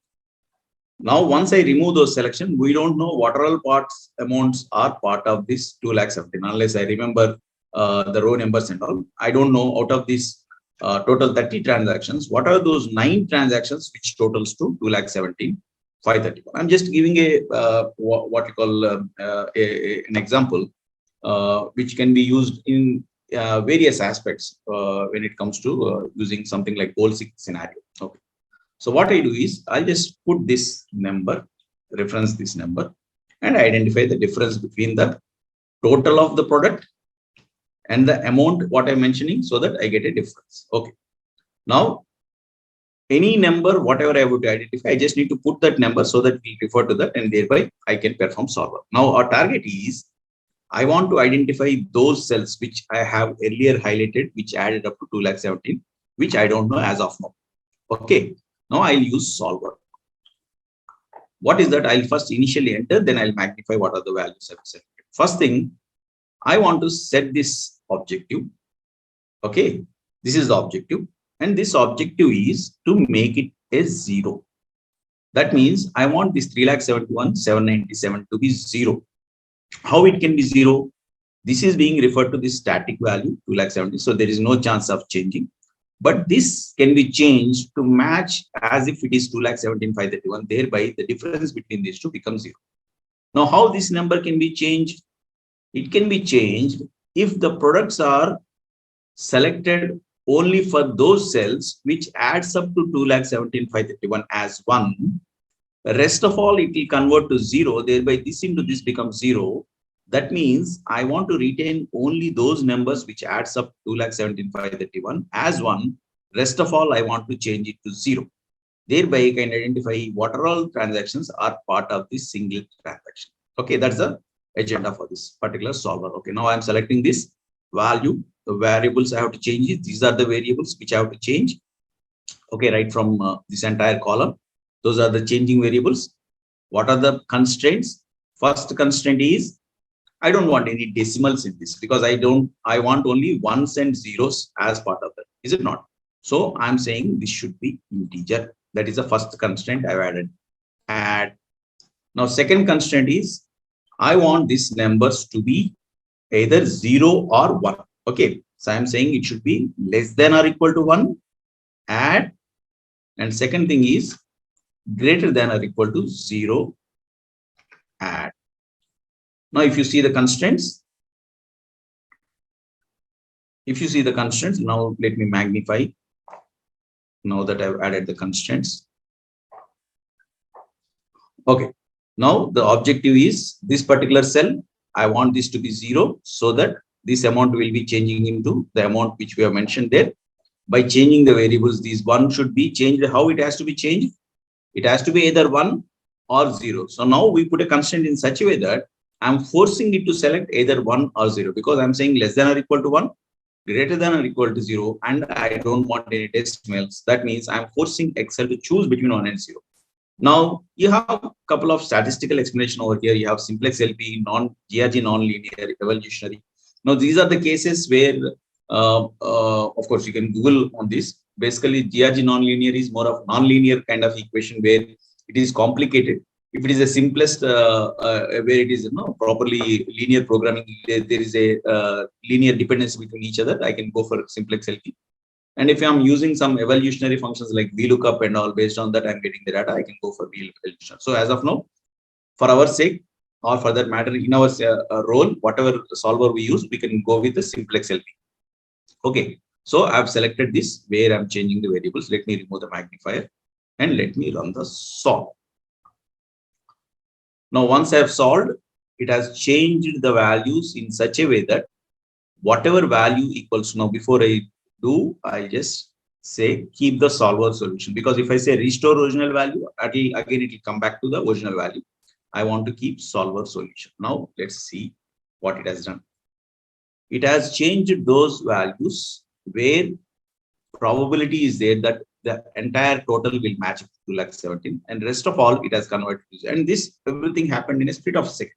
once I remove those selection, we don't know what all parts amounts are part of this 2,17,000 unless I remember the row numbers and all. I don't know out of this total 30 transactions, what are those 9 transactions which totals to 2,17,531. I'm just giving a what you call an example which can be used in various aspects when it comes to using something like goal seek scenario. Okay. So what I do is I just put this number, reference this number, and identify the difference between the total of the product and the amount what I'm mentioning, so that I get a difference. Okay. Now, any number, whatever I would identify, I just need to put that number so that we refer to that, and thereby I can perform solver. Now, our target is I want to identify those cells which I have earlier highlighted, which added up to 2,17,000, which I don't know as of now. Okay. Now I'll use solver. What is that? I'll first initially enter, then I'll magnify what are the values I've selected. First thing, I want to set this objective. Okay. This is the objective. And this objective is to make it a 0. That means I want this 3,71,797 to be 0. How it can be 0? This is being referred to this static value, 2,70,000. So there is no chance of changing. But this can be changed to match as if it is 2,17,531. Thereby, the difference between these two becomes 0. Now, how this number can be changed? It can be changed if the products are selected only for those cells which adds up to 2,17,531 as 1. The rest of all, it will convert to 0. Thereby, this into this becomes 0. That means I want to retain only those numbers which adds up 2,17,531 as 1. Rest of all, I want to change it to 0. Thereby, I can identify what are all transactions are part of this single transaction. Okay, that's the agenda for this particular solver. Okay, now I'm selecting this value. The variables I have to change it. These are the variables which I have to change. Okay, right from this entire column. Those are the changing variables. What are the constraints? First constraint is I don't want any decimals in this because I want only ones and zeros as part of that. Is it not? So I'm saying this should be integer. That is the first constraint I've added. Add. Now, second constraint is I want these numbers to be either 0 or 1. Okay. So I'm saying it should be less than or equal to 1. Add. And second thing is greater than or equal to 0. Add. Now, if you see the constraints, now let me magnify. Now that I've added the constraints. Okay. Now the objective is this particular cell. I want this to be 0 so that this amount will be changing into the amount which we have mentioned there. By changing the variables, these one should be changed. How it has to be changed? It has to be either 1 or 0. So now we put a constraint in such a way that I'm forcing it to select either 1 or 0, because I'm saying less than or equal to 1, greater than or equal to 0, and I don't want any decimals. That means I'm forcing Excel to choose between 1 and 0. Now you have a couple of statistical explanation over here. You have simplex LP, GRG non-linear, evolutionary. Now these are the cases where, of course, you can Google on this. Basically, GRG non-linear is more of non-linear kind of equation where it is complicated. If it is the simplest, where it is properly linear programming, there is a linear dependency between each other, I can go for simplex LP. And if I'm using some evolutionary functions like VLOOKUP and all, based on that I'm getting the data, I can go for VLOOKUP. So as of now, for our sake, or for that matter, in our role, whatever solver we use, we can go with the simplex LP. Okay, so I've selected this where I'm changing the variables. Let me remove the magnifier and let me run the solve. Now, once I've solved, it has changed the values in such a way that whatever value equals, now before I do, I just say keep the solver solution, because if I say restore original value, again it will come back to the original value. I want to keep solver solution. Now let's see what it has done. It has changed those values where probability is there that the entire total will match 2,17,000, and rest of all it has converted to, and this everything happened in a split of a second.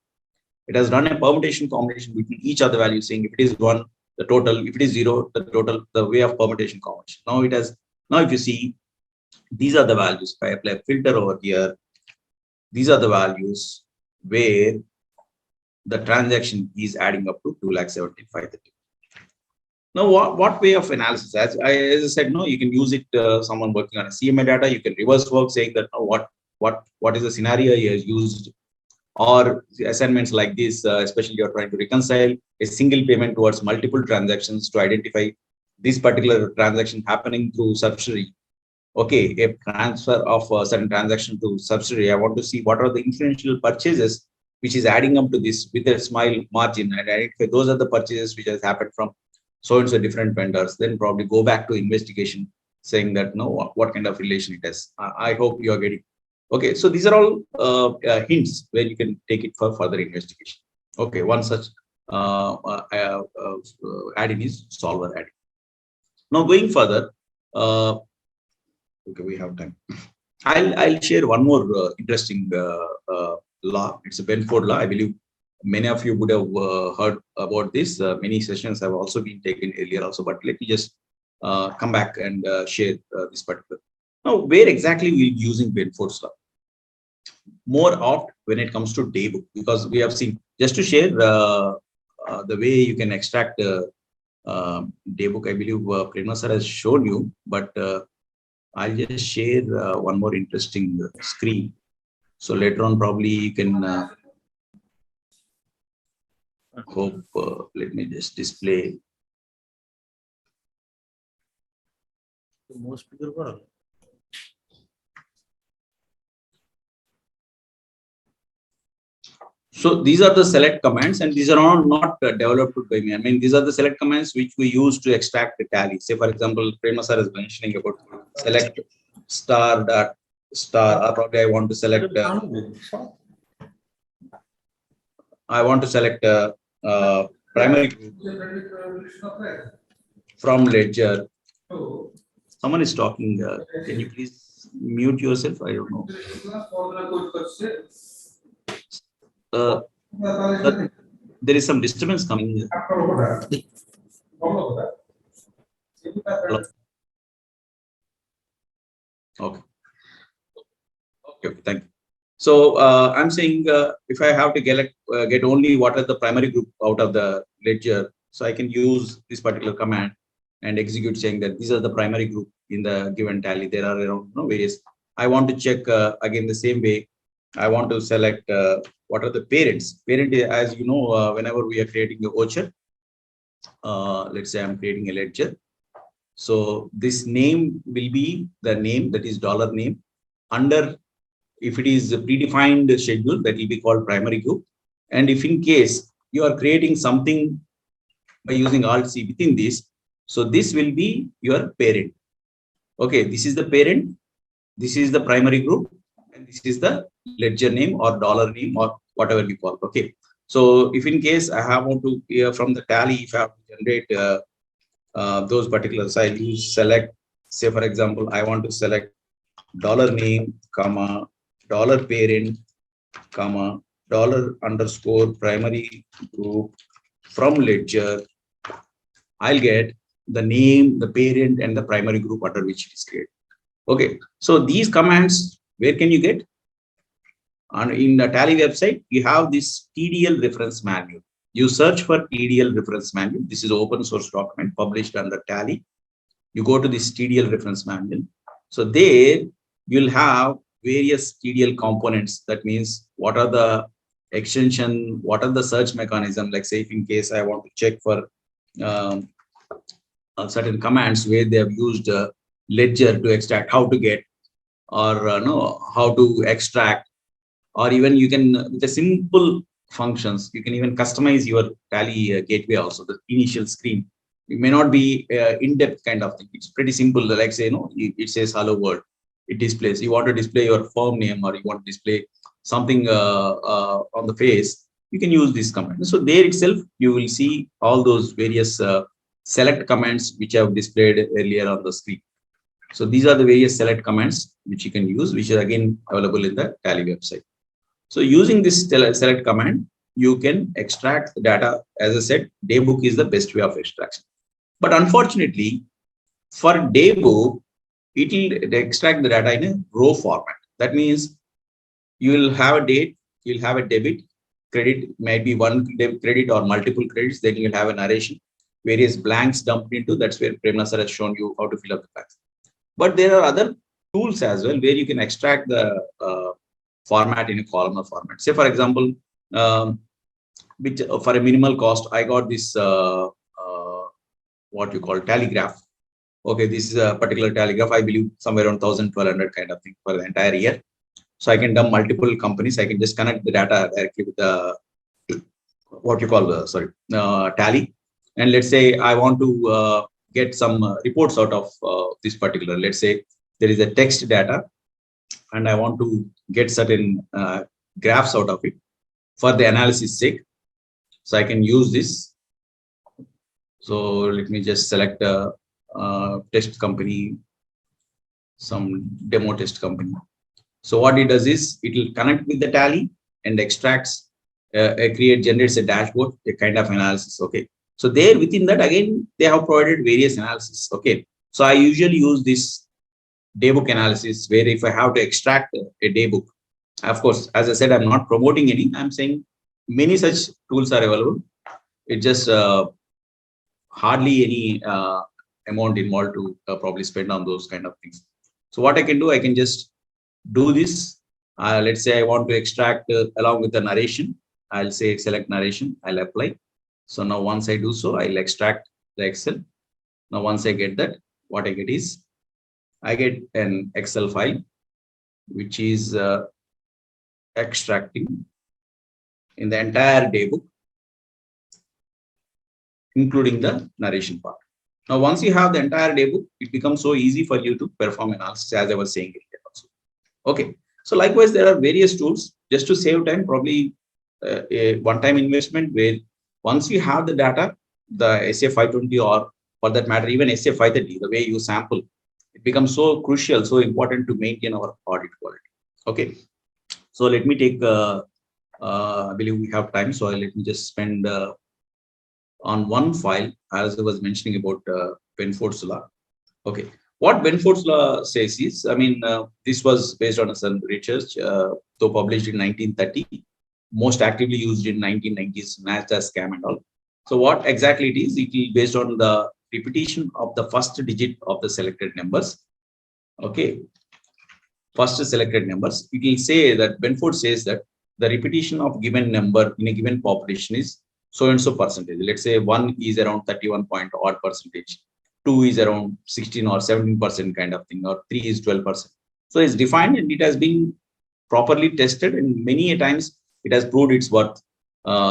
It has run a permutation combination between each of the values, saying if it is 1, the total, if it is 0, the total, the way of permutation combination. Now it has, now if you see, these are the values. If I apply a filter over here, these are the values where the transaction is adding up to 2,17,530. Now, what way of analysis? As I said, no, you can use it. Someone working on a CMA data, you can reverse work, saying that what is the scenario he has used, or assignments like this, especially you're trying to reconcile a single payment towards multiple transactions to identify this particular transaction happening through subsidiary. Okay, a transfer of a certain transaction to subsidiary. I want to see what are the influential purchases which is adding up to this with a small margin, and identify those are the purchases which has happened from so and so different vendors. Then probably go back to investigation, saying that no, what kind of relation it is. I hope you are getting. Okay, so these are all hints where you can take it for further investigation. Okay, one such add-in is solver add-in. Now going further, okay, we have time. I'll share one more interesting law. It's a Benford law. I believe many of you would have heard about this. Many sessions have also been taken earlier also, but let me just come back and share this particular. Now, where exactly we'll be using Benford's law? More oft when it comes to daybook, because we have seen, just to share the way you can extract daybook. I believe Prema sir has shown you, but I'll just share one more interesting screen. So later on, probably you can hope. Let me just display. Most people. So these are the select commands, and these are all not developed by me. I mean, these are the select commands which we use to extract the tally. Say, for example, Prema sir is mentioning about select star dot star, or probably I want to select. I want to select primary from ledger. Someone is talking. Can you please mute yourself? I don't know. There is some disturbance coming. Okay. Okay. Thank you. So I'm saying if I have to get only what are the primary group out of the ledger, so I can use this particular command and execute, saying that these are the primary group in the given tally. There are around various. I want to check again the same way. I want to select what are the parents. Parent, as you know, whenever we are creating a voucher, let's say I'm creating a ledger. So this name will be the name, that is dollar name. Under, if it is a predefined schedule, that will be called primary group. And if in case you are creating something by using Alt C within this. So this will be your parent. Okay, this is the parent, this is the primary group, and this is the ledger name or dollar name or whatever you call. Okay, so if in case I have to from the tally, if I have to generate those particulars, I use select. Say for example, I want to select dollar name, comma, dollar parent, comma, dollar underscore primary group from ledger. I'll get the name, the parent, and the primary group under which it is created. Okay, so these commands, where can you get? And in the Tally website, you have this TDL reference manual. You search for TDL reference manual. This is open source document published under Tally. You go to this TDL reference manual. So there you'll have various TDL components. That means what are the extension, what are the search mechanism, like say if in case I want to check for certain commands where they have used ledger to extract, how to get, or no, how to extract, or even you can with a simple functions, you can even customize your Tally gateway also, the initial screen. It may not be in-depth kind of thing. It's pretty simple. Like say, it says hello world. It displays. You want to display your firm name or you want to display something on the face, you can use this command. So there itself, you will see all those various select commands which I have displayed earlier on the screen. So these are the various select commands which you can use, which are again available in the Tally website. So using this select command, you can extract the data. As I said, daybook is the best way of extraction. But unfortunately, for daybook, it will extract the data in a row format. That means you will have a date, you'll have a debit, credit, maybe one credit or multiple credits, then you'll have a narration, various blanks dumped into. That's where Premna sir has shown you how to fill up the blanks. But there are other tools as well where you can extract the format in a columnar format. Say, for example, which for a minimal cost, I got this what you call tally graph. Okay, this is a particular tally graph. I believe somewhere around 1,200 kind of thing for the entire year. So I can dump multiple companies. I can just connect the data directly with the what you call Tally. And let's say I want to get some reports out of this particular. Let's say there is a text data, and I want to get certain graphs out of it for the analysis sake. So I can use this. So let me just select a test company, some demo test company. So what it does is it will connect with the Tally and extracts, generates a dashboard, a kind of analysis. Okay. So there within that, again, they have provided various analysis. Okay. So I usually use this daybook analysis where if I have to extract a daybook, of course, as I said, I'm not promoting any, I'm saying many such tools are available. It just hardly any amount involved to probably spend on those kind of things. So what I can do, I can just do this. Let's say I want to extract along with the narration. I'll say select narration, I'll apply. So now once I do so, I'll extract the Excel. Now once I get that, what I get is, I get an Excel file, which is extracting in the entire daybook, including the narration part. Now, once you have the entire daybook, it becomes so easy for you to perform analysis, as I was saying earlier also. Okay. So likewise, there are various tools just to save time, probably a one-time investment where once you have the data, the SA 520 or for that matter, even SA 530, the way you sample, it becomes so crucial, so important to maintain our audit quality. Okay. So let me take, I believe we have time. So let me just spend on one file, as I was mentioning about Benford's law. Okay. What Benford's law says is, I mean, this was based on some research, though published in 1930, most actively used in 1990s, NASDAQ scam and all. So what exactly it is based on the repetition of the first digit of the selected numbers. Okay. First selected numbers. It will say that Benford says that the repetition of given number in a given population is so and so percentage. Let's say 1 is around 31 point odd percentage, 2 is around 16 or 17% kind of thing, or 3 is 12%. So it's defined and it has been properly tested, and many a times it has proved its worth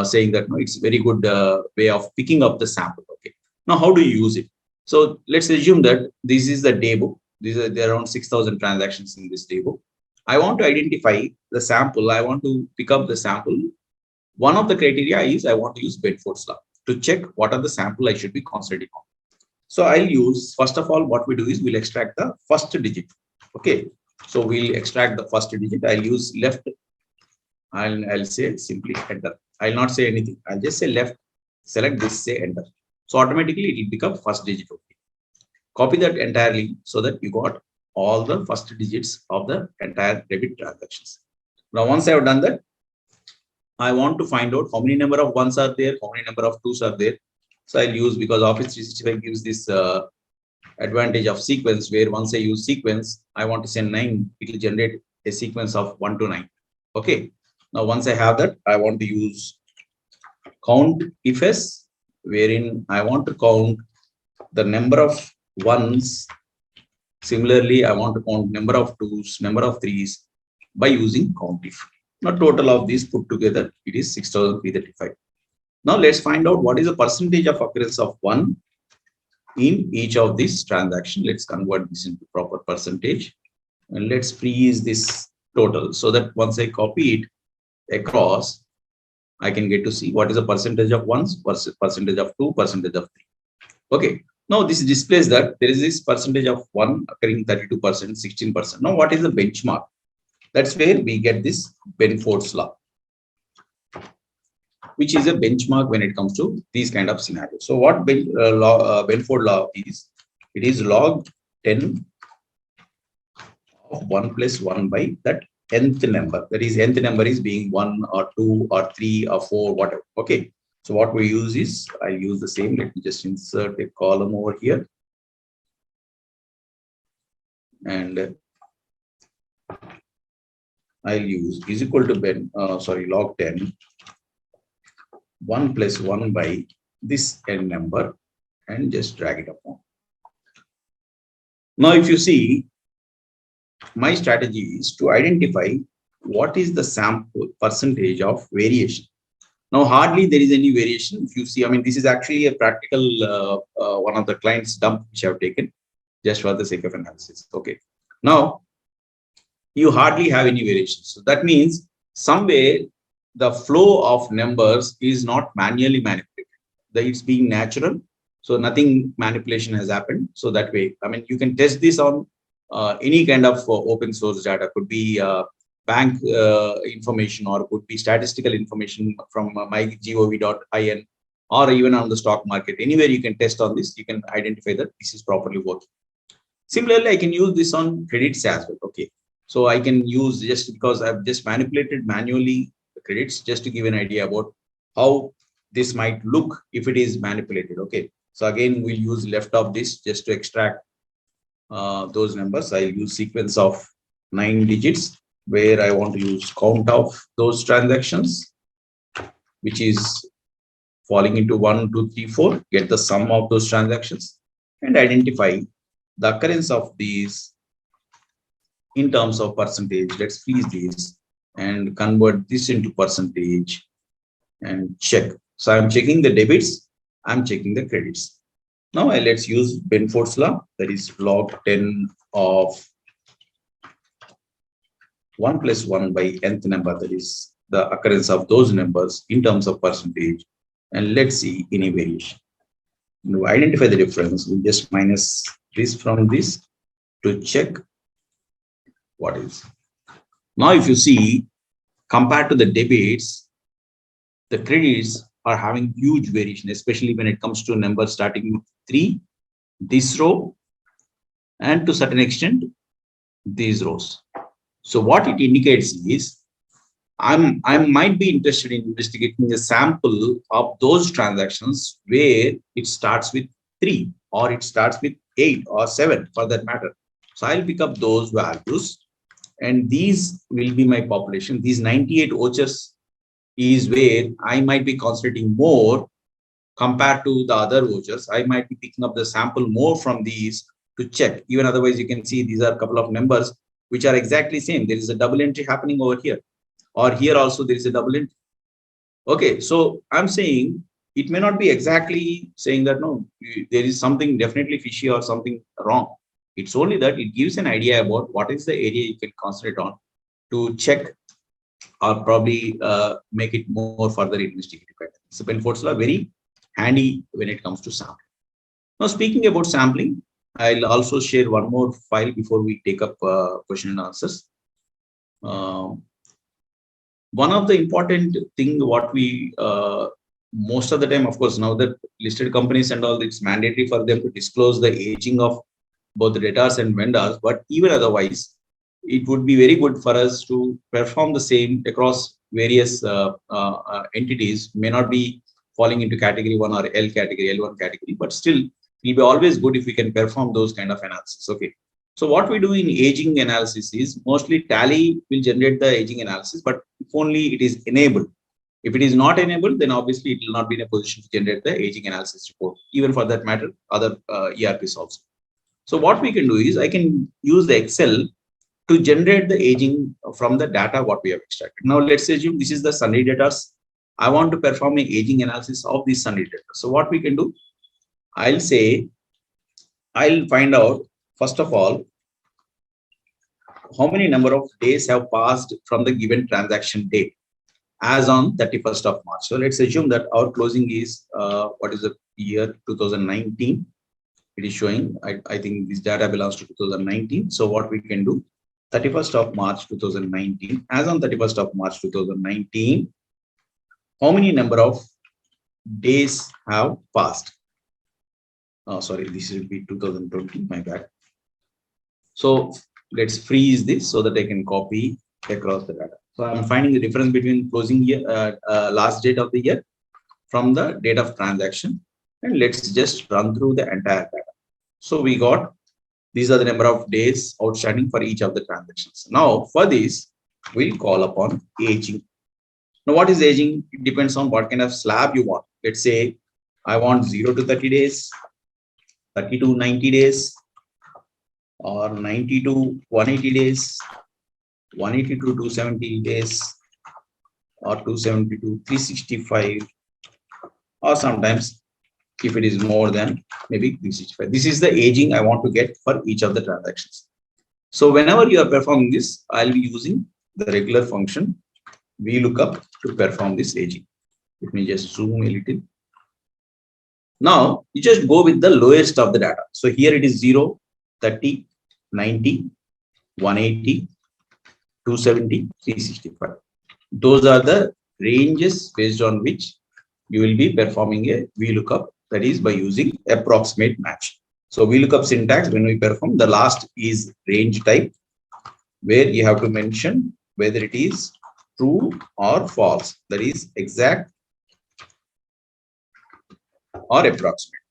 saying that no, it's a very good way of picking up the sample. Okay. Now, how do you use it? So let's assume that this is the day book. There are around 6,000 transactions in this day book. I want to identify the sample. I want to pick up the sample. One of the criteria is I want to use Bedford's law to check what are the sample I should be concentrating on. So I'll use, first of all, what we do is we'll extract the first digit. Okay. So we'll extract the first digit. I'll use left. I'll say simply enter. I'll not say anything. I'll just say left, select this, say enter. So automatically it will become first digit. Okay. Copy that entirely so that you got all the first digits of the entire debit transactions. Now, once I have done that, I want to find out how many number of ones are there, how many number of twos are there. So I'll use, because Office 365 gives this advantage of sequence, where once I use sequence, I want to send 9, it will generate a sequence of 1 to 9. Okay. Now, once I have that, I want to use count ifs, wherein I want to count the number of ones. Similarly, I want to count number of twos, number of threes by using count if. Now, total of these put together, it is 6,335. Now, let's find out what is the percentage of occurrence of 1 in each of these transactions. Let's convert this into proper percentage. And let's freeze this total so that once I copy it across, I can get to see what is the percentage of ones versus percentage of 2, percentage of 3. Okay. Now, this displays that there is this percentage of 1 occurring 32%, 16%. Now, what is the benchmark? That's where we get this Benford's law, which is a benchmark when it comes to these kind of scenarios. So what Benford law is, it is log 10 of 1 plus 1 by that nth number. That is, nth number is being 1 or 2 or 3 or 4, whatever. Okay. So what we use is, I use the same. Let me just insert a column over here. And I'll use is equal to log 10 1 plus 1 by this n number, and just drag it upon. Now, if you see, my strategy is to identify what is the sample percentage of variation. Now, hardly there is any variation. If you see, I mean, this is actually a practical one of the clients dump which I have taken just for the sake of analysis. Okay. Now, you hardly have any variations. So that means somewhere the flow of numbers is not manually manipulated. It's being natural. So nothing manipulation has happened. So that way, I mean, you can test this on any kind of open source data. Could be bank information, or could be statistical information from mygov.in, or even on the stock market. Anywhere you can test on this, you can identify that this is properly working. Similarly, I can use this on credits as well. Okay. So I can use, just because I've just manipulated manually the credits, just to give an idea about how this might look if it is manipulated. Okay. So again, we'll use left of this just to extract those numbers. I'll use sequence of 9 digits, where I want to use count of those transactions, which is falling into 1, 2, 3, 4, get the sum of those transactions, and identify the occurrence of these in terms of percentage. Let's freeze these and convert this into percentage and check. So I'm checking the debits, I'm checking the credits. Now let's use Benford's law, that is log 10 of 1 plus 1 by nth number, that is the occurrence of those numbers in terms of percentage. And let's see any variation. To identify the difference, we just minus this from this to check what is. Now, if you see, compared to the debits, the credits are having huge variation, especially when it comes to numbers starting with 3, this row, and to a certain extent, these rows. So what it indicates is, I might be interested in investigating a sample of those transactions where it starts with 3, or it starts with 8 or 7 for that matter. So I'll pick up those values, and these will be my population. These 98 vouchers is where I might be concentrating more compared to the other vouchers. I might be picking up the sample more from these to check. Even otherwise, you can see these are a couple of numbers which are exactly same. There is a double entry happening over here, or here also there is a double entry. Okay, so I'm saying it may not be exactly saying that no, there is something definitely fishy or something wrong. It's only that it gives an idea about what is the area you can concentrate on to check or probably make it more further investigative. So pen forts are very handy when it comes to sampling. Now, speaking about sampling, I'll also share one more file before we take up question and answers. One of the important thing what we most of the time, of course, now that listed companies and all, it's mandatory for them to disclose the aging of both the debtors and vendors, but even otherwise it would be very good for us to perform the same across various entities. May not be falling into category 1 or L category, L1 category, but still it will be always good if we can perform those kind of analysis. Okay, so what we do in aging analysis is mostly Tally will generate the aging analysis, but if only it is enabled. If it is not enabled, then obviously it will not be in a position to generate the aging analysis report, even for that matter, other ERPs also. So what we can do is I can use the Excel to generate the aging from the data what we have extracted. Now let's assume this is the sundry debtors. I want to perform an aging analysis of these sundry debtors. So what we can do, I'll say, I'll find out first of all how many number of days have passed from the given transaction date as on 31st of March. So let's assume that our closing is what is the year 2019. It is showing, I think this data belongs to 2019. So what we can do, 31st of March 2019, as on 31st of March 2019, how many number of days have passed? Oh, sorry, this will be 2020, my bad. So let's freeze this so that I can copy across the data. So I'm finding the difference between closing year, last date of the year from the date of transaction. And let's just run through the entire data. So we got, these are the number of days outstanding for each of the transactions. Now for this, we'll call upon aging. Now what is aging? It depends on what kind of slab you want. Let's say I want 0 to 30 days, 30 to 90 days, or 90 to 180 days, 180 to 270 days, or 270 to 365, or sometimes if it is more than maybe 365. This is the aging I want to get for each of the transactions. So whenever you are performing this, I'll be using the regular function VLOOKUP to perform this aging. Let me just zoom a little. Now you just go with the lowest of the data. So here it is 0, 30, 90, 180, 270, 365. Those are the ranges based on which you will be performing a VLOOKUP, that is by using approximate match. So VLOOKUP syntax, when we perform, the last is range type, where you have to mention whether it is true or false, that is exact or approximate.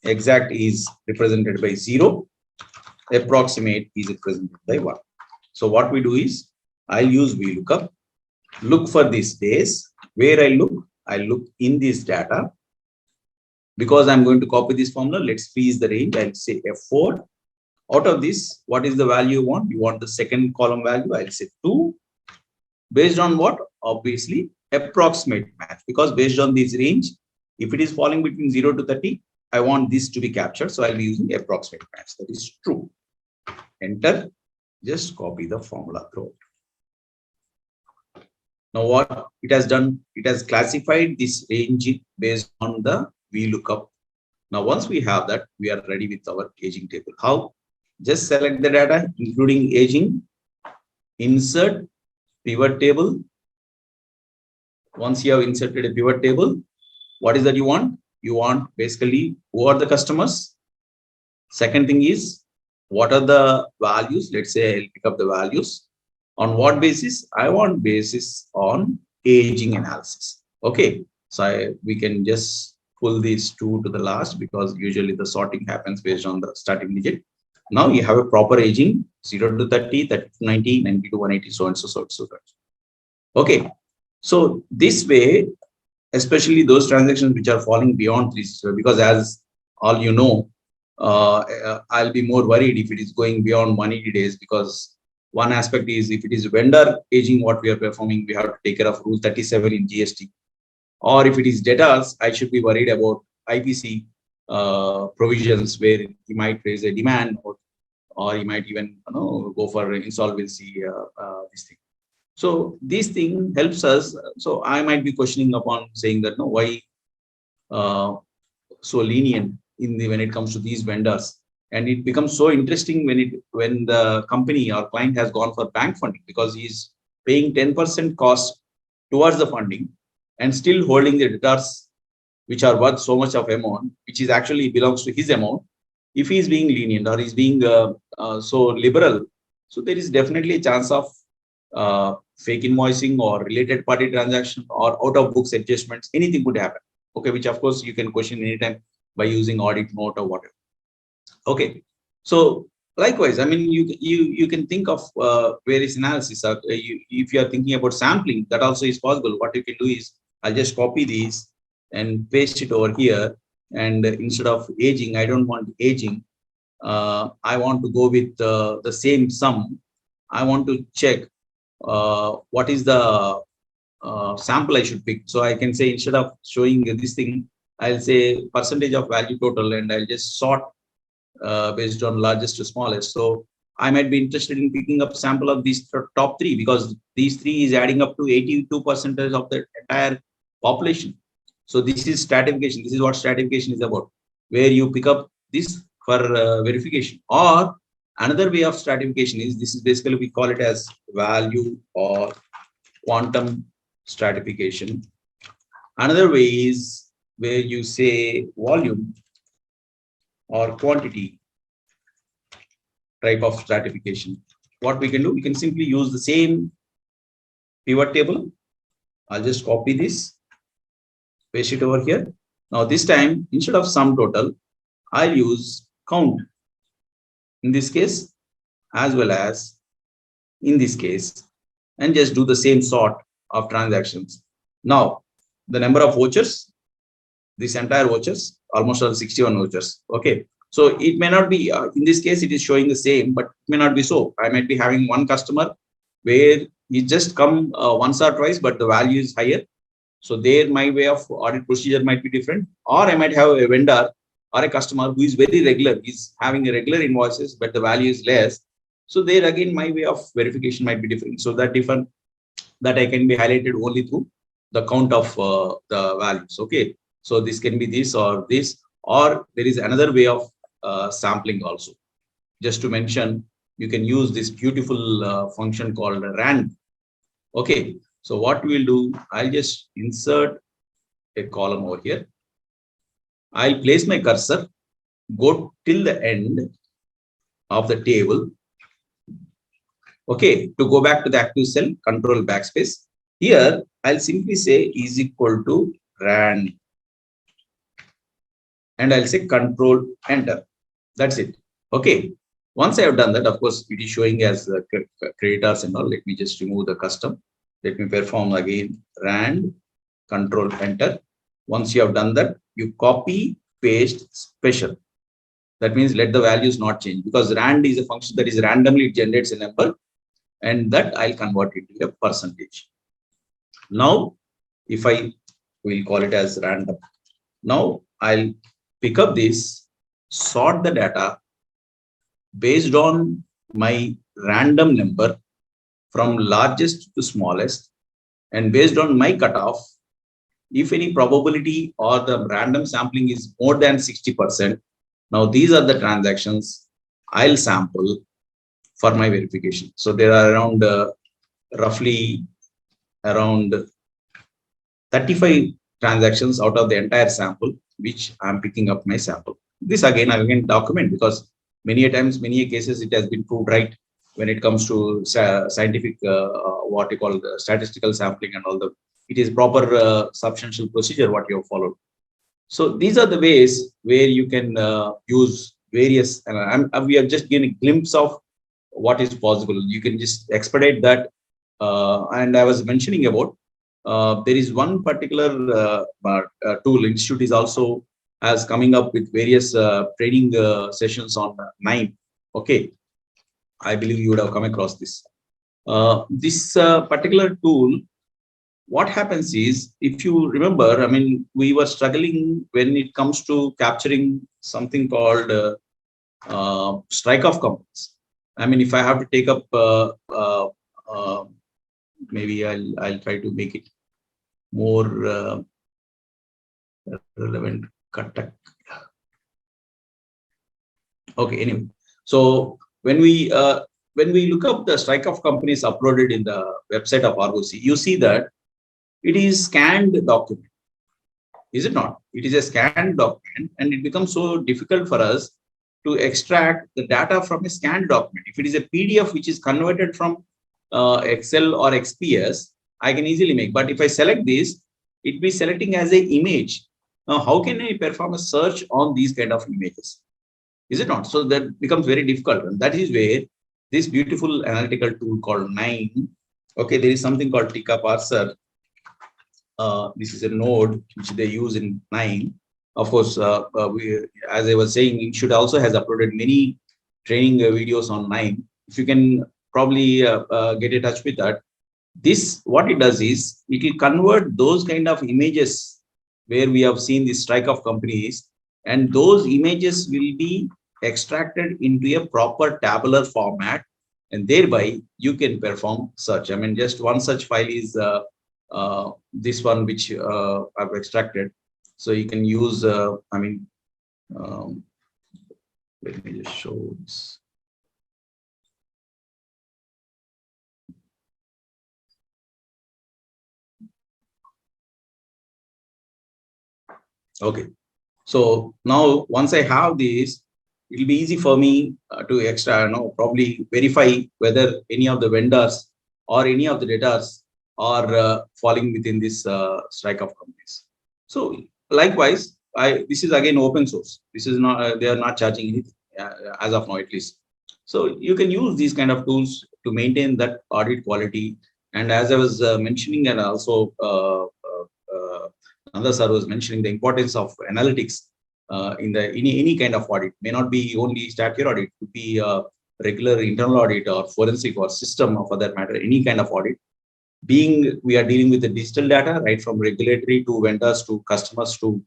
Exact is represented by 0, approximate is represented by 1. So what we do is I'll use VLOOKUP, look for these days. Where I look in this data. Because I'm going to copy this formula, let's freeze the range. I'll say F4. Out of this, what is the value you want? You want the second column value. I'll say 2. Based on what? Obviously, approximate match. Because based on this range, if it is falling between 0 to 30, I want this to be captured. So I'll be using approximate match. That is true. Enter. Just copy the formula through. Now what it has done, it has classified this range based on the VLOOKUP. Now once we have that, we are ready with our aging table. How? Just select the data including aging, insert pivot table. Once you have inserted a pivot table, what is that you want? You want basically who are the customers. Second thing is what are the values? Let's say I'll pick up the values. On what basis? I want basis on aging analysis. Okay, so we can just pull these two to the last because usually the sorting happens based on the starting digit. Now you have a proper aging 0 to 30, 30 to 90, 90 to 180, so and so, so and so. Okay, so this way, especially those transactions which are falling beyond 365, because as all you know, I'll be more worried if it is going beyond 180 days because One aspect is if it is vendor aging, what we are performing, we have to take care of Rule 37 in GST. Or if it is debtors, I should be worried about IPC provisions where he might raise a demand, or he might even go for insolvency. This thing. So this thing helps us. So I might be questioning upon saying that no, why uh, so lenient in the when it comes to these vendors, and it becomes so interesting when the company or client has gone for bank funding because he's paying 10% cost towards the funding and still holding the debtors which are worth so much of amount, which is actually belongs to his amount. If he is being lenient or is being so liberal, so there is definitely a chance of fake invoicing or related party transaction or out of books adjustments. Anything could happen. Okay, which of course you can question anytime by using audit note or whatever. Okay, so likewise, I mean you can think of various analysis. If you are thinking about sampling, that also is possible. What you can do is I'll just copy these and paste it over here. And instead of aging, I don't want aging. I want to go with the same sum. I want to check what is the sample I should pick. So I can say instead of showing this thing, I'll say percentage of value total, and I'll just sort based on largest to smallest. So I might be interested in picking up sample of these top three because these three is adding up to 82% of the entire population. So this is stratification. This is what stratification is about, where you pick up this for verification. Or another way of stratification is this is basically we call it as value or quantum stratification. Another way is where you say volume or quantity type of stratification. What we can do, we can simply use the same pivot table. I'll just copy this, paste it over here. Now this time, instead of sum total, I'll use count in this case, as well as in this case, and just do the same sort of transactions. Now, the number of vouchers, this entire vouchers, almost all 61 vouchers. Okay. So it may not be, in this case, it is showing the same, but it may not be so. I might be having one customer where he just come once or twice, but the value is higher. So there my way of audit procedure might be different. Or I might have a vendor or a customer who is very regular. He's having a regular invoices, but the value is less. So there again, my way of verification might be different. So that different that I can be highlighted only through the count of the values. Okay. So this can be this, or there is another way of sampling also. Just to mention, you can use this beautiful function called rand. Okay. So what we'll do, I'll just insert a column over here. I'll place my cursor, go till the end of the table. Okay, to go back to the active cell, control backspace. Here, I'll simply say is equal to rand. And I'll say control enter. That's it. Okay. Once I have done that, of course, it is showing as creditors and all. Let me just remove the custom. Let me perform again rand, control enter. Once you have done that, you copy, paste, special. That means let the values not change, because rand is a function that is randomly it generates a number, and that I'll convert it to a percentage. Now, if I will call it as random. Now I'll pick up this, sort the data based on my random number from largest to smallest, and based on my cutoff, if any probability or the random sampling is more than 60%, now these are the transactions I'll sample for my verification. So there are around roughly around 35 transactions out of the entire sample, which I'm picking up my sample. This again, I can document, because many a times, many a cases, it has been proved right when it comes to scientific, what you call the statistical sampling and all the, it is proper substantial procedure what you have followed. So these are the ways where you can use various, and we have just given a glimpse of what is possible. You can just expedite that. And I was mentioning about, there is one particular tool, Institute is also as coming up with various training sessions on 9. Okay. I believe you would have come across this. This particular tool, what happens is, if you remember, I mean, we were struggling when it comes to capturing something called strike off companies. I mean, if I have to take up, maybe I'll try to make it more relevant. Okay, anyway, so when we look up the strike off companies uploaded in the website of ROC, you see that it is scanned document. Is it not? It is a scanned document, and it becomes so difficult for us to extract the data from a scanned document. If it is a PDF which is converted from Excel or XPS, I can easily make. But if I select this, it be selecting as an image. Now, how can I perform a search on these kind of images? Is it not? So that becomes very difficult. And that is where this beautiful analytical tool called 9. Okay, there is something called Tika Parser. This is a node which they use in 9. Of course, as I was saying, it should also has uploaded many training videos on 9. If you can probably get in touch with that. This, what it does is, it will convert those kind of images where we have seen the strike of companies, and those images will be extracted into a proper tabular format, and thereby you can perform search. I mean, just one such file is this one which I've extracted. So you can use, I mean, let me just show this. Okay, so now once I have this, it will be easy for me to probably verify whether any of the vendors or any of the data are falling within this strike of companies. So likewise, this is again open source. This is not, they are not charging anything as of now, at least. So you can use these kind of tools to maintain that audit quality. And as I was mentioning, and also Nanda sir was mentioning the importance of analytics in the any kind of audit. May not be only stat year audit, could be regular internal audit or forensic or system, or for that matter, any kind of audit. Being we are dealing with the digital data, right from regulatory to vendors to customers to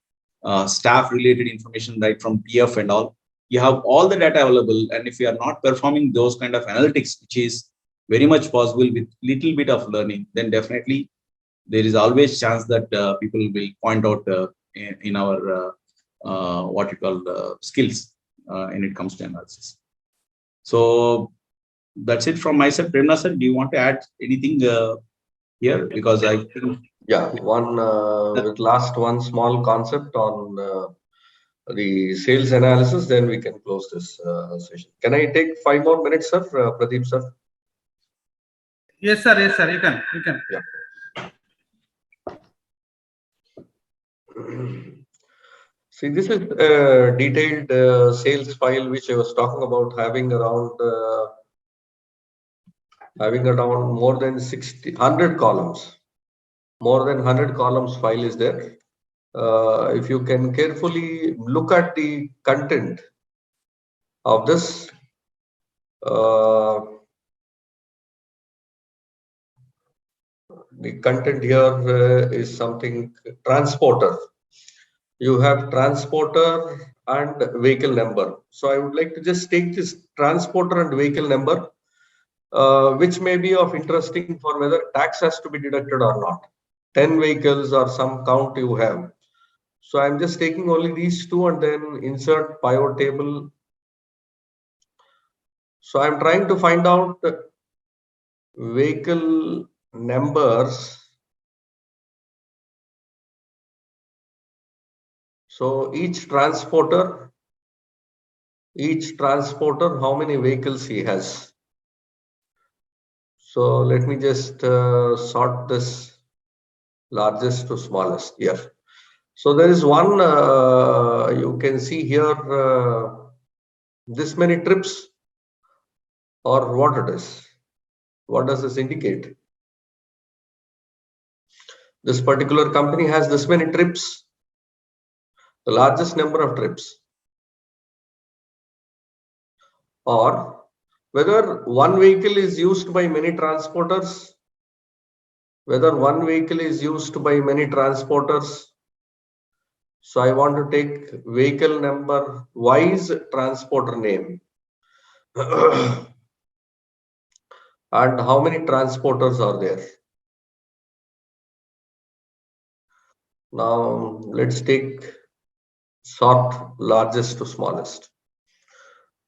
staff related information, right from PF and all. You have all the data available, and if you are not performing those kind of analytics, which is very much possible with little bit of learning, then definitely there is always chance that people will point out in our what you call skills when it comes to analysis. So that's it from my side. Prerna sir, do you want to add anything here? Because I think, yeah, with last one small concept on the sales analysis, then we can close this session. Can I take 5 more minutes, sir? Pradeep sir? Yes, sir. Yes, sir. You can. You can. Yeah. See, this is a detailed sales file which I was talking about, having around more than 100 columns. More than 100 columns file is there. If you can carefully look at the content of this, the content here is something transporter. You have transporter and vehicle number. So I would like to just take this transporter and vehicle number, which may be of interesting for whether tax has to be deducted or not. 10 vehicles or some count you have. So I'm just taking only these two and then insert pivot table. So I'm trying to find out vehicle numbers. So each transporter, how many vehicles he has. So let me just sort this largest to smallest here. So there is one, you can see here, this many trips, or what it is. What does this indicate? This particular company has this many trips, the largest number of trips. Or whether one vehicle is used by many transporters, So I want to take vehicle number wise transporter name. And how many transporters are there? Now let's take sort largest to smallest.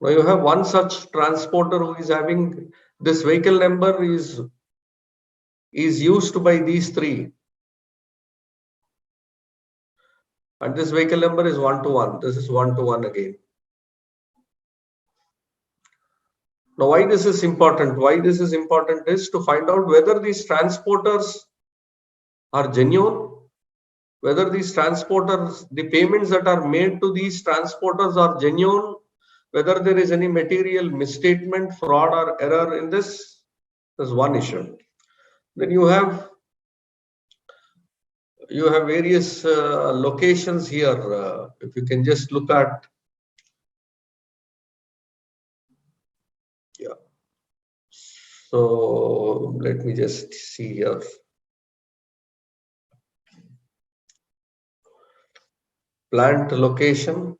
Now you have one such transporter who is having this vehicle number is used by these three. And this vehicle number is 1 to 1. This is 1 to 1 again. Now, why this is important? Why this is important is to find out whether these transporters are genuine, whether these transporters, the payments that are made to these transporters are genuine, whether there is any material misstatement, fraud, or error in this. Is one issue. Then you have various locations here. If you can just look at, yeah. So let me just see here. Plant location.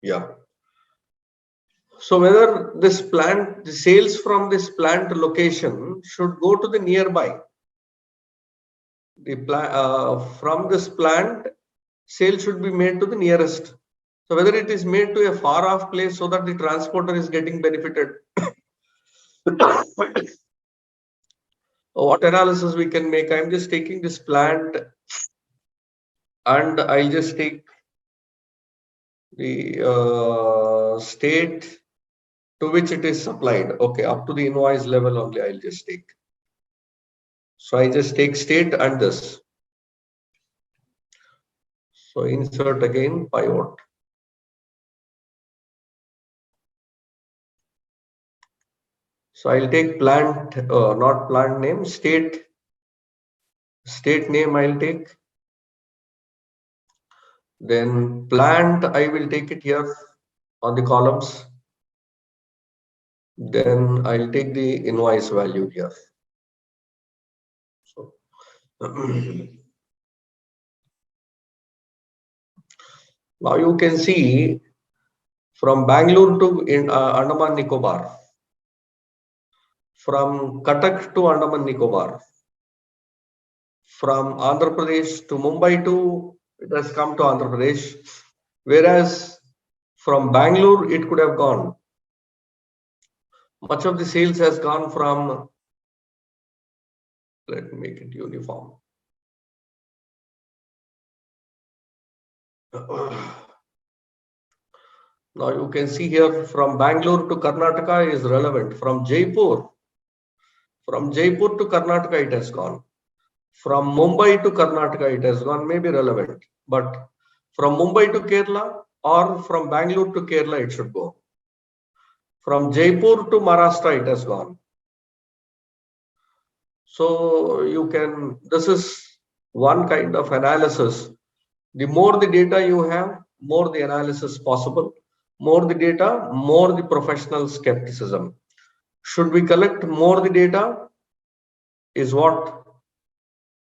Yeah. So whether this plant, the sales from this plant location should go to the nearby. From this plant, sale should be made to the nearest. So whether it is made to a far off place so that the transporter is getting benefited. What analysis we can make? I'm just taking this plant and I'll just take the state to which it is supplied. Okay, up to the invoice level only I'll just take. So I just take state and this. So insert again pivot. So I'll take plant, not plant name, state name I'll take. Then plant, I will take it here on the columns. Then I'll take the invoice value here. So now you can see from Bangalore to Andaman Nicobar, from Cuttack to Andaman Nicobar, from Andhra Pradesh to Mumbai to, it has come to Andhra Pradesh, whereas from Bangalore it could have gone. Much of the sales has gone from, let me make it uniform. Now you can see here from Bangalore to Karnataka is relevant. From Jaipur to Karnataka it has gone. From Mumbai to Karnataka it has gone, may be relevant. But from Mumbai to Kerala or from Bangalore to Kerala it should go. From Jaipur to Maharashtra it has gone. So you can, this is one kind of analysis. The more the data you have, more the analysis possible. More the data, more the professional skepticism. Should we collect more the data is what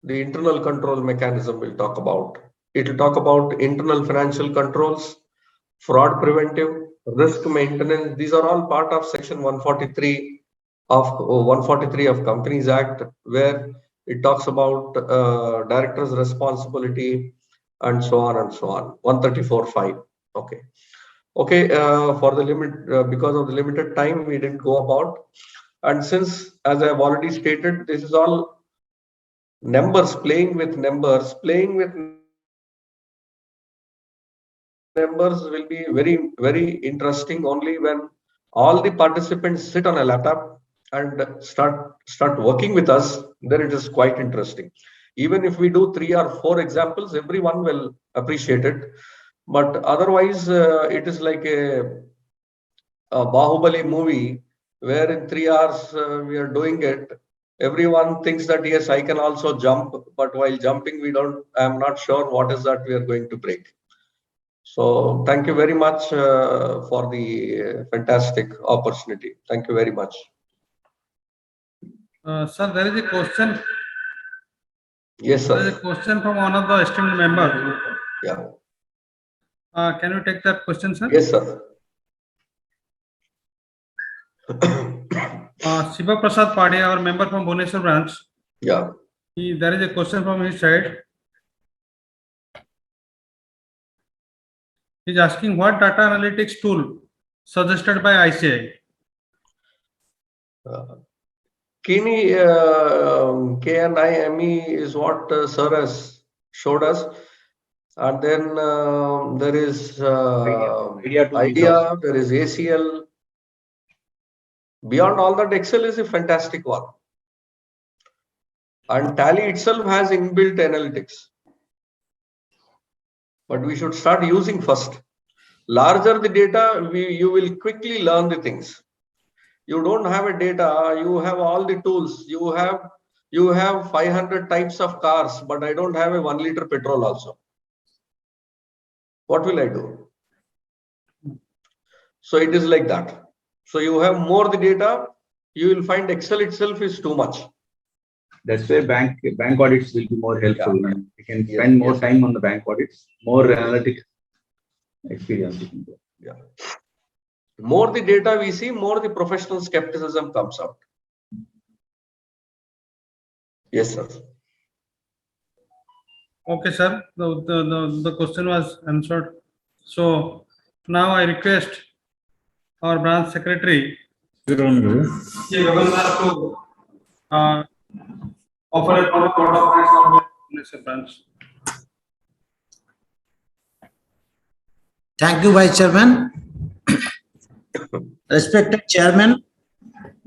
the internal control mechanism will talk about. It will talk about internal financial controls, fraud preventive, risk maintenance. These are all part of section 143 of Companies Act, where it talks about director's responsibility and so on and so on. 134.5. Okay. Okay, for the limit, because of the limited time, we didn't go about. And since, as I have already stated, this is all numbers, playing with numbers will be very, very interesting only when all the participants sit on a laptop and start working with us. Then it is quite interesting. Even if we do 3 or 4 examples, everyone will appreciate it. But otherwise, it is like a Bahubali movie where in 3 hours we are doing it. Everyone thinks that yes, I can also jump, but while jumping, I'm not sure what is that we are going to break. So thank you very much for the fantastic opportunity. Thank you very much. Sir, there is a question. Yes, There is a sir. question from one of the esteemed member. Yeah. Can you take that question, sir? Yes, sir. Shiva Prasad Pade, our member from Bhubaneswar branch. Yeah. There is a question from his side. He is asking what data analytics tool suggested by ICI. KNIME is what sir has showed us. And then there is Idea tool is IDEA, also. there is ACL. Beyond all that, Excel is a fantastic one. And Tally itself has inbuilt analytics. But we should start using first. Larger the data, you will quickly learn the things. You don't have a data, you have all the tools. You have 500 types of cars, but I don't have a 1 liter petrol also. What will I do? So it is like that. So you have more the data, you will find Excel itself is too much. That's why bank audits will be more helpful. Yeah. And we can spend more Yes. time on the bank audits, more analytic experience. We can get. Yeah. More the data we see, more the professional skepticism comes out. Yes, sir. Okay, sir. The question was answered. So now I request our branch secretary K. Gagan sir to offer a vote of thanks on the branch. Thank you, Vice Chairman. Respected Chairman,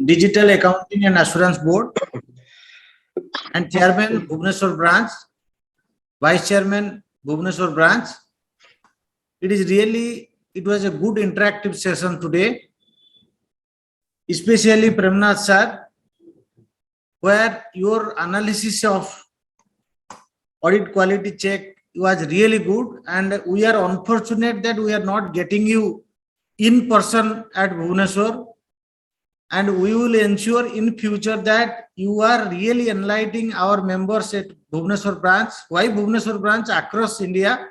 Digital Accounting and Assurance Board, and Chairman, Bhubaneswar Branch, Vice Chairman, Bhubaneswar Branch. It was a good interactive session today, especially Premnath sir, where your analysis of audit quality check was really good, and we are unfortunate that we are not getting you in person at Bhubaneswar, and we will ensure in future that you are really enlightening our members at Bhubaneswar branch, why Bhubaneswar branch across India,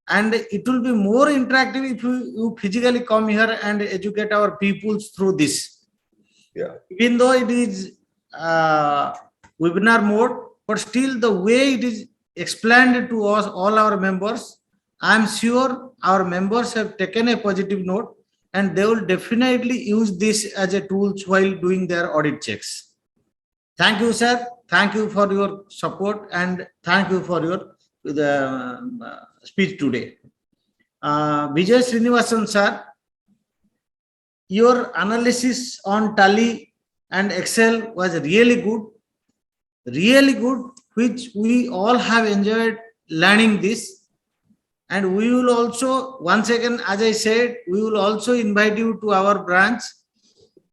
and it will be more interactive if you physically come here and educate our peoples through this. Yeah. Even though it is webinar mode, but still the way it is explained to us, all our members, I am sure our members have taken a positive note and they will definitely use this as a tool while doing their audit checks. Thank you, sir. Thank you for your support and thank you for your speech today. Vijay Srinivasan, sir, your analysis on Tally and Excel was really good, which we all have enjoyed learning this. And we will also, once again, as I said, we will also invite you to our branch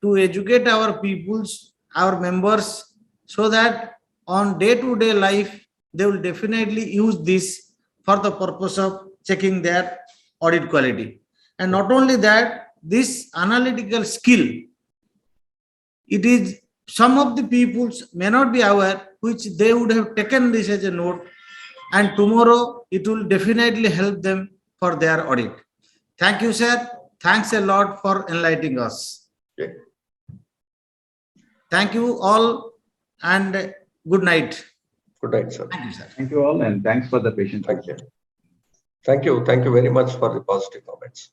to educate our peoples, our members, so that on day-to-day life, they will definitely use this for the purpose of checking their audit quality. And not only that, this analytical skill, it is some of the peoples may not be aware, which they would have taken this as a note, and tomorrow it will definitely help them for their audit. Thank you, sir. Thanks a lot for enlightening us. Okay. Thank you all and good night. Good night, sir. Thank you, sir. Thank you all and thanks for the patience. Thank you. Thank you. Thank you very much for the positive comments.